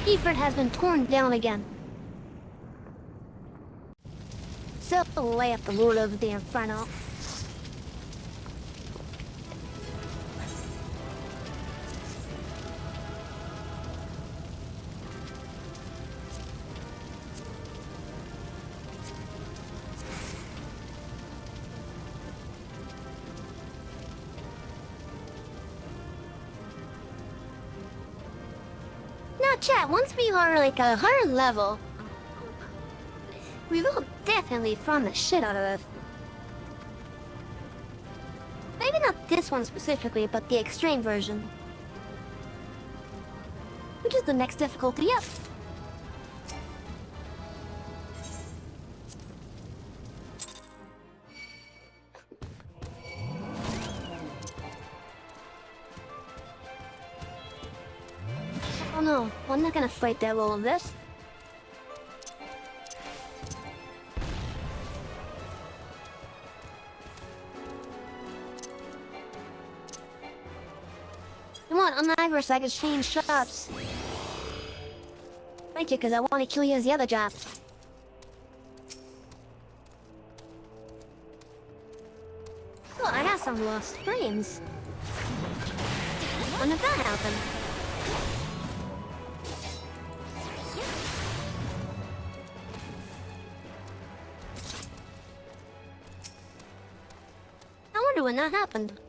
S1: Eford has been torn down again. So left the Lord of the Inferno. Now chat, once we are like a higher level, we will definitely farm the shit out of it. Maybe not this one specifically, but the extreme version. Which is the next difficulty up. Oh no, I'm not gonna fight that all of this. Come on, I'm not so I can change shots. Thank you, because I want to kill you as the other job. Oh, I got some lost frames. When did that happen? I wonder when that happened.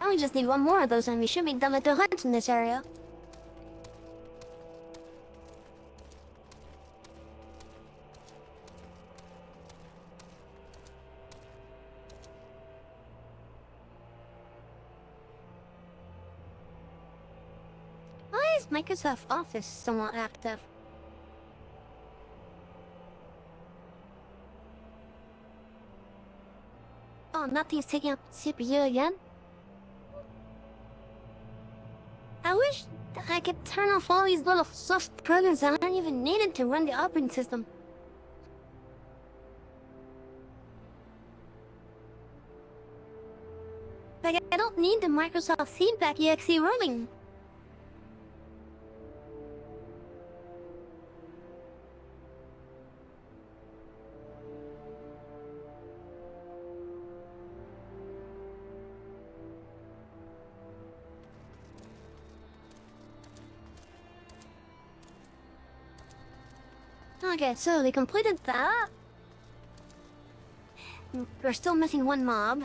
S1: We just need one more of those and we should be done with the hunt in this area. Why is Microsoft Office somewhat active? Oh, nothing's taking up CPU again? I wish I could turn off all these little soft programs that aren't even needed to run the operating system. Like, I don't need the Microsoft Feedback EXE running. Okay, so we completed that. We're still missing one mob.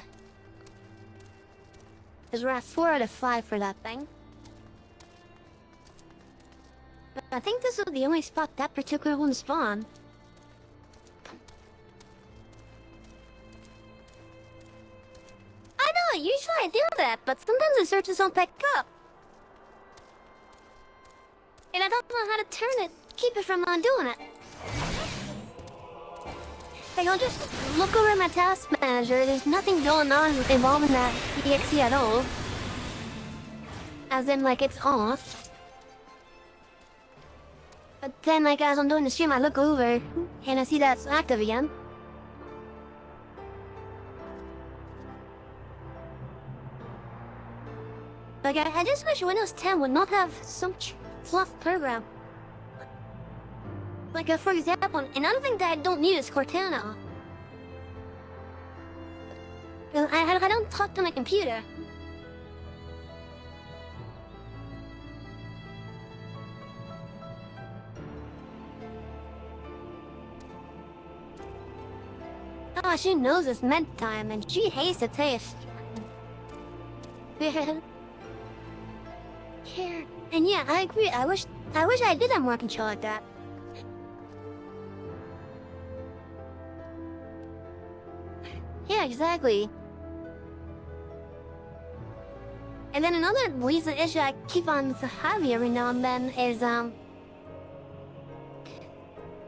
S1: Because we're at 4 out of 5 for that thing. But I think this is the only spot that particular one spawned. I know, usually I do that, but sometimes the searches don't pick up. And I don't know how to turn it, keep it from undoing it. Like, I'll just look over my task manager, there's nothing going on involving that EXE at all. As in, like, it's off. But then, like, as I'm doing the stream, I look over, and I see that it's active again. Like, I just wish Windows 10 would not have some fluff program. Like, for example, another thing that I don't need is Cortana. I don't talk to my computer. Oh, she knows it's med time and she hates the taste. Here. And yeah, I agree. I wish I did have more control like that. Yeah, exactly. And then another recent issue I keep on having every now and then is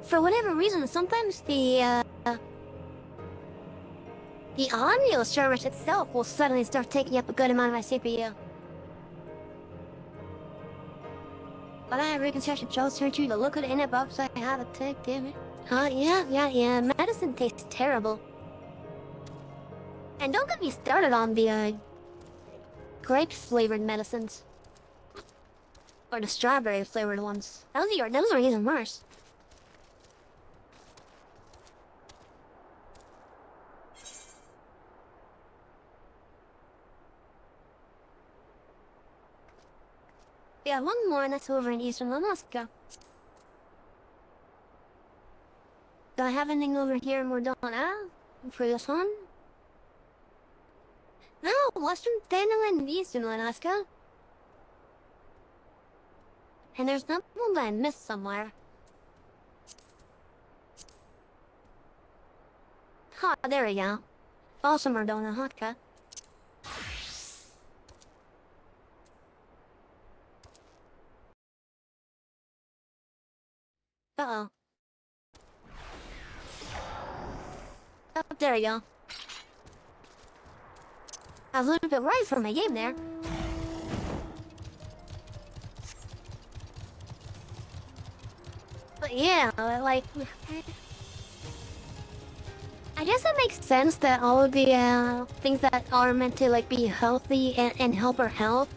S1: for whatever reason, sometimes the audio service itself will suddenly start taking up a good amount of my CPU. But I have reconstruction Joe surgery to look at the in box I have a tick, damn it. Yeah. Medicine tastes terrible. And don't get me started on the grape-flavored medicines. Or the strawberry-flavored ones. Those are even worse. Yeah, one more and that's over in Eastern Alaska. Do I have anything over here in Mordona for this one? No, Western Daniel and Eastern Alaska. And there's not one that I missed somewhere. Oh, there we go. Also Mordona, okay. Uh-oh. Oh, there we go. I was a little bit worried for my game there. But yeah, like... I guess it makes sense that all of the things that are meant to like be healthy and help our health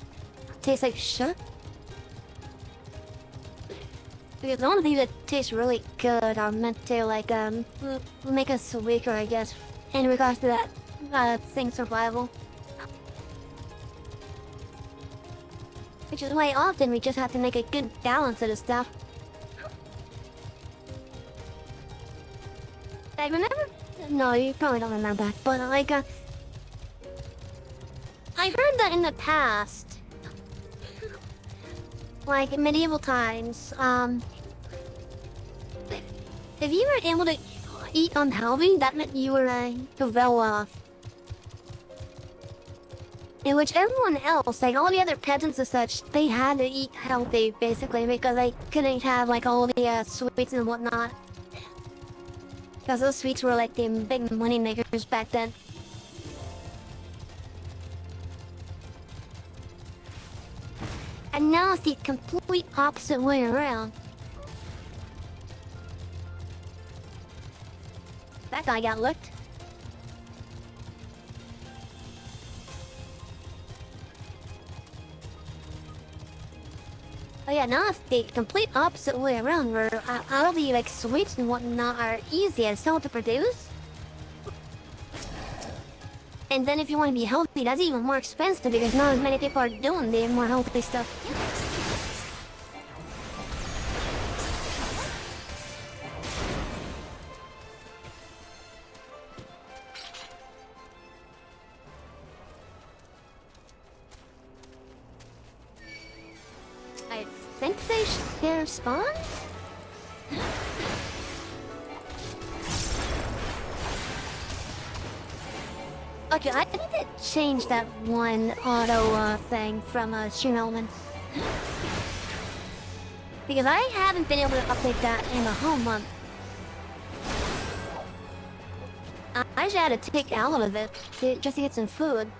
S1: taste like shit. Because the only things that taste really good are meant to like make us weaker, I guess, in regards to that thing survival. Which is why often we just have to make a good balance of the stuff. I remember... No, you probably don't remember that, but like, I heard that in the past, like in medieval times, if you were able to eat unhealthy, that meant you were well off. In which everyone else, like all the other peasants and such, they had to eat healthy, basically, because they couldn't have like all the sweets and whatnot. Because those sweets were like the big money makers back then. And now it's the complete opposite way around. That guy got licked. Oh yeah, now it's the complete opposite way around, where all the like sweets and whatnot are easy as hell to produce. And then if you want to be healthy, that's even more expensive because not as many people are doing the more healthy stuff. I think they share spawns? Okay, I need to change that one auto thing from Stream Elements. Because I haven't been able to update that in a whole month. I just had to take out of it just to get some food.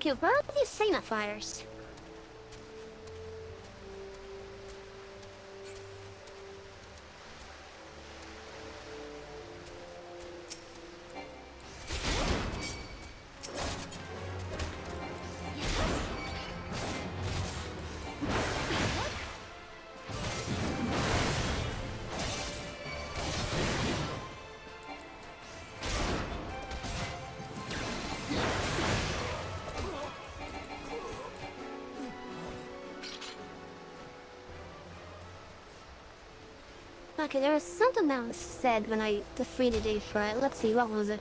S1: Okay, where are these signifiers? Okay, there was something that was said when I defeated it for it. Let's see, what was it?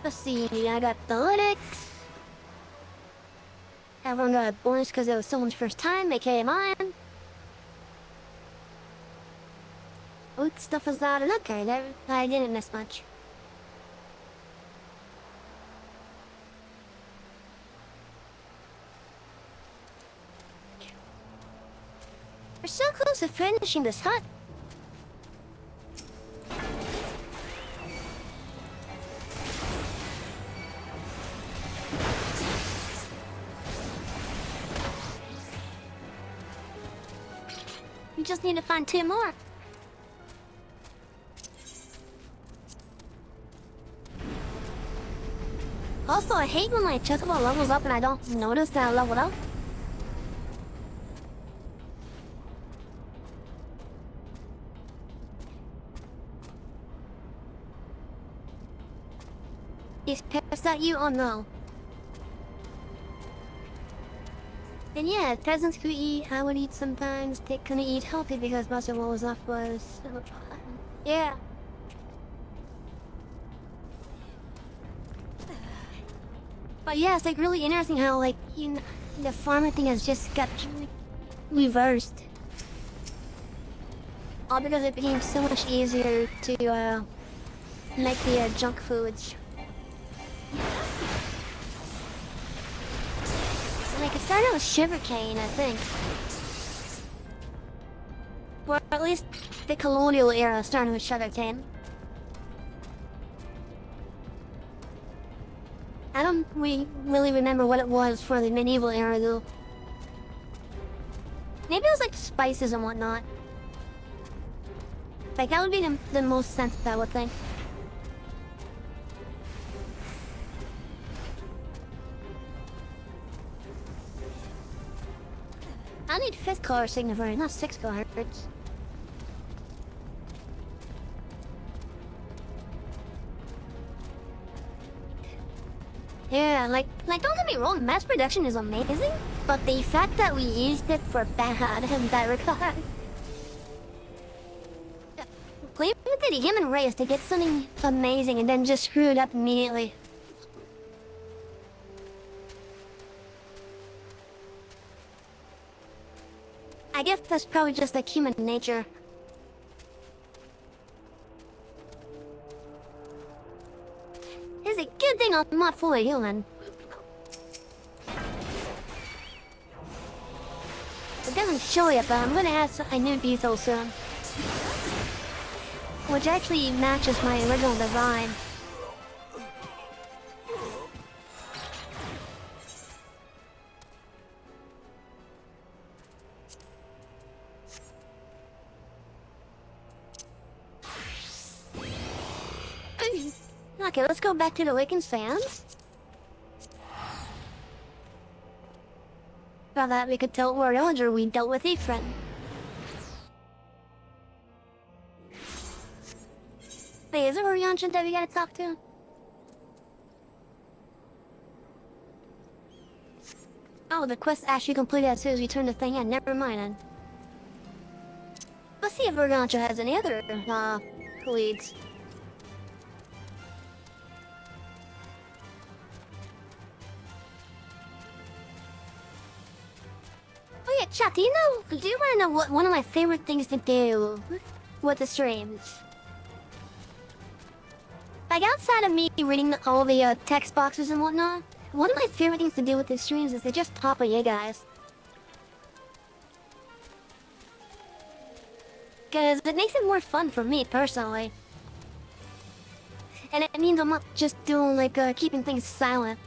S1: Let's see, I got the lytics. Everyone got a bonus because it was someone's first time, aka mine. What stuff was that? Okay, I didn't miss much. We're so close to finishing this hut. We just need to find 2 more. Also, I hate when my chocobo levels up and I don't notice that I leveled up. He's pissed at you? Oh no. And yeah, peasants could eat, I would eat sometimes. They couldn't eat healthy because most of what was left was... yeah. But yeah, it's like really interesting how like, you know, the farming thing has just got reversed. All because it became so much easier to make the junk foods. Like, it started with sugarcane, I think. Or at least the colonial era started with sugarcane. I don't really remember what it was for the medieval era, though. Maybe it was like spices and whatnot. Like, that would be the most sense, I would think. I need 5th color signifier, not 6 colors. Yeah, like don't get me wrong, mass production is amazing, but the fact that we used it for bad in that regard. Leave it to the human race to get something amazing and then just screw it up immediately. I guess that's probably just like human nature. It's a good thing I'm not fully human. It doesn't show yet, but I'm gonna have a new detail soon. Which actually matches my original design. Okay, let's go back to the Awakened Sands. About that, we could tell where earlier we dealt with Ephraim. Wait, is it Orion that we gotta talk to? Oh, the quest actually completed as soon as we turn the thing in. Never mind then. Let's see if Orion has any other, leads. Oh yeah, chat, do you want to know what one of my favorite things to do with the streams? Like, outside of me reading all the text boxes and whatnot, one of my favorite things to do with the streams is to just talk with you guys. because it makes it more fun for me personally. And it means I'm not just doing like keeping things silent.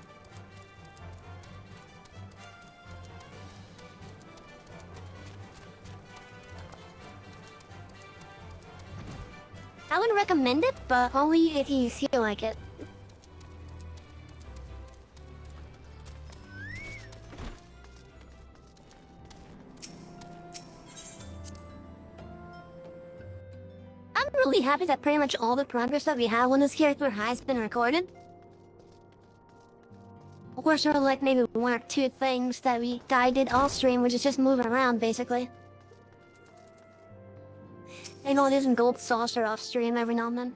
S1: I would recommend it, but only if you feel like it. I'm really happy that pretty much all the progress that we have on this character has been recorded. Of course, there are like maybe one or two things that I did off stream, which is just moving around basically. I know it isn't gold saucer off stream every now and then.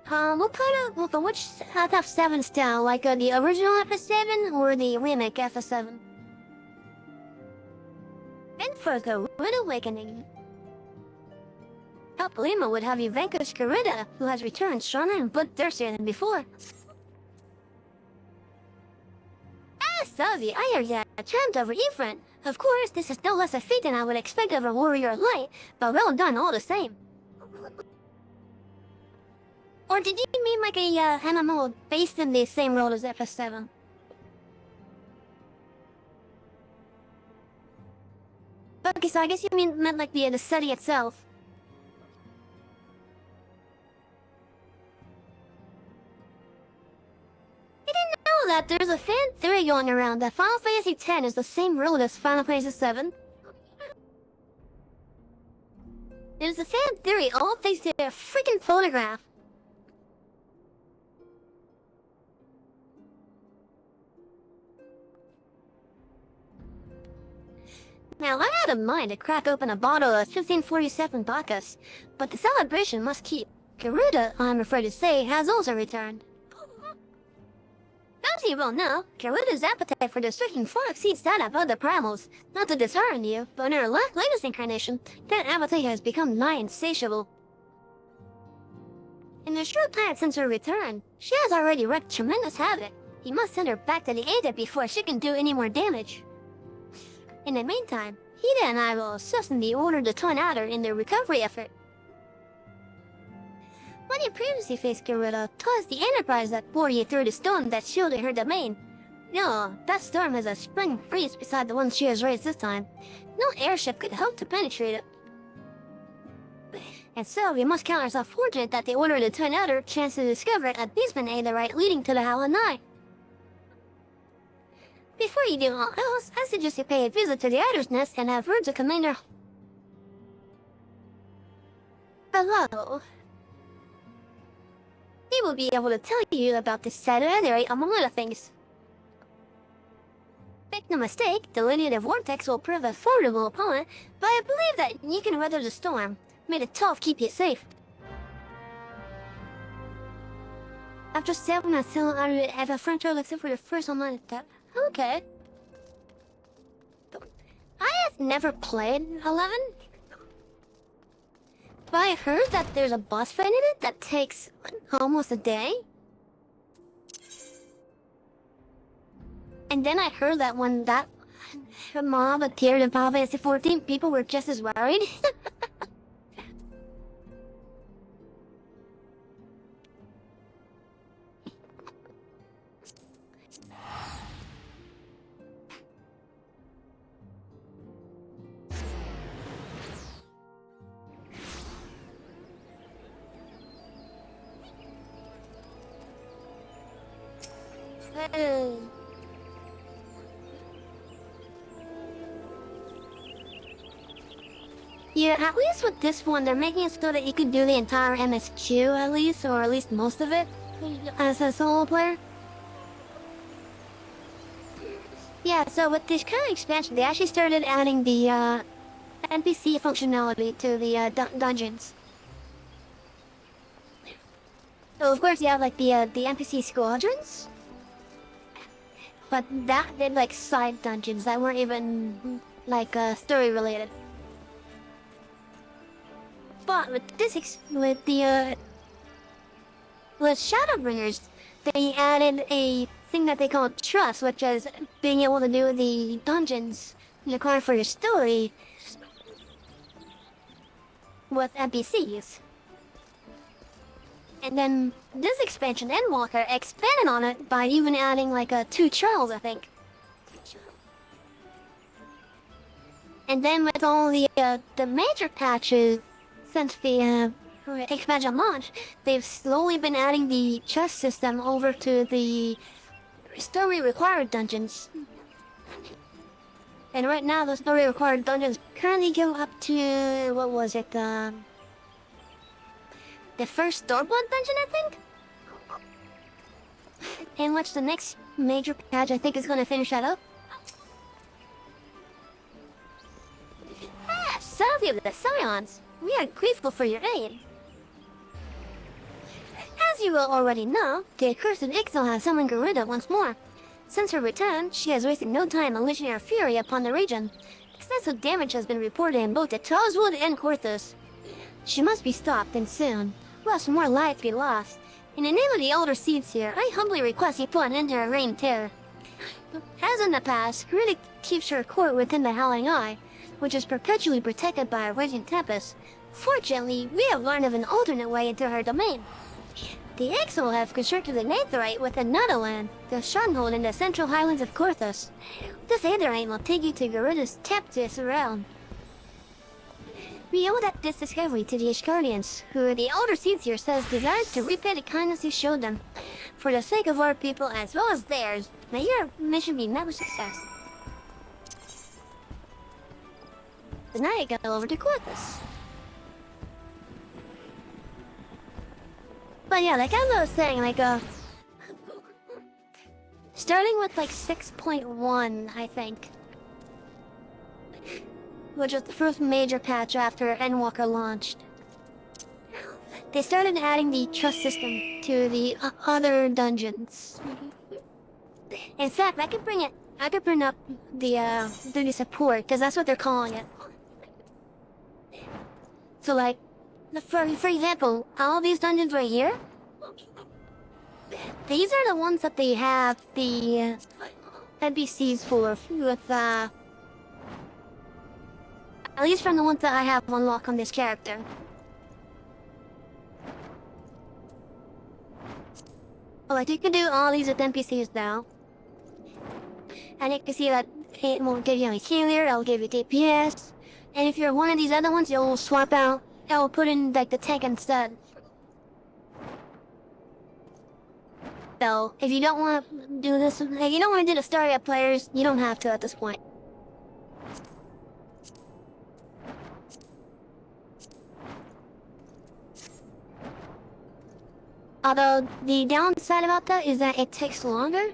S1: What kind of, well, which FF7 style? Like the original FF7 or the remake FF7? And for the Rude Awakening. Palima would have you vanquish Garuda, who has returned stronger and but thirstier than before. Sazi, I hear ya triumphed over Ifrit. Of course, this is no less a feat than I would expect of a warrior of light, but well done all the same. Or did you mean like a MMO based in the same world as FF7? Okay, so I guess you meant like the city itself. That there's a fan theory going around that Final Fantasy X is the same world as Final Fantasy VII. There's a fan theory all thanks to their freaking photograph. Now I had in mind to crack open a bottle of 1547 Bacchus, but the celebration must keep. Garuda, I'm afraid to say, has also returned. As you well know, Garuda's appetite for destruction far exceeds that of other Primals. Not to dishearten you, but in her latest incarnation, that appetite has become nigh insatiable. In the short time since her return, she has already wreaked tremendous havoc. He must send her back to the Ada before she can do any more damage. In the meantime, Hida and I will assist in the order to turn out her in their recovery effort. When you previously faced Garuda, 'twas the Enterprise that bore you through the storm that shielded her domain. No, that storm is a spring breeze beside the one she has raised this time. No airship could hope to penetrate it. And so, we must count ourselves fortunate that the order to turn out her chance to discover it at least been a the right leading to the Howling Eye. Before you do all else, I suggest you pay a visit to the Adder's Nest and have words with Commander... Hello. He will be able to tell you about this Saturday, among other things. Make no mistake, the linear vortex will prove a formidable opponent, but I believe that you can weather the storm. May the tough keep you safe. After 7 months still out of it, I have a French role except for the first online attack. Okay. I have never played 11. But I heard that there's a boss fight in it that takes almost a day. And then I heard that when that mob appeared in Final Fantasy XIV, people were just as worried. Yeah, at least with this one, they're making it so that you could do the entire MSQ at least, or at least most of it, as a solo player. Yeah, so with this kind of expansion, they actually started adding the NPC functionality to the dungeons. So of course you have like the NPC squadrons, but that did like side dungeons that weren't even like story related. But with this, with Shadowbringers, they added a thing that they call Trust, which is being able to do the dungeons required for your story with NPCs. And then this expansion, Endwalker, expanded on it by even adding like 2 trials, I think. And then with all the major patches since the expansion launch, they've slowly been adding the chest system over to the story required dungeons. And right now, the story required dungeons currently go up to, what was it, the first Stormblood dungeon, I think? In which the next major patch, I think, is going to finish that up. Ah, Salvi of the Scions! We are grateful for your aid. As you will already know, the accursed Ixal has summoned Garuda once more. Since her return, she has wasted no time unleashing her fury upon the region. Extensive damage has been reported in both the Tallswood and Korthus. She must be stopped, and soon, lest more lives be lost. In the name of the Elder Seeds here, I humbly request you put an end to her reign of terror. As in the past, Garuda keeps her court within the Howling Eye, which is perpetually protected by a raging tempest. Fortunately, we have learned of an alternate way into her domain. The Ixal have constructed an aetheryte within Netherland, the stronghold in the central highlands of Korthus. This aetheryte will take you to Garuda's Tempest realm. We owe this discovery to the Ishgardians, who the Elder Seeds here says desire to repay the kindness you showed them. For the sake of our people as well as theirs, may your mission be met with success. So now you go over to Korthus. But yeah, like as I was saying, starting with 6.1, I think, which was the first major patch after Endwalker launched, they started adding the trust system to the other dungeons. In fact, I could bring up the support, because that's what they're calling it. So for example, all these dungeons right here, these are the ones that they have the NPCs for, with at least from the ones that I have unlocked on this character. Well, you can do all these with NPCs now. And you can see that it won't give you any healer, it'll give you DPS. And if you're one of these other ones, you'll swap out, it'll put in the tank instead. So, if you don't want to do this, if you don't want to do the story up players, you don't have to at this point. Although, the downside about that is that it takes longer.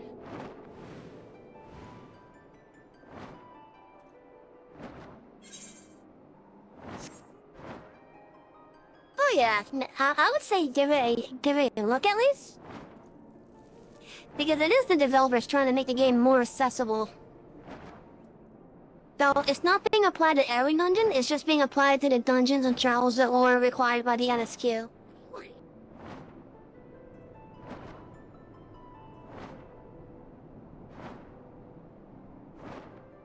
S1: Oh yeah, I would say give it a look at least. Because it is the developers trying to make the game more accessible. Though it's not being applied to every dungeon, it's just being applied to the dungeons and trials that were required by the NSQ.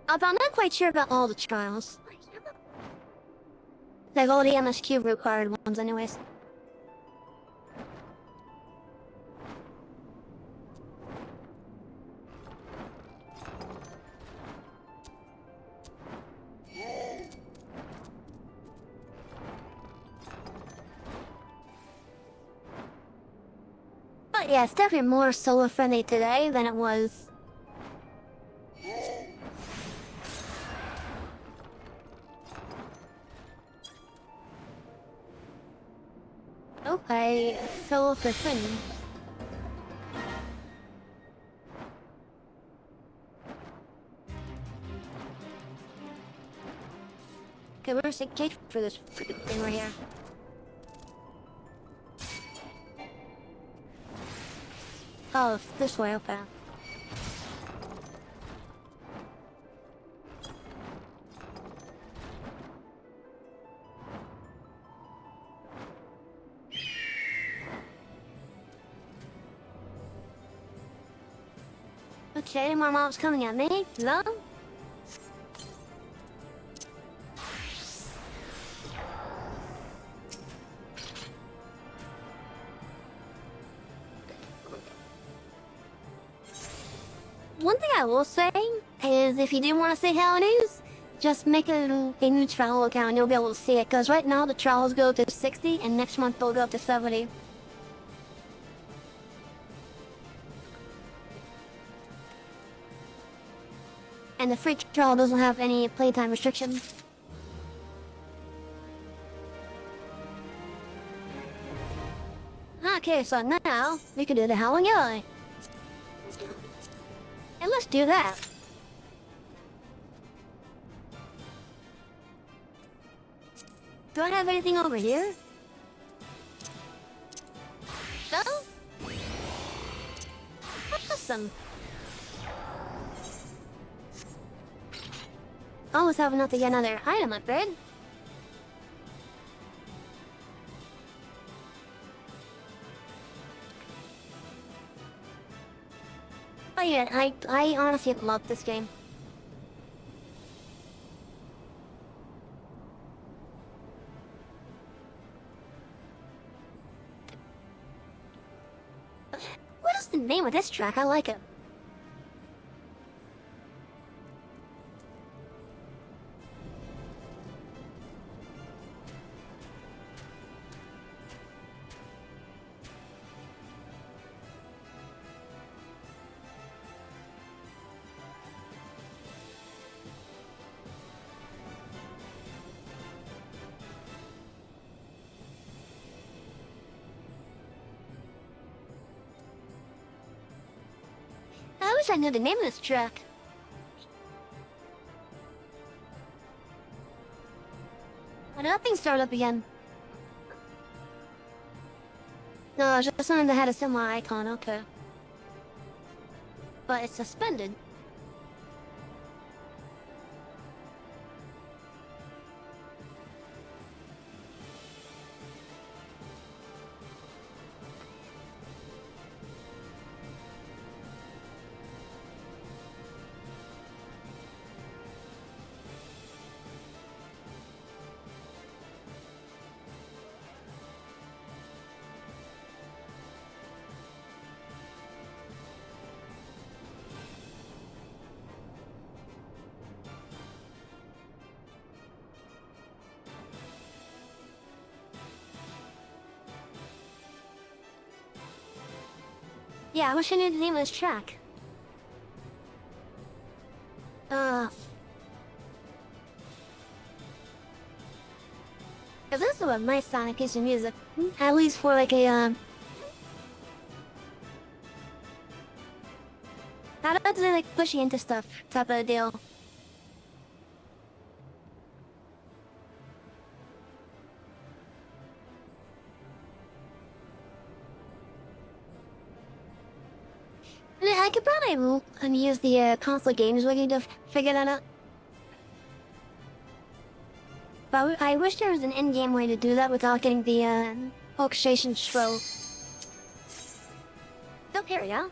S1: Although I'm not quite sure about all the trials. Like all the MSQ required ones anyways. But yeah, it's definitely more solo friendly today than it was. Okay, solo for fun. Okay, where's the gate for this freaking thing right here? Oh, this way, okay. Okay, my mom's coming at me. No? one thing I will say is if you do want to see how it is, just make a new travel account and you'll be able to see it. Because right now the travels go to 60 and next month they'll go up to 70. And the free trial doesn't have any playtime restrictions. Okay, so now we can do the Howling Yellow. And let's do that. Do I have anything over here? No? Awesome. Always have enough to get another item upgrade. Oh yeah, I honestly love this game. What is the name of this track? I like it. I wish I knew the name of this track. Why did that thing start up again? No, it's just something that had a similar icon, okay. But it's suspended. Yeah, I wish I knew the name of this track. Cause this is a nice Sonic piece of music. At least for like a, how does it like push you into stuff type of deal? I could probably use the console games wiki to figure that out. But I wish there was an in-game way to do that without getting the orchestration strobe. Oh, here we go.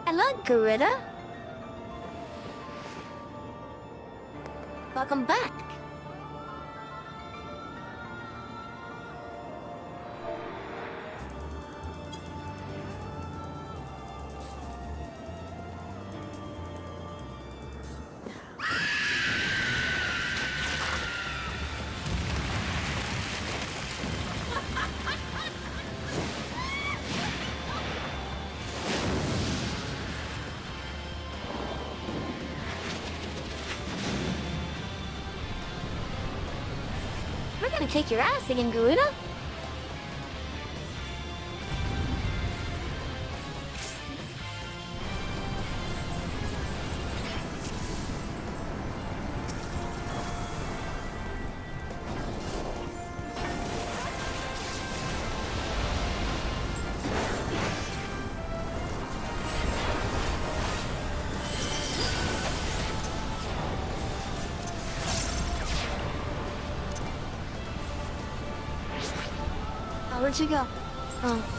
S1: Hello, Garita. Welcome back. We're gonna kick your ass again, Garuda. Where'd she go? Oh.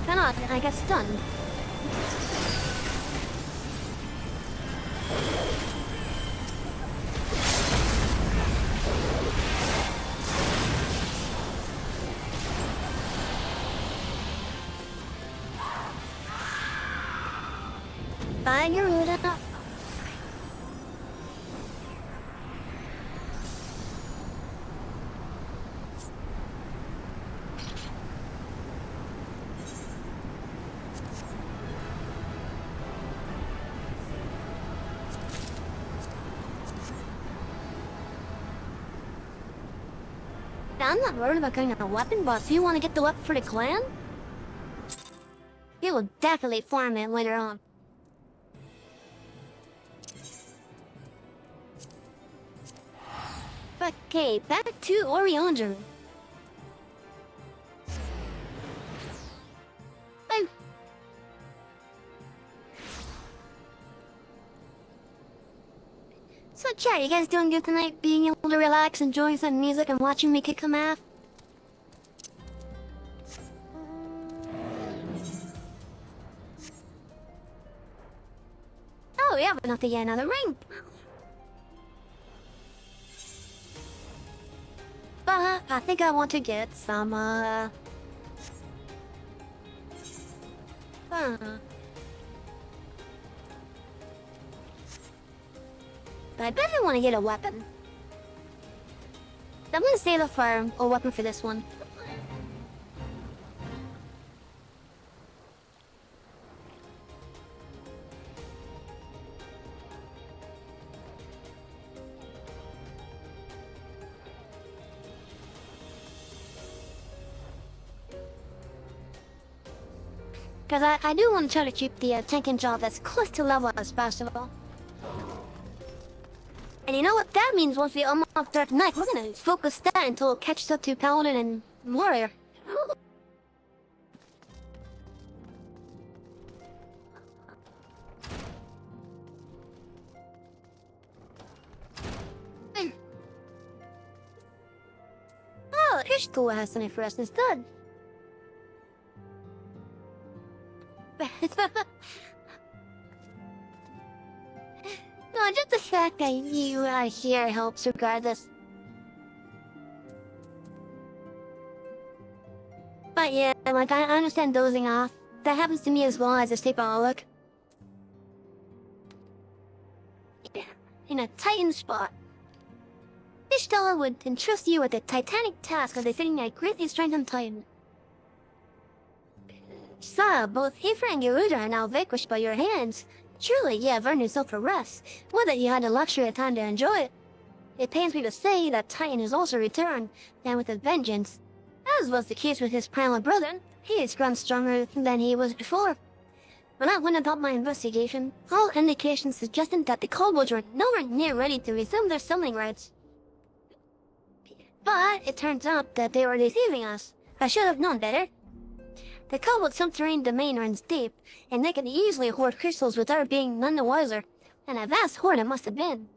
S1: Cannot, I get stunned. Bye, Garuda. I'm not worried about getting a weapon, but if you want to get the weapon for the clan, you will definitely farm it later on. Okay, back to Oriander. So, Char, you guys doing good tonight? Being able to relax, enjoying some music, and watching me kick some ass? Oh, yeah, but not to get another ring. But I think I want to get some, But I definitely want to get a weapon. I'm gonna save up for a weapon for this one. Because I do want to try to keep the tanking job as close to level as possible. And you know what that means? Once we unlock Dark Knight, we're gonna focus that until it catches up to Paladin and Warrior. Oh, here's school has something for us instead. No, just the fact that you are here helps regardless. But yeah, like I understand dozing off. That happens to me as well as a sleepaholic. Yeah, in a Titan spot. Each dollar would entrust you with the titanic task of defeating a greatly strengthened titan. So, both Hifra and Garuda are now vanquished by your hands. Surely you have earned yourself a rest, or that you had the luxury of time to enjoy it. It pains me to say that Titan has also returned, and with a vengeance. As was the case with his primal brother, he is grown stronger than he was before. When I went about my investigation, all indications suggested that the kobolds were nowhere near ready to resume their summoning rites. But it turns out that they were deceiving us. I should have known better. The kobold subterranean domain runs deep, and they can easily hoard crystals without being none the wiser, and a vast hoard it must have been.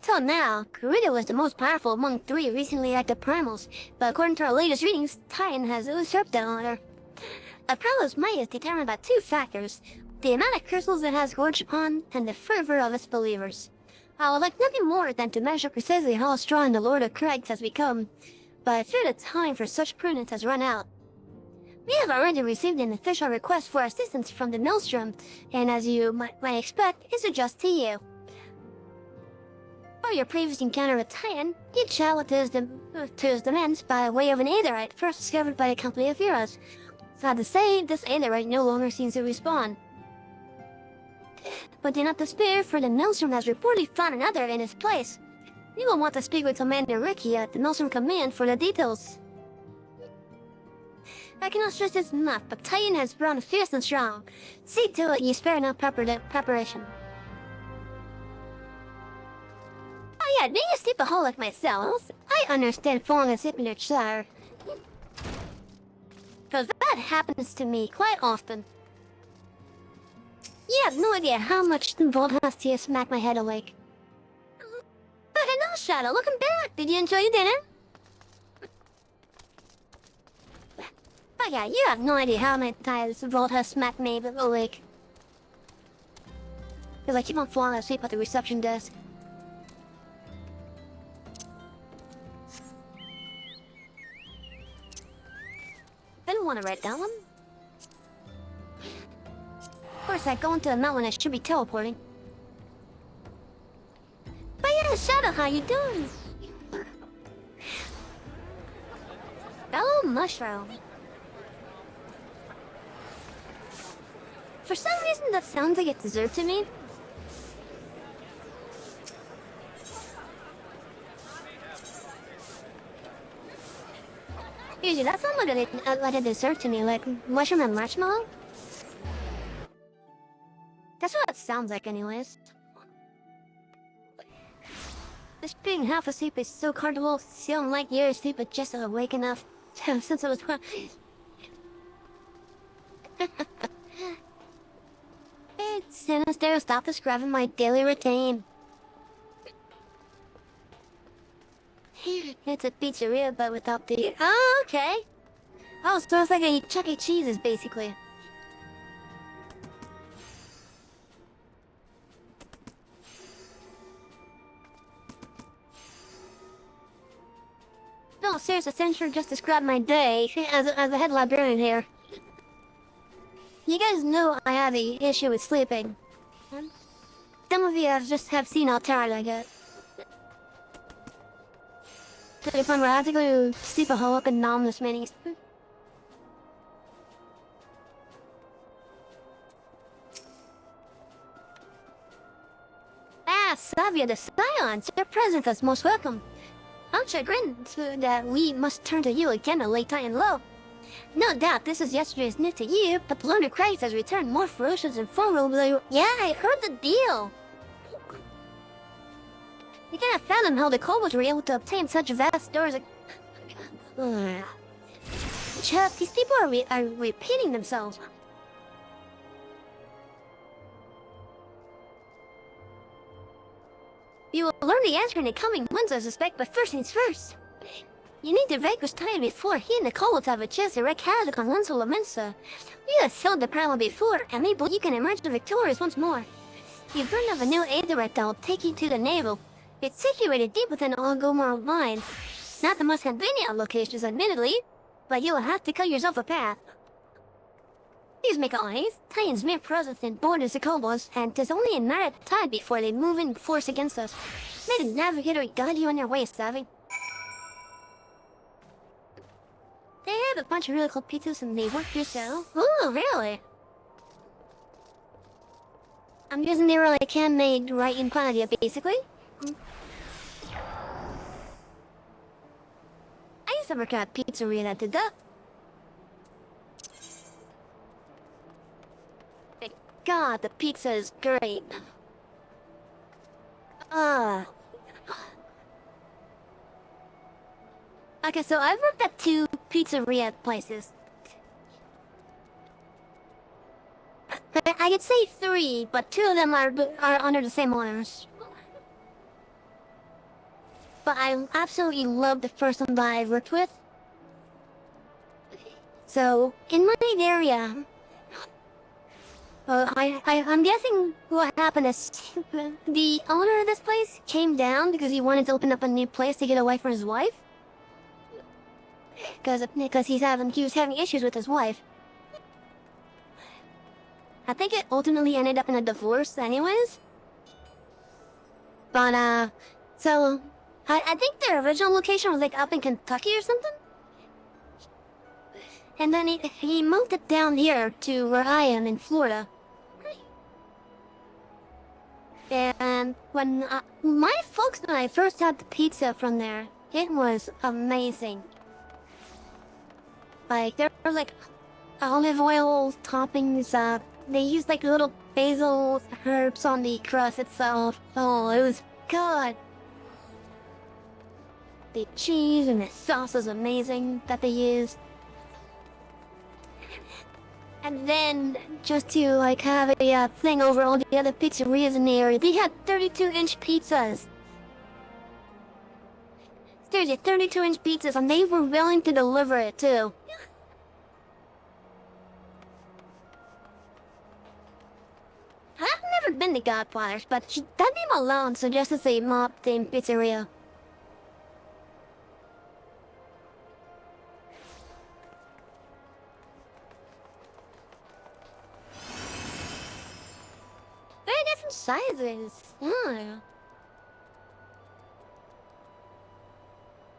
S1: Till now, Garuda was the most powerful among 3 recently active primals, but according to our latest readings, Titan has usurped that honor. A primal's might is determined by 2 factors: the amount of crystals it has gorged upon, and the fervor of its believers. I would like nothing more than to measure precisely how strong the Lord of Crags has become, but I fear the time for such prudence has run out. We have already received an official request for assistance from the Maelstrom, and as you might expect, is addressed to you. For your previous encounter with Titan, you traveled to his demands by way of an Aetherite first discovered by the Company of Heroes. Sad to say, this Aetherite no longer seems to respawn. But do not despair, for the Maelstrom has reportedly found another in its place. You will want to speak with Commander Ricky at the Maelstrom Command for the details. I cannot stress this enough, but Titan has grown fierce and strong. See to it you spare no preparation. Oh yeah, being a sleepaholic myself, I understand falling asleep in your chair. Because that happens to me quite often. You have no idea how much the Vault has to smack my head awake. But hello, Shadow, welcome back! Did you enjoy your dinner? Oh yeah, you have no idea how many times the Vault has smacked me awake. Because I keep on falling asleep at the reception desk. Didn't want to write that one. Of course, I go into the mountain when I should be teleporting. But yeah, Shadow, how you doing? Hello, Mushroom. For some reason, that sounds like it's dessert to me. Usually, that sounds like a dessert to me, like mushroom and marshmallow. That's what it sounds like, anyways. This being half asleep is so comfortable, so unlike you're asleep but just awake enough since I was 12. It's sinister, stop describing my daily routine. It's a pizzeria, but without the... Oh, okay. Oh, so it's like a Chuck E. Cheese's, basically. No, seriously, Censure just described my day as a head librarian here. You guys know I have an issue with sleeping. Some of you have seen how tired I get. To the point where I have to go sleep a whole up and numb this many. Ah, Savia the Scions, your presence is most welcome. I'm chagrined that we must turn to you again a late time and low. No doubt this is yesterday's news to you, but the Lord of Christ has returned more ferocious and formidable. Yeah, I heard the deal. You cannot fathom how the kobolds were able to obtain such vast stores of... Chuck, these people are repeating themselves. You will learn the answer in the coming months, I suspect, but first things first. You need to vanquish Titan before he and the kobolds have a chance to wreak havoc on Lansula Mensa. You have failed the Primal before, and maybe you can emerge victorious once more. You've learned of a new Aetherite that will take you to the navel. It's situated deep within Algomar mines. Not the most convenient of locations, admittedly, but you will have to cut yourself a path. Please make eyes. Titan's mere presence in borders the kobolds, and 'tis only a matter of time before they move in force against us. May the Navigator guide you on your way, Savvy. have a bunch of really cool pizzas and they work yourself. Oh, really? I'm guessing they were like handmade right in front of you, basically. I used to work at a pizzeria that did that. Thank God, the pizza is great. Okay, so I've worked at 2 pizzeria places. I could say 3, but 2 of them are under the same owners. But I absolutely love the first one that I worked with. So, in my area, I'm guessing what happened is the owner of this place came down because he wanted to open up a new place to get away from his wife. Because he was having issues with his wife. I think it ultimately ended up in a divorce anyways. But, so, I think their original location was like up in Kentucky or something. And then he moved it down here to where I am in Florida. And when my folks and I first had the pizza from there, it was amazing. Like, there were like olive oil toppings, they used like little basil herbs on the crust itself. Oh, it was good. The cheese and the sauce was amazing that they used. And then, just to like have a thing over all the other pizzerias in the area, they had 32-inch pizzas. Seriously, 32-inch pizzas, and they were willing to deliver it too. I've never been to Godfather's, but that name alone suggests a mob-themed pizzeria. Very different sizes.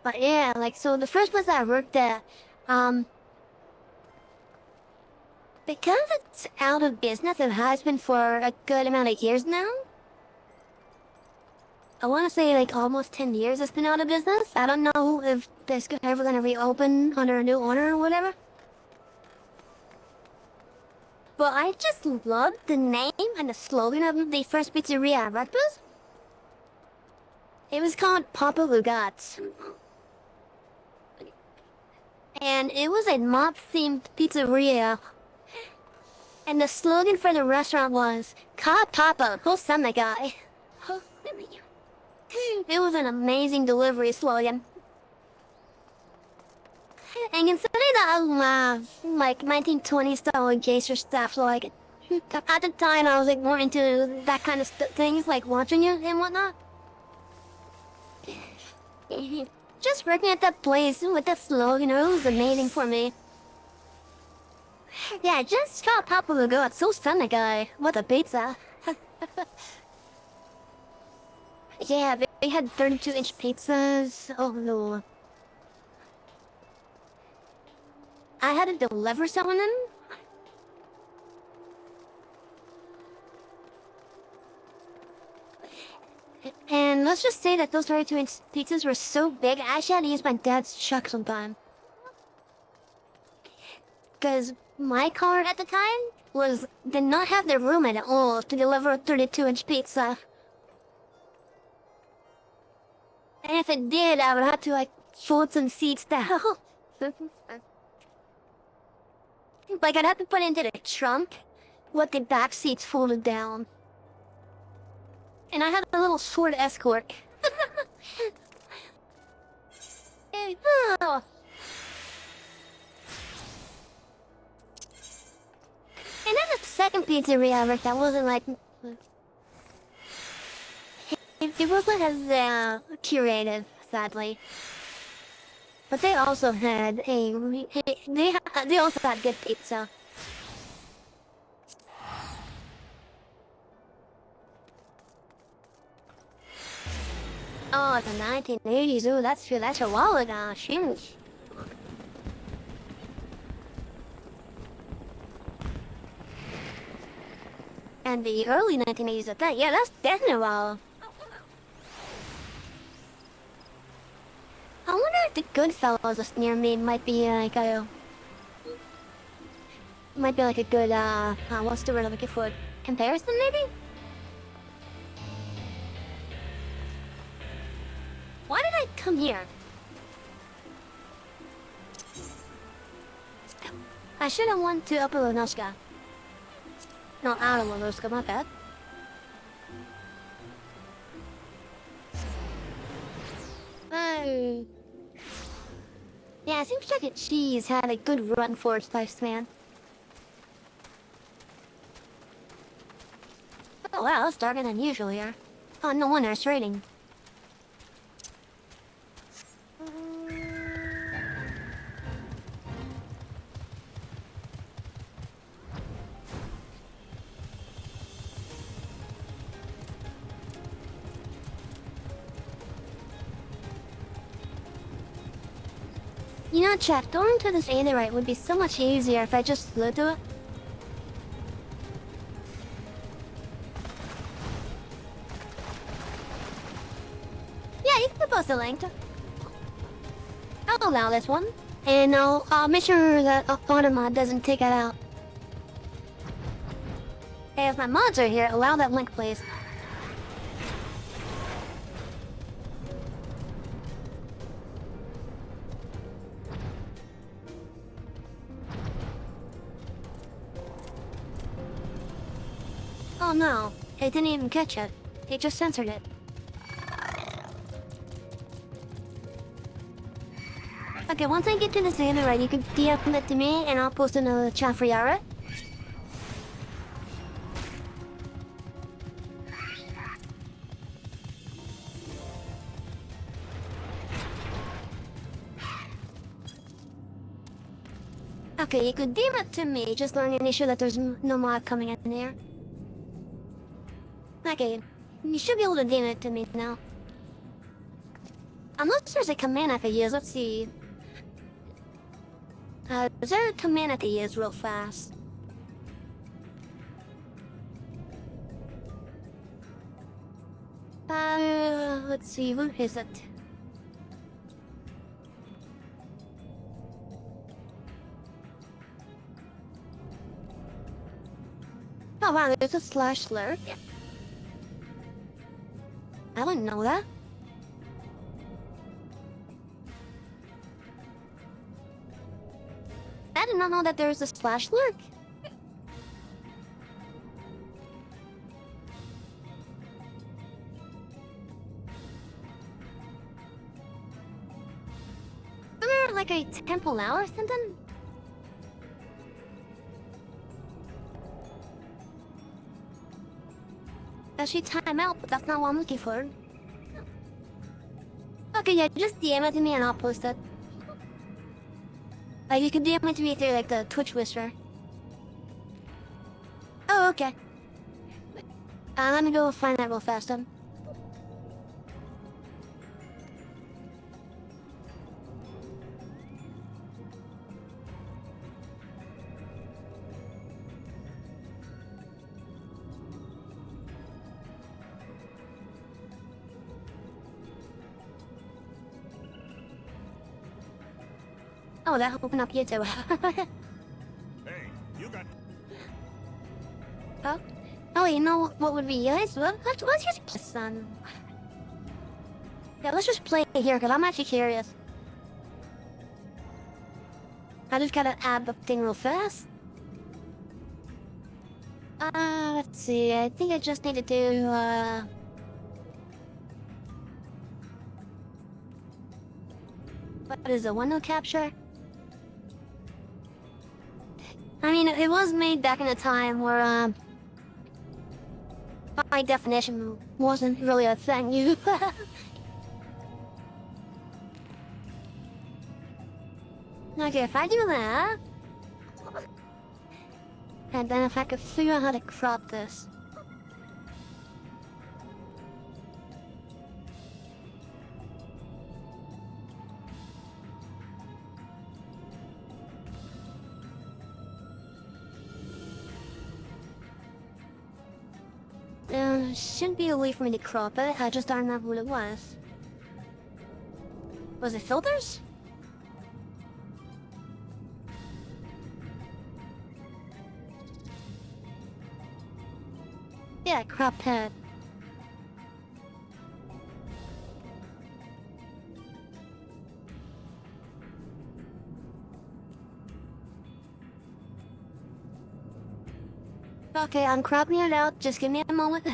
S1: But yeah, like, so the first place I worked at, because it's out of business and has been for a good amount of years now. I want to say like almost 10 years it's been out of business. I don't know if this is ever going to reopen under a new owner or whatever. But I just loved the name and the slogan of the first pizzeria I worked with. It was called Papa Lugat's. And it was a mob-themed pizzeria. And the slogan for the restaurant was, Ka Papa, who'll send the guy. It was an amazing delivery slogan. And considering that I love, like, 1920s style gangster stuff, so like, at the time I was like more into that kind of things, like watching it and whatnot. Just working at that place with that slogan, it was amazing for me. Yeah, just got Papa Lugo, so send the guy. What a pizza. Yeah, they had 32-inch pizzas. Oh no. I had to deliver some of them. And let's just say that those 32-inch pizzas were so big, I actually had to use my dad's truck sometime. Because my car at the time did not have the room at all to deliver a 32-inch pizza. And if it did, I would have to like fold some seats down. Like I'd have to put it into the trunk with the back seats folded down. And I had a little short escort. And then the second pizzeria I worked at wasn't like... It wasn't as curated, sadly. But they also had they also had good pizza. Oh, the 1980s. Ooh, that's a while ago. Shoot. in the early 1980s at that. Yeah, that's definitely a while. I wonder if the Goodfellas that's near me might be like a... Might be like a good, what's the word I'm looking for? Comparison, maybe? Why did I come here? I should have went to Upper Lenoska. No, Outer Lenoska, my bad. Yeah, it seems like a cheese had a good run for its lifespan. Oh wow, it's darker than usual here. Oh, no wonder it's raining. You know, Chad, going to this aetheryte would be so much easier if I just flew to it. Yeah, you can post a link. I'll allow this one. And I'll make sure that Automod doesn't take it out. Hey, if my mods are here, allow that link, please. Oh no, it didn't even catch it. It just censored it. Okay, once I get to this aetheryte, you can DM it to me and I'll post another chat for Yara. Okay, you could DM it to me, just learning to make sure that there's no mod coming in there. Okay, you should be able to DM it to me now. Unless there's a command I could use, let's see. Is there a command I could use real fast? Let's see, what is it? Oh wow, there's a slash slur. I didn't know that. I did not know that there was a slash lurk. Is there like a temple now or something? Actually, time out, but that's not what I'm looking for. Okay, yeah, just DM it to me and I'll post it. Like, you can DM it to me through, like, the Twitch Whisper. Oh, okay. Let me go find that real fast, then. Oh, that opened up YouTube.
S3: Hey, you got...
S1: Oh? Oh, you know what would be nice? Let's just play son. Yeah, let's just play here, because I'm actually curious. I just gotta add the thing real fast. Let's see, I think I just need to do, what is it, window capture? I mean, it was made back in a time where, high definition wasn't really a thing. Okay, if I do that... And then if I could figure out how to crop this. Shouldn't be a way for me to crop it. I just don't remember what it was. Was it filters? Yeah, crop head. Okay, I'm cropping it out. Just give me a moment.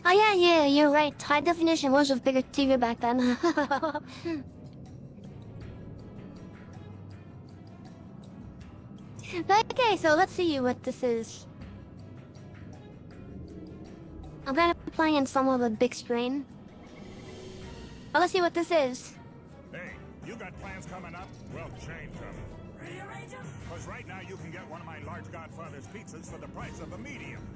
S1: Oh yeah, you're right. High definition was a bigger TV back then. Okay, so let's see what this is. I'm gonna be playing in some of a big screen. Well, let's see what this is.
S5: Hey, you got plans coming up? Well, change them. Rearrange them? Because right now you can get one of my large Godfather's pizzas for the price of a medium.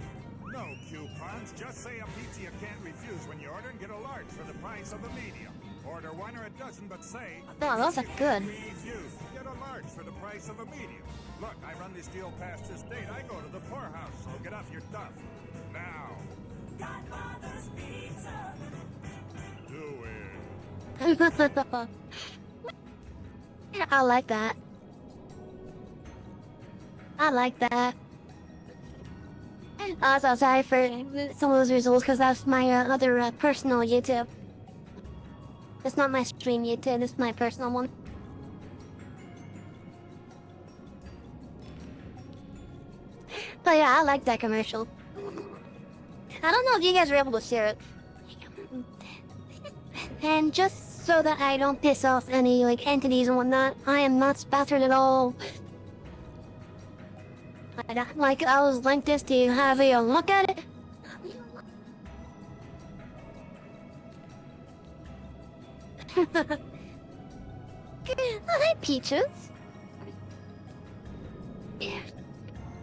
S5: No coupons, just say a pizza you can't refuse when you order and get a large for the price of a medium. Order one or a dozen, but say...
S1: Oh, those are good.
S5: Refuse. Get a large for the price of a medium. Look, I run this deal past this date. I go to the poorhouse, so get off your duff. Now. Godfather's Pizza. Do it.
S1: I like that. I like that. Also, sorry for some of those results because that's my other personal YouTube. It's not my stream YouTube, it's my personal one. But yeah, I like that commercial. I don't know if you guys were able to share it. And just so that I don't piss off any like entities and whatnot, I am not sponsored at all. I was linked this to have a look at it. Hi, Peaches. Yeah.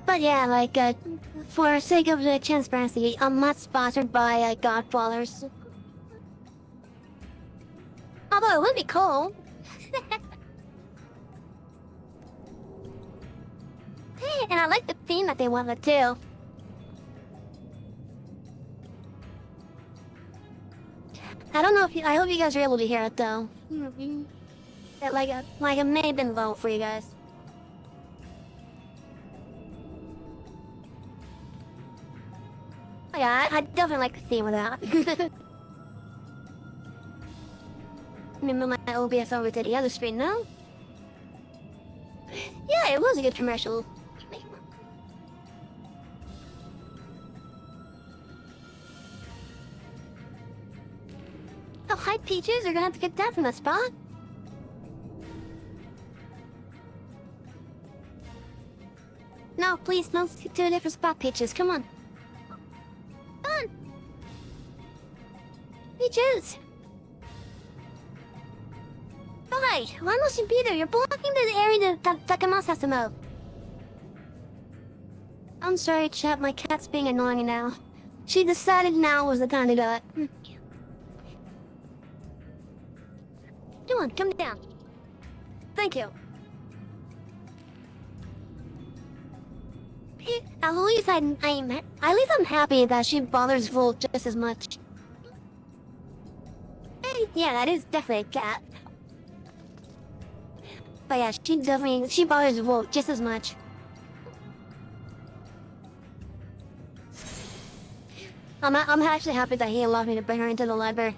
S1: But yeah, like, for sake of the transparency, I'm not sponsored by Godfathers. Although it would be cool. Hey, and I like the theme that they went with too. I don't know if I hope you guys are able to hear it though. Like it may have been low for you guys. Oh, yeah, I definitely like the theme of that. Let me move my OBS over to the other screen now. Yeah, it was a good commercial. Oh, hi, Peaches. You're gonna have to get that from the spot. No, please, no, stick to a different spot, Peaches. Come on. Come on. Peaches. Hi, why must you be there? You're blocking the area that Takamas has to move. I'm sorry, chat. My cat's being annoying now. She decided now was the time to do it. Come on, come down. Thank you. At least I'm happy that she bothers Volt just as much. Hey, yeah, that is definitely a cat. But yeah, she bothers Volt just as much. I'm actually happy that he allowed me to bring her into the library.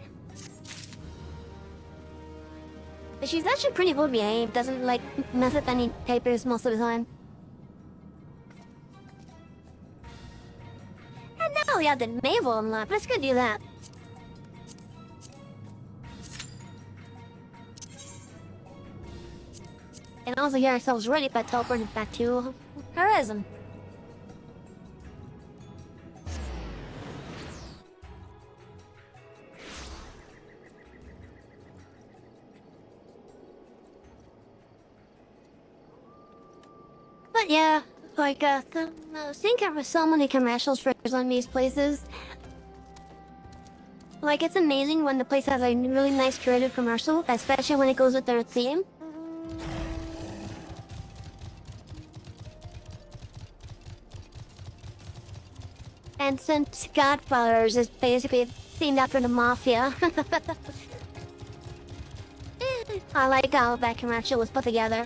S1: But she's actually pretty well behaved, doesn't like mess with any papers most of the time. And now we have the Mabel unlocked. Let's go do that. And also get ourselves ready by teleporting back to Horizon. But yeah, like, seeing so many commercials for some of these places. Like, it's amazing when the place has a really nice creative commercial, especially when it goes with their theme. And since Godfathers is basically themed after the mafia. I like how that commercial was put together.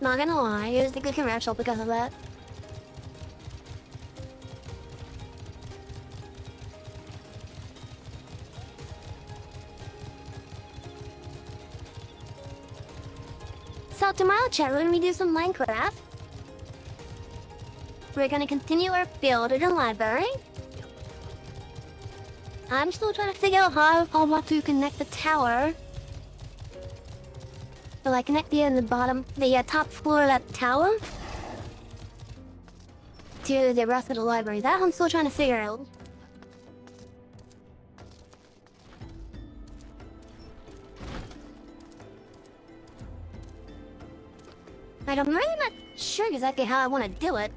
S1: Not gonna lie, it was a good commercial because of that. So tomorrow, chat, we're gonna do some Minecraft. We're gonna continue our build in the library. I'm still trying to figure out how I want to connect the tower. So like connect the top floor of that tower to the rest of the library. That I'm still trying to figure out. Like, I'm really not sure exactly how I want to do it.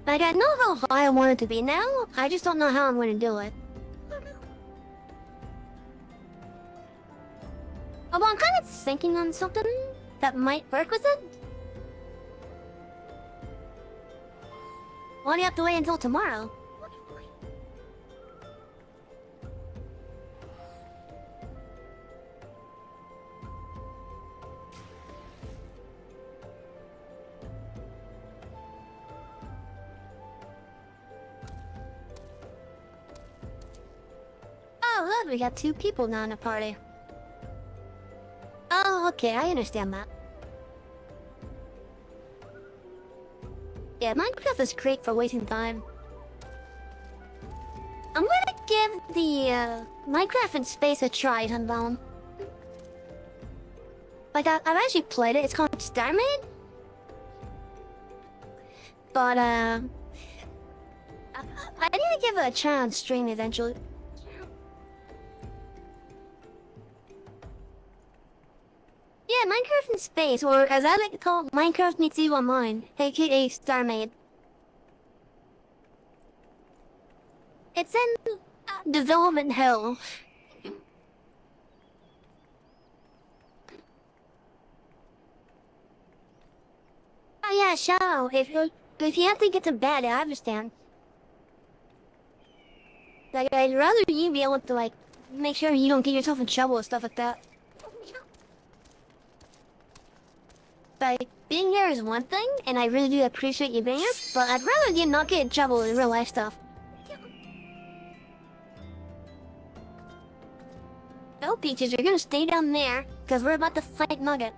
S1: Like, I know how high I want it to be now, I just don't know how I'm going to do it. Although I'm kind of thinking on something that might work with it. Why do you have to wait until tomorrow? Oh, look, we got 2 people now in the party. Oh, okay, I understand that. Yeah, Minecraft is great for wasting time. I'm gonna give the Minecraft in Space a try sometime. Like, I've actually played it. It's called Starmade. But, I need to give it a try on stream eventually. Yeah, Minecraft in Space, or as I like to call it, Minecraft meets you online, aka Starmade. It's in development hell. Oh yeah, Shadow, if you have to get to bed, I understand. Like, I'd rather you be able to, like, make sure you don't get yourself in trouble and stuff like that. Like, being here is one thing, and I really do appreciate you being here, but I'd rather you not get in trouble in real life stuff. Oh, Peaches, you're gonna stay down there, because we're about to fight Nugget.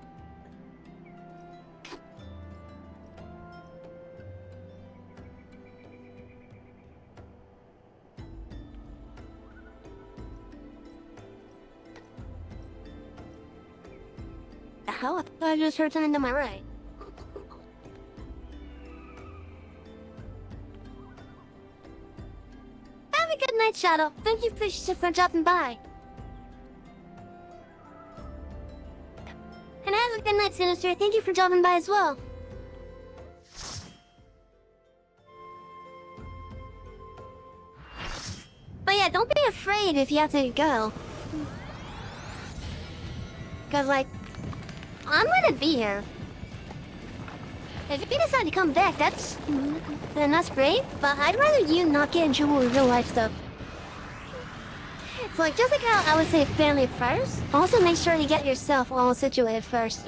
S1: The hell? I thought I just heard something to my right. Have a good night, Shadow. Thank you for dropping by. And have a good night, Sinister. Thank you for dropping by as well. But yeah, don't be afraid if you have to go. Cause like, I'm gonna be here. If you decide to come back, then that's great, but I'd rather you not get in trouble with real life stuff. So like, just like how I would say family first, also make sure you get yourself all situated first.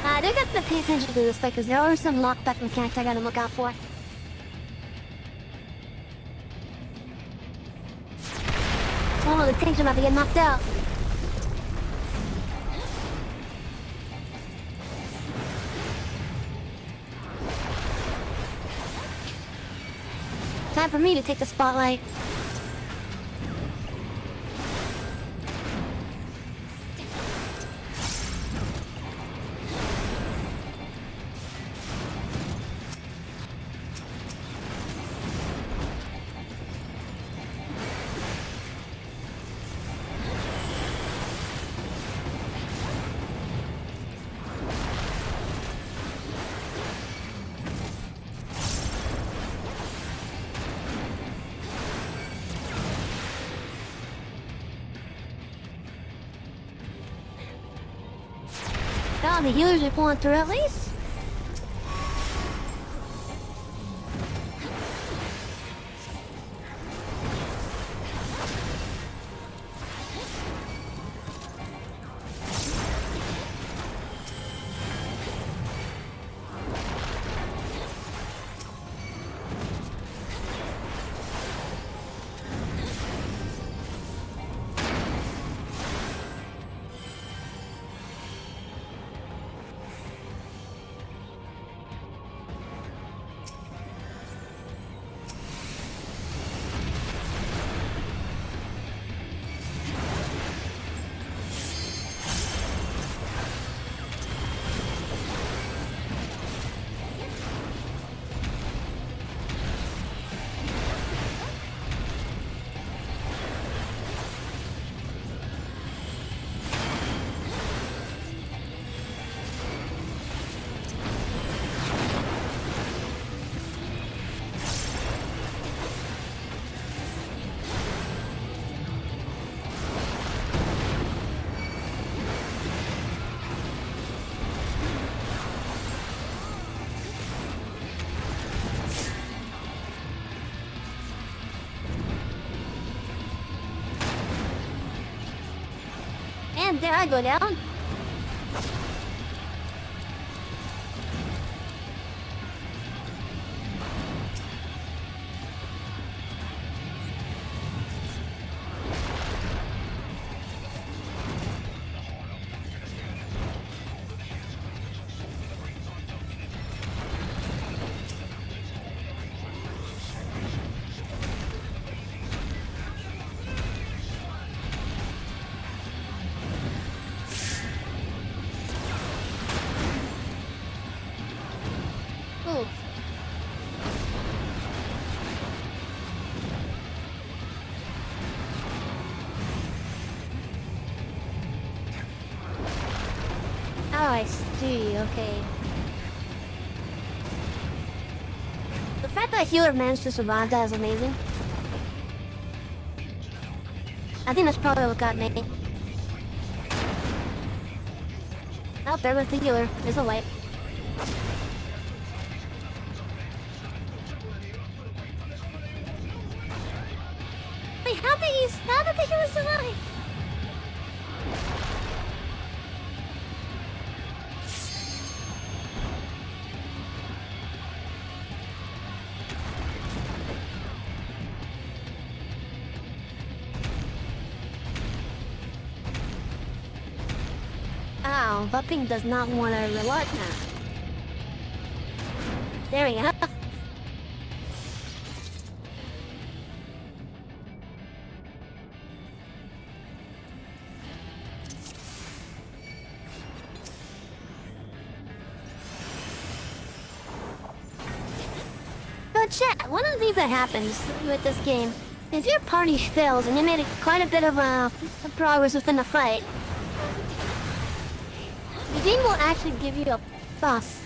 S1: I do have to pay attention to this, because there are some lockback mechanics I gotta look out for. Oh, the tank's about to get knocked out. time for me to take the spotlight. Oh, the healers are pulling through at least. And there I go down. Ooh. Oh, I see, okay. The fact that healer managed to survive that is amazing. I think that's probably what got me. Oh, there goes the healer. There's a light. Wait, how did the healer survive? Ow, Bupping does not want to reload now. There we go. So chat, one of the things that happens with this game, if your party fails and you made quite a bit of progress within the fight, the game will actually give you a buff.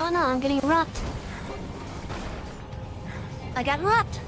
S1: Oh no, I'm getting rocked. I got rocked.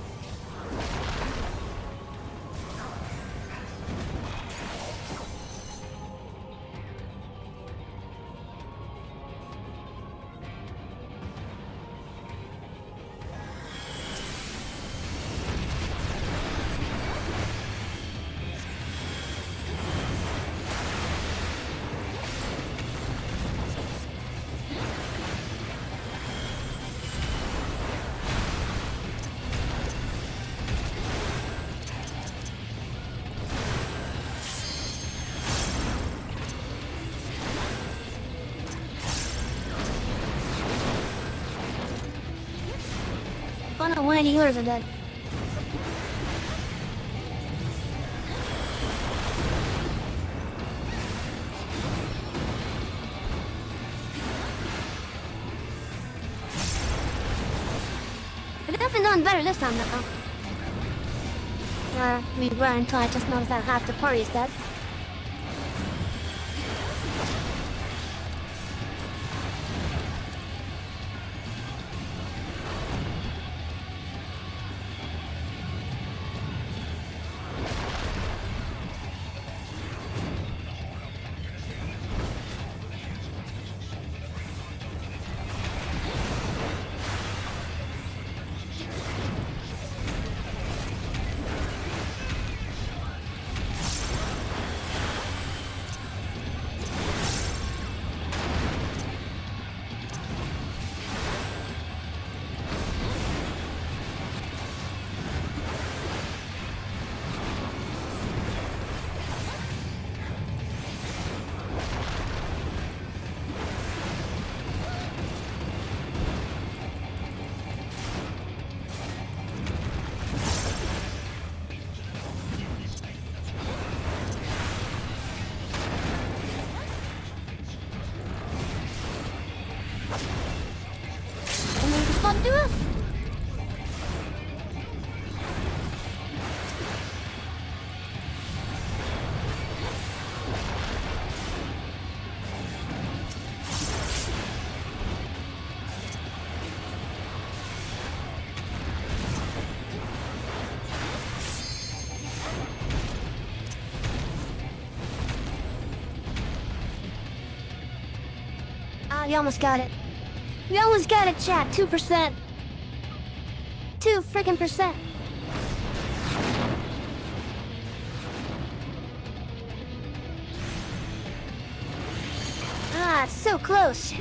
S1: Oh no, one of the healers are dead. We're definitely doing better this time though. We run until I just noticed that half the party is dead. And we just got do it. Ah, we almost got it. We almost got it, chat. 2%. 2 freaking percent. Ah, it's so close.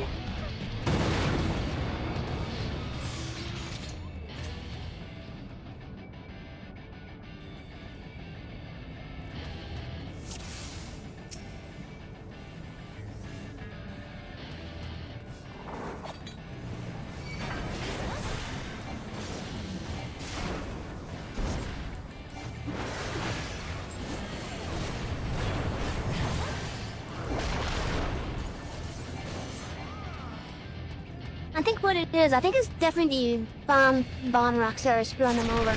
S1: I think what it is, I think it's definitely the bomb rocks that are screwing them over.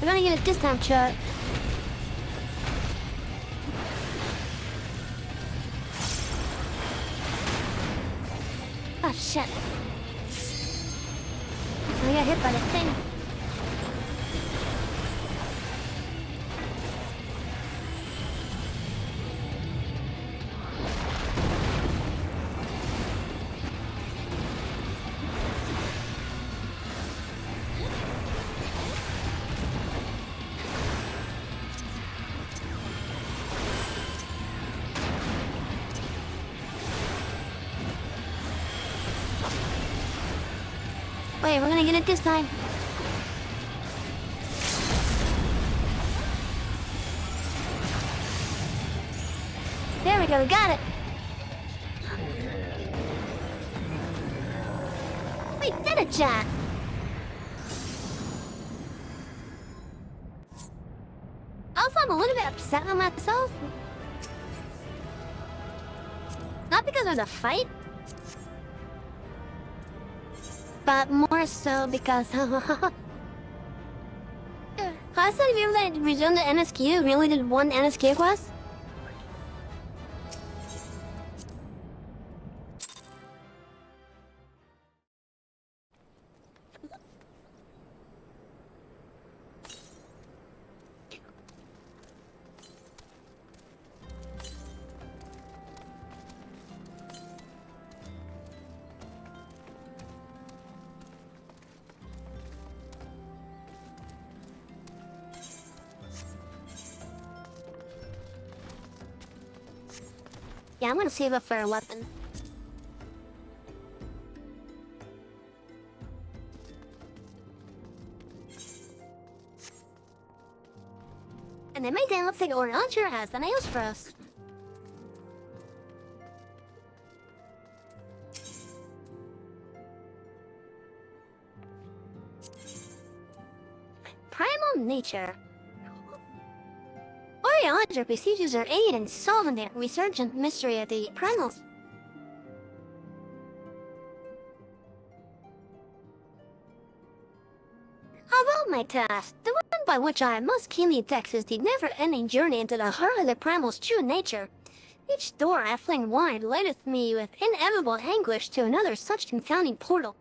S1: We're gonna get it this time, Char. Oh shit. I got hit by the thing. Wait, we're gonna get it this time. There we go, we got it. We did it, Jack. Also, I'm a little bit upset with myself. Not because there's a fight, but more so because I thought if you ever resumed the NSQ, we only did one NSQ quest. Yeah, I'm gonna save up for a weapon. And it might then look like Oriancher has the nails for us. Primal nature. Oriancher beseeches her aid in solving the resurgent mystery of the Primals. Although my task, the one by which I most keenly text is the never-ending journey into the heart of the Primal's true nature. Each door I fling wide leadeth me with inevitable anguish to another such confounding portal.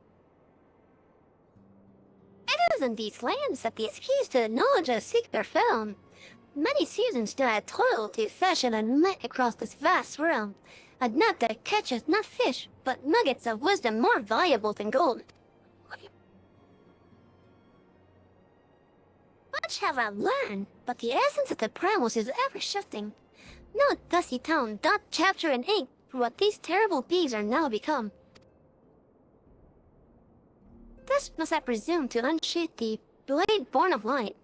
S1: It is in these lands that the keys to the knowledge I seek are found. Many seasons do I toil to fashion a net across this vast realm, a net that catcheth not fish, but nuggets of wisdom more valuable than gold. Much have I learned, but the essence of the Primals is ever shifting. No dusty town doth chapter in ink for what these terrible beings are now become. Thus must I presume to unsheath the blade born of light.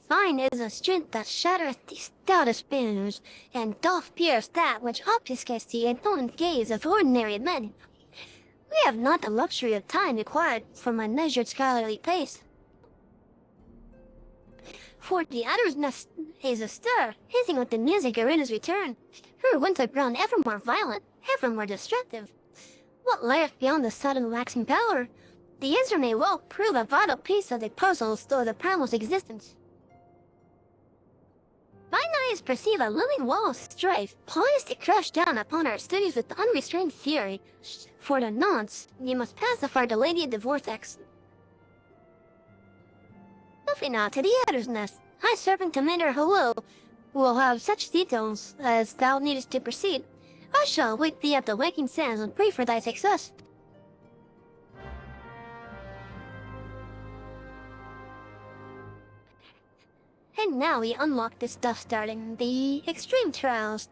S1: Thine is a strength that shattereth the stoutest bones, and doth pierce that which obfuscates the ignorant gaze of ordinary men. We have not the luxury of time required for my measured scholarly pace. For the other's nest is astir, hissing with the music of his return, her winter ground ever more violent, ever more destructive. What lieth beyond the sudden waxing power? The answer may well prove a vital piece of the puzzle of the Primal's existence. Mine eyes perceive a looming wall of strife, poised to crash down upon our studies with unrestrained fury. For the nonce, you must pacify the Lady of the Vortex. Moving now to the Adder's Nest, High Serpent Commander Hello will have such details as thou needest to proceed. I shall wait thee at the waking sands and pray for thy success. And now we unlock the stuff starting the extreme trials.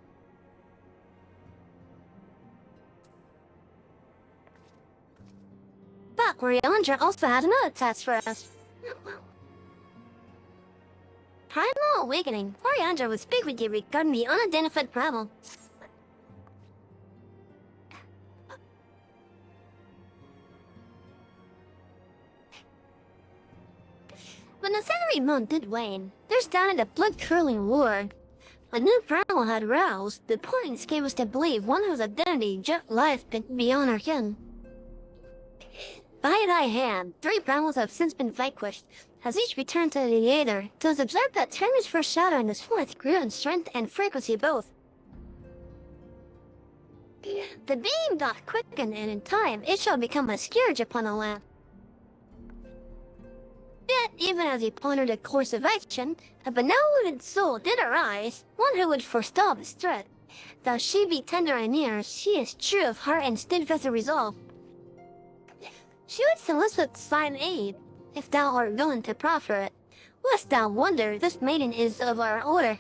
S1: But Oriandra also has another task for us. Primal Awakening. Oriandra will speak with you regarding the unidentified primal. When the Saturday moon did wane, there started a blood-curdling war. A new primal had roused. The points gave us to believe one whose identity just lieth beyond our ken. By thy hand, 3 primals have since been vanquished. As each returned to the theater, it was observed that Terry's first shadow and his fourth grew in strength and frequency both. The beam doth quicken, and in time it shall become a scourge upon the land. Yet, even as he pondered a course of action, a benevolent soul did arise, one who would forestall this threat. Though she be tender in years, she is true of heart and steadfast of resolve. She would solicit thine aid, if thou art willing to proffer it. Lest thou wonder, this maiden is of our order.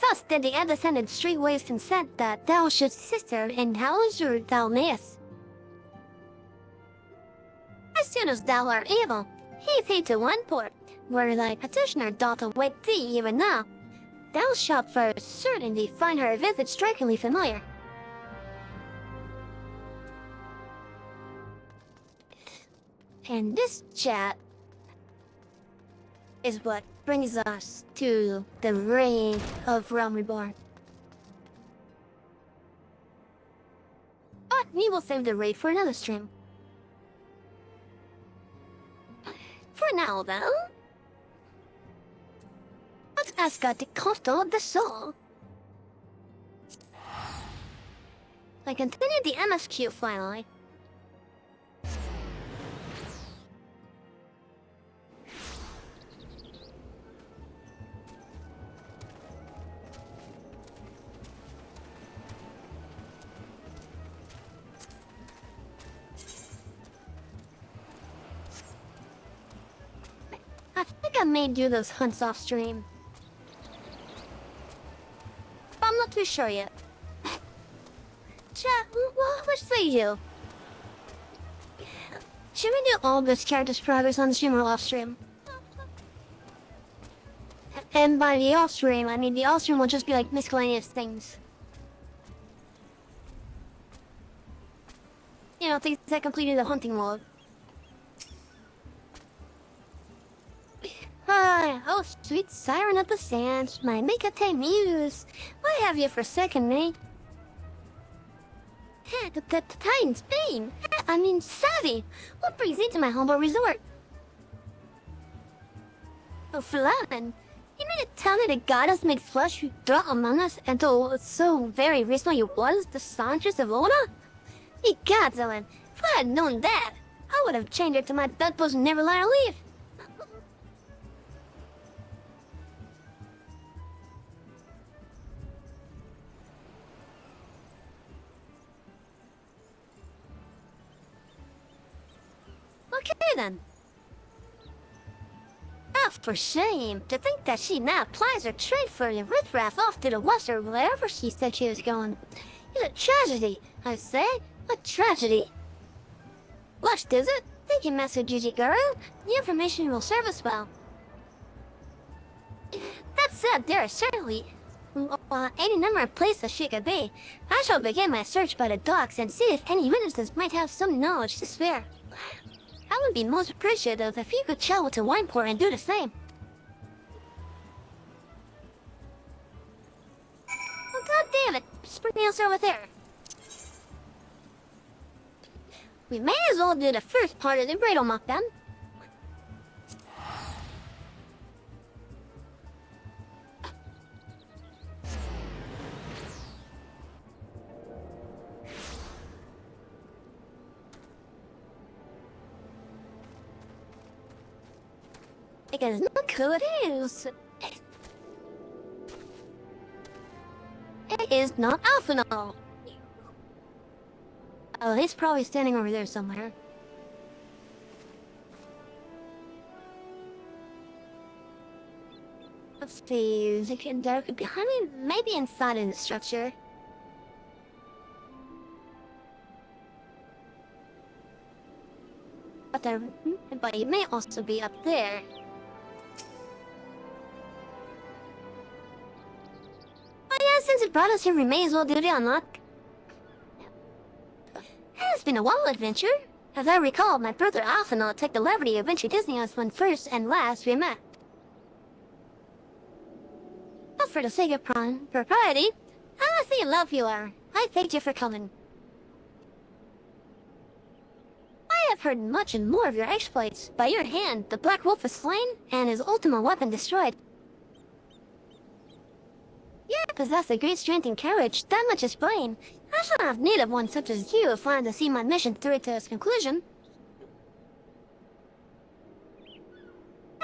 S1: Thus did the undescended straightways consent that thou shouldst assist her in however thou mayest. As soon as thou art able, haste thee to one port, where thy petitioner doth await thee even now. Thou shalt for certainty find her visit strikingly familiar. And this chat is what brings us to the reign of Realm Reborn. But we will save the raid for another stream. For now, though, let's ask God the Coastal of the Soul. I continue the MSQ finally. I think I may do those hunts off stream. But I'm not too sure yet. Chat, what say you? Should we do all this character's progress on stream or off stream? And by the off stream, I mean the off stream will just be like miscellaneous things. You know, things that completed the hunting mode. Oh, sweet siren of the sands, my Makate muse. Why have you forsaken me? The Titan's Bane. I mean, savvy. What brings thee to my humble resort? Oh, Flamen, you mean to tell me the goddess made flesh who dwelt among us, and though so very recently you was the Sanchez of Oda? Ye gods, Ellen, if I had known that, I would have chained her to my bedpost and never let her leave. Okay then. Ah, for shame. To think that she now plies her trade for the riffraff off to the west or wherever she said she was going. It's a tragedy, I say. A tragedy. Lust, is it? Thank you, Master Juji Guru. The information will serve us well. That said, there are certainly any number of places she could be. I shall begin my search by the docks and see if any witnesses might have some knowledge to spare. I would be most appreciative if you could travel to Wineport and do the same. Oh, god damn it! Springnail's over there. We may as well do the first part of the bridal mock then. Because look who it is! It is not Alphinaud! Oh, he's probably standing over there somewhere. Let's see, there could be, I mean, maybe inside of the structure. But he may also be up there. Oh yeah, since it brought us here, we may as well do the unlock. It's been a wild adventure. As I recall, my brother Alphinaud took the liberty of introducing us when first and last we met. But for the sake of propriety, I see how love you are. I thanked you for coming. I I've heard much and more of your exploits. By your hand, the Black Wolf is slain, and his ultimate weapon destroyed. You possess a great strength and courage, that much is plain. I shall have need of one such as you if I am to see my mission through to its conclusion.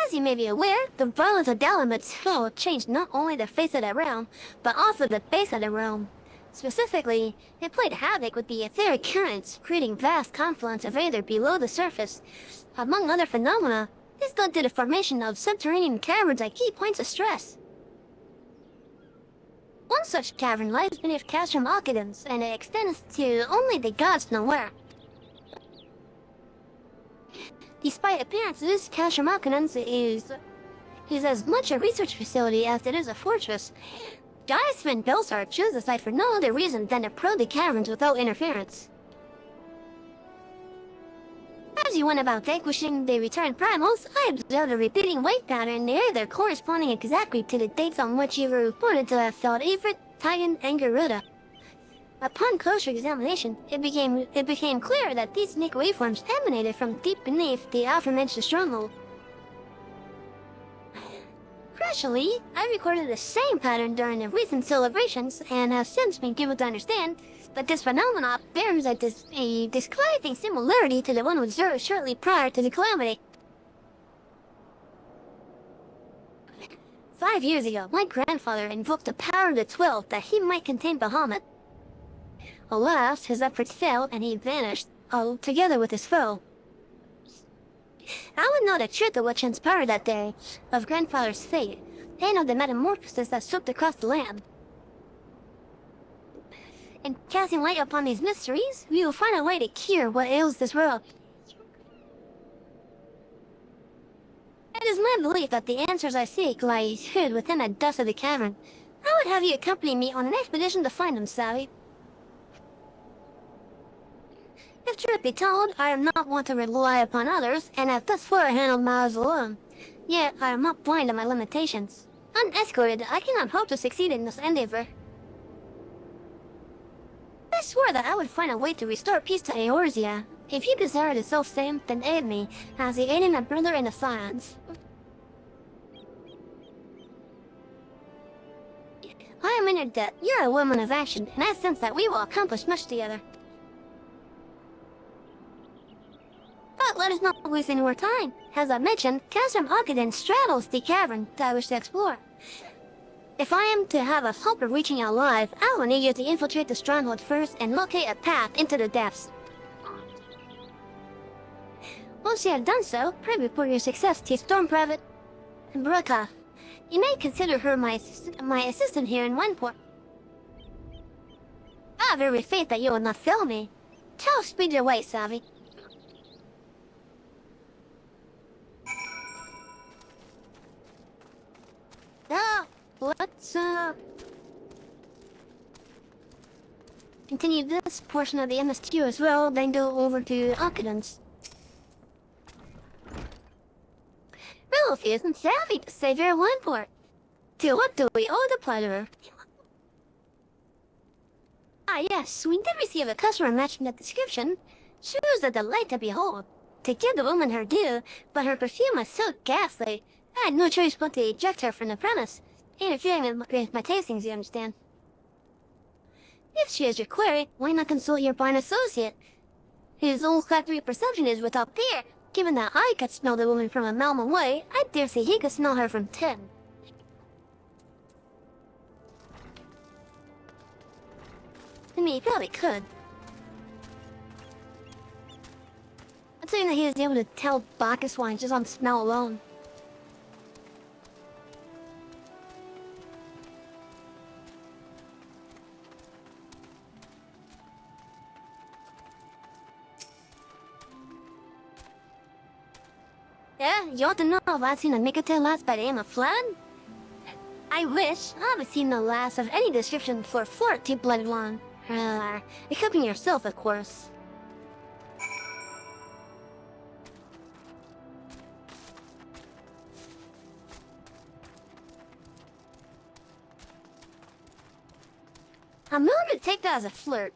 S1: As you may be aware, the violence of Dalamit's foe changed not only the face of the realm, but also the base of the realm. Specifically, it played havoc with the etheric currents, creating vast confluence of aether below the surface. Among other phenomena, this led to the formation of subterranean caverns at key points of stress. One such cavern lies beneath Castrum Alkadens, and it extends to only the gods know where. Despite appearances, Castrum Alkadens is as much a research facility as it is a fortress. Gaius Van Belsar chose the site for no other reason than to probe the caverns without interference. As you went about vanquishing the returned Primals, I observed a repeating wave pattern near there corresponding exactly to the dates on which you were reported to have felled Ifrit, Titan, and Garuda. Upon closer examination, it became clear that these unique waveforms emanated from deep beneath the aforementioned stronghold. Crucially, I recorded the same pattern during the recent celebrations and have since been given to understand that this phenomenon bears a disquieting similarity to the one observed shortly prior to the calamity. 5 years ago, my grandfather invoked the power of the 12 that he might contain Bahamut. Alas, his efforts failed and he vanished, together with his foe. I would know the truth of what transpired that day, of grandfather's fate, and of the metamorphosis that swept across the land. In casting light upon these mysteries, we will find a way to cure what ails this world. It is my belief that the answers I seek lie hid within the depths of the cavern. I would have you accompany me on an expedition to find them, Savvy. If truth be told, I am not one to rely upon others, and have thus far handled matters alone. Yet, I am not blind to my limitations. Unescorted, I cannot hope to succeed in this endeavor. I swore that I would find a way to restore peace to Eorzea. If you desire the self-same, then aid me, as you aided my brother in the science. I am in your debt. You're a woman of action, and I sense that we will accomplish much together. But let us not waste any more time. As I mentioned, Castrum Alkaden straddles the cavern that I wish to explore. If I am to have a hope of reaching out alive, I will need you to infiltrate the stronghold first and locate a path into the depths. Once you have done so, pray report your success to Storm Private Brooka. You may consider her my assistant here in Wineport. I have every faith that you will not fail me. Tell speed your way, Savvy. Now, let's continue this portion of the MSQ as well, then go over to Alkadens. Ralphie isn't savvy to save your Wineport. To what do we owe the pleasure? Ah yes, we did receive a customer matching the description. She was a delight to behold. To give the woman her due, but her perfume was so ghastly, I had no choice but to eject her from the premise, interfering with my tastings, you understand. If she is your query, why not consult your fine associate? His olfactory perception is without peer. Given that I could smell the woman from a mile away, I dare say he could smell her from 10. I mean, he probably could. I'd say that he was able to tell Bacchus wine just on smell alone. Yeah, you ought to know if I'd seen a Mikate last by the name of Flan. I wish. I haven't seen the last of any description for 40 blooded one. Excepting yourself, of course. I'm willing to take that as a flirt.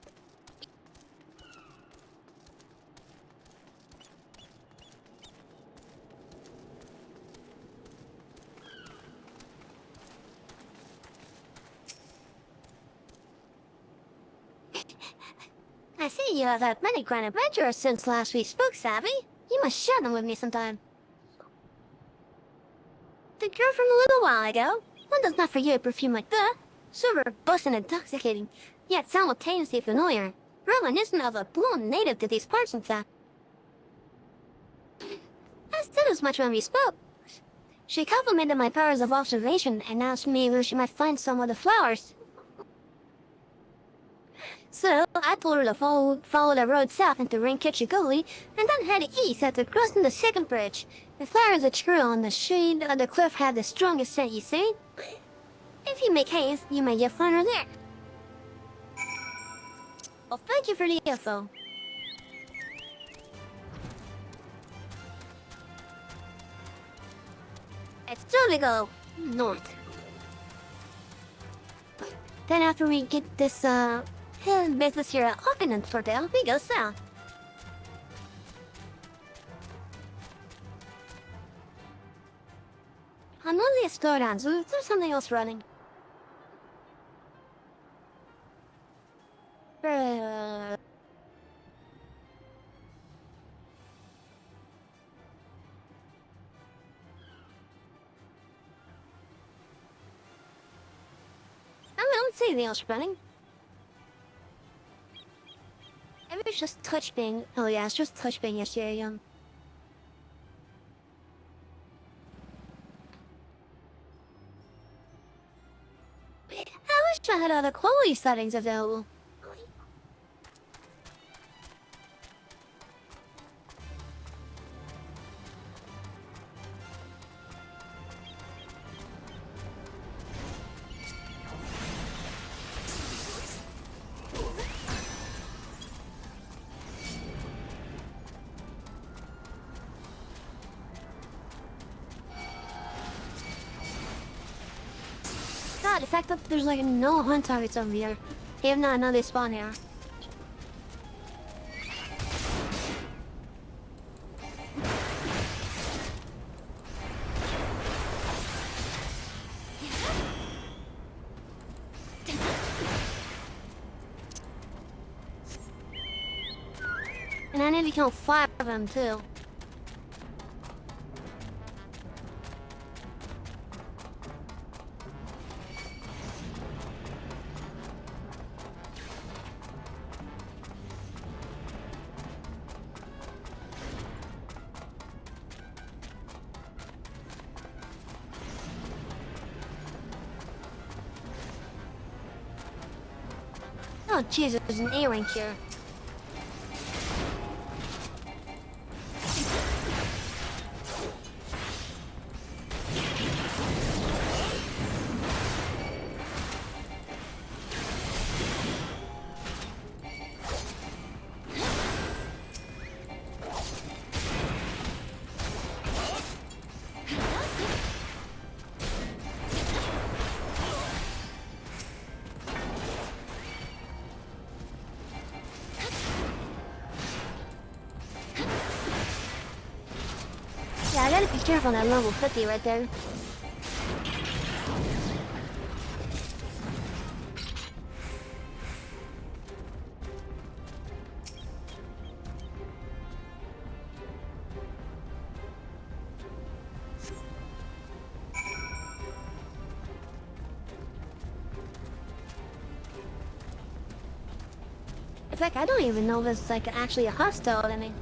S1: I see you have had many grand adventures since last we spoke, Savvy. You must share them with me sometime. The girl from a little while ago. One does not forget a perfume like that. So robust and intoxicating, yet simultaneously familiar. Reminiscent of a blonde native to these parts, in fact. I said as much when we spoke. She complimented my powers of observation and asked me where she might find some of the flowers. So, I told her to follow the road south into Rinkichi Gully, and then head east after crossing the second bridge. The flowers that grew on the shade of the cliff have the strongest scent, you see? If you make haste, you may yet find her there. Well, thank you for the info. It's time to go north. Then after we get this, business here at Hawkins for Dale, we go south. I'm only a slowdown, so there's something else running. I don't see anything else running. It was just touch bang. Oh yeah, it's just touch bang yesterday, I wish I had other quality settings available. The fact that there's like no hunt targets over here. Even though I know they spawn here. And I need to kill 5 of them too. Oh Jesus, there's an A-rank here. Yeah, I gotta be careful on that level 50 right there. In fact, I don't even know if it's like actually a hostile enemy.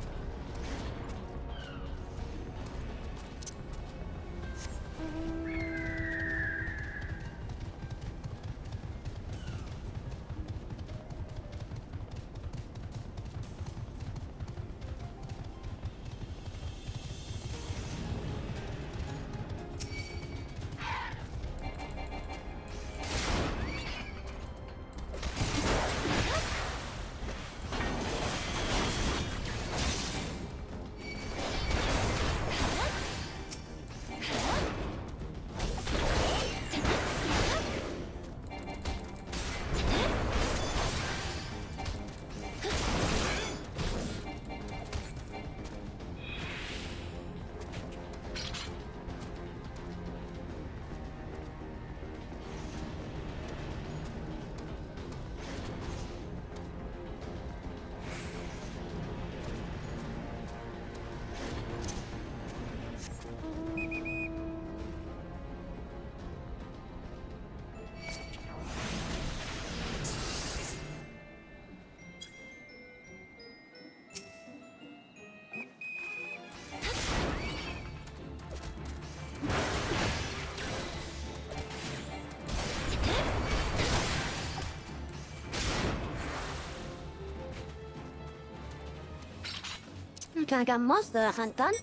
S1: we kinda got most of the hunt done.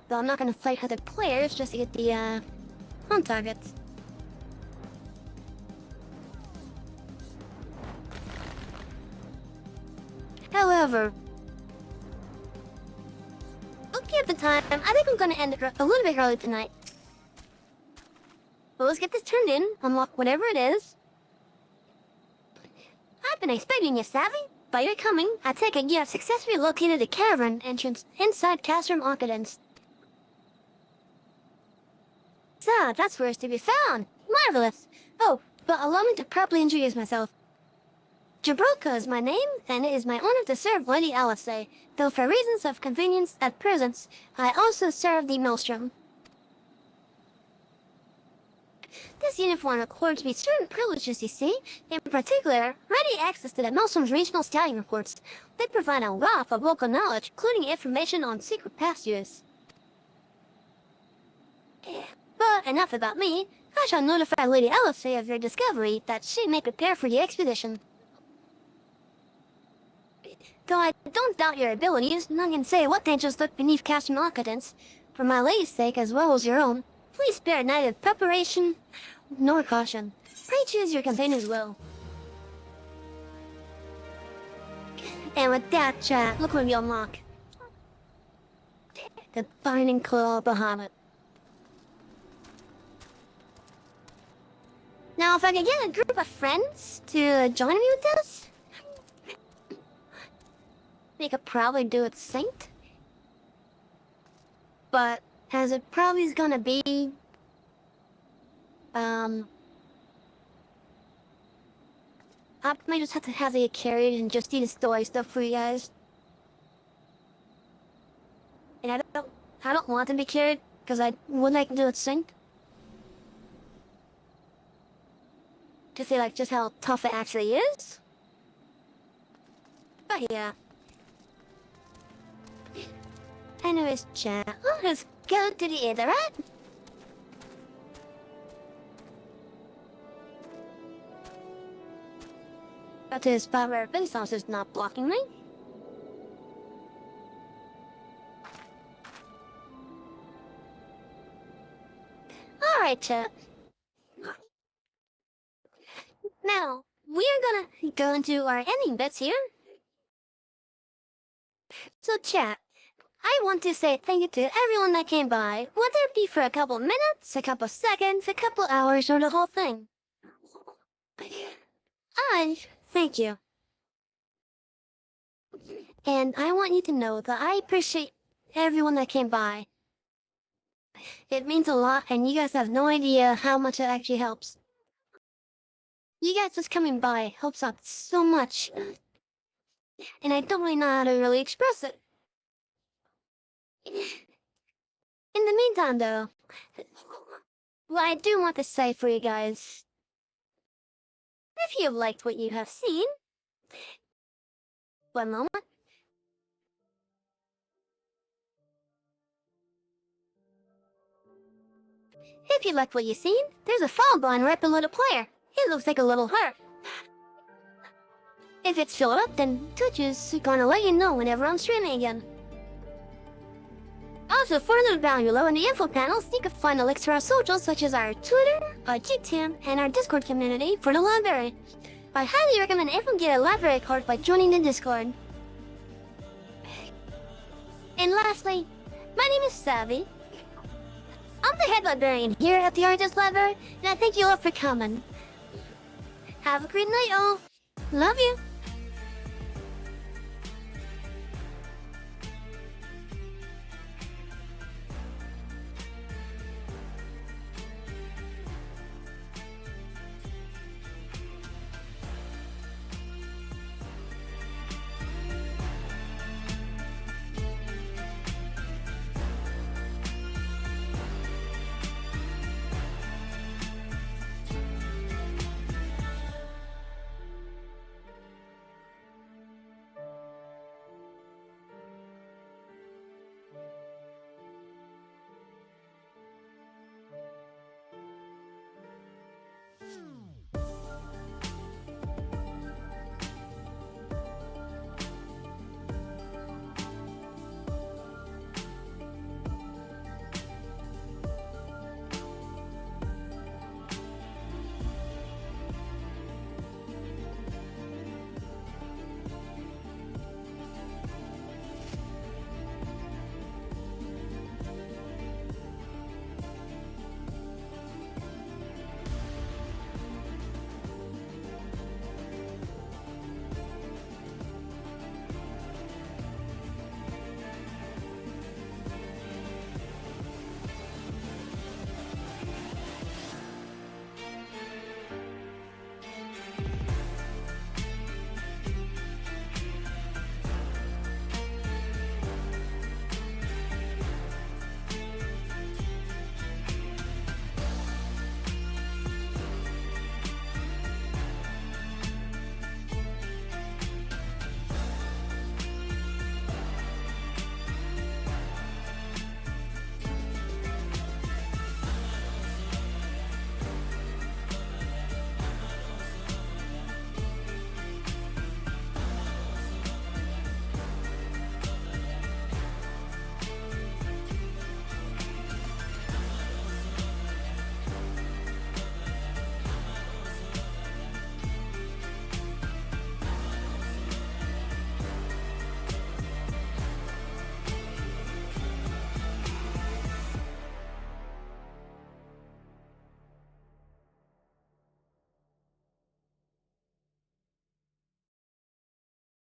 S1: Though I'm not gonna fight other players just to get the, hunt targets. However, looking at the time, I think I'm gonna end it a little bit early tonight. But let's get this turned in, unlock whatever it is. I've been expecting you, Savvy. By your coming, I take it you have successfully located the cavern entrance inside Castrum Arcadence. So, that's where it's to be found. Marvelous. Oh, but allow me to properly introduce myself. Jabrilka is my name, and it is my honor to serve Lady Alice, though for reasons of convenience at present, I also serve the Maelstrom. This uniform accords me certain privileges, you see. In particular, ready access to the Maelstrom's regional scouting reports. They provide a wealth of local knowledge, including information on secret pastures. But enough about me. I shall notify Lady Alice of your discovery, that she may prepare for the expedition. Though I don't doubt your abilities, none can say what dangers look beneath Castrum Arcadence. For my lady's sake as well as your own, please spare neither preparation nor caution. Pray choose your companions well. And with that, chat, look what we unlock. The Binding Claw Bahamut. Now, if I could get a group of friends to join me with this, we could probably do it synced. But as it probably is gonna be, I might just have to have it carried and just do the story stuff for you guys. And I don't want to be carried because I would like to do it synced. To see like just how tough it actually is. But yeah. Anyways, chat, let's go to the other right? Got to the spot where Vincennes is not blocking me. Alright, chat. Now, we're gonna go into our ending bits here. So chat, I want to say thank you to everyone that came by, whether it be for a couple minutes, a couple seconds, a couple hours, or the whole thing. I thank you. And I want you to know that I appreciate everyone that came by. It means a lot, and you guys have no idea how much it actually helps. You guys just coming by helps out so much. And I don't really know how to really express it. In the meantime, though, what I do want to say for you guys, if you liked what you have seen, one moment. If you liked what you've seen, there's a follow button right below the player. It looks like a little heart. If it's filled up, then Twitch is gonna let you know whenever I'm streaming again. Also, for a little down below in the info panels, you can find the links to our socials such as our Twitter, our GTM, and our Discord community for the library. I highly recommend everyone get a library card by joining the Discord. And lastly, my name is Savvy. I'm the head librarian here at the Artist Library, and I thank you all for coming. Have a great night, all. Love you.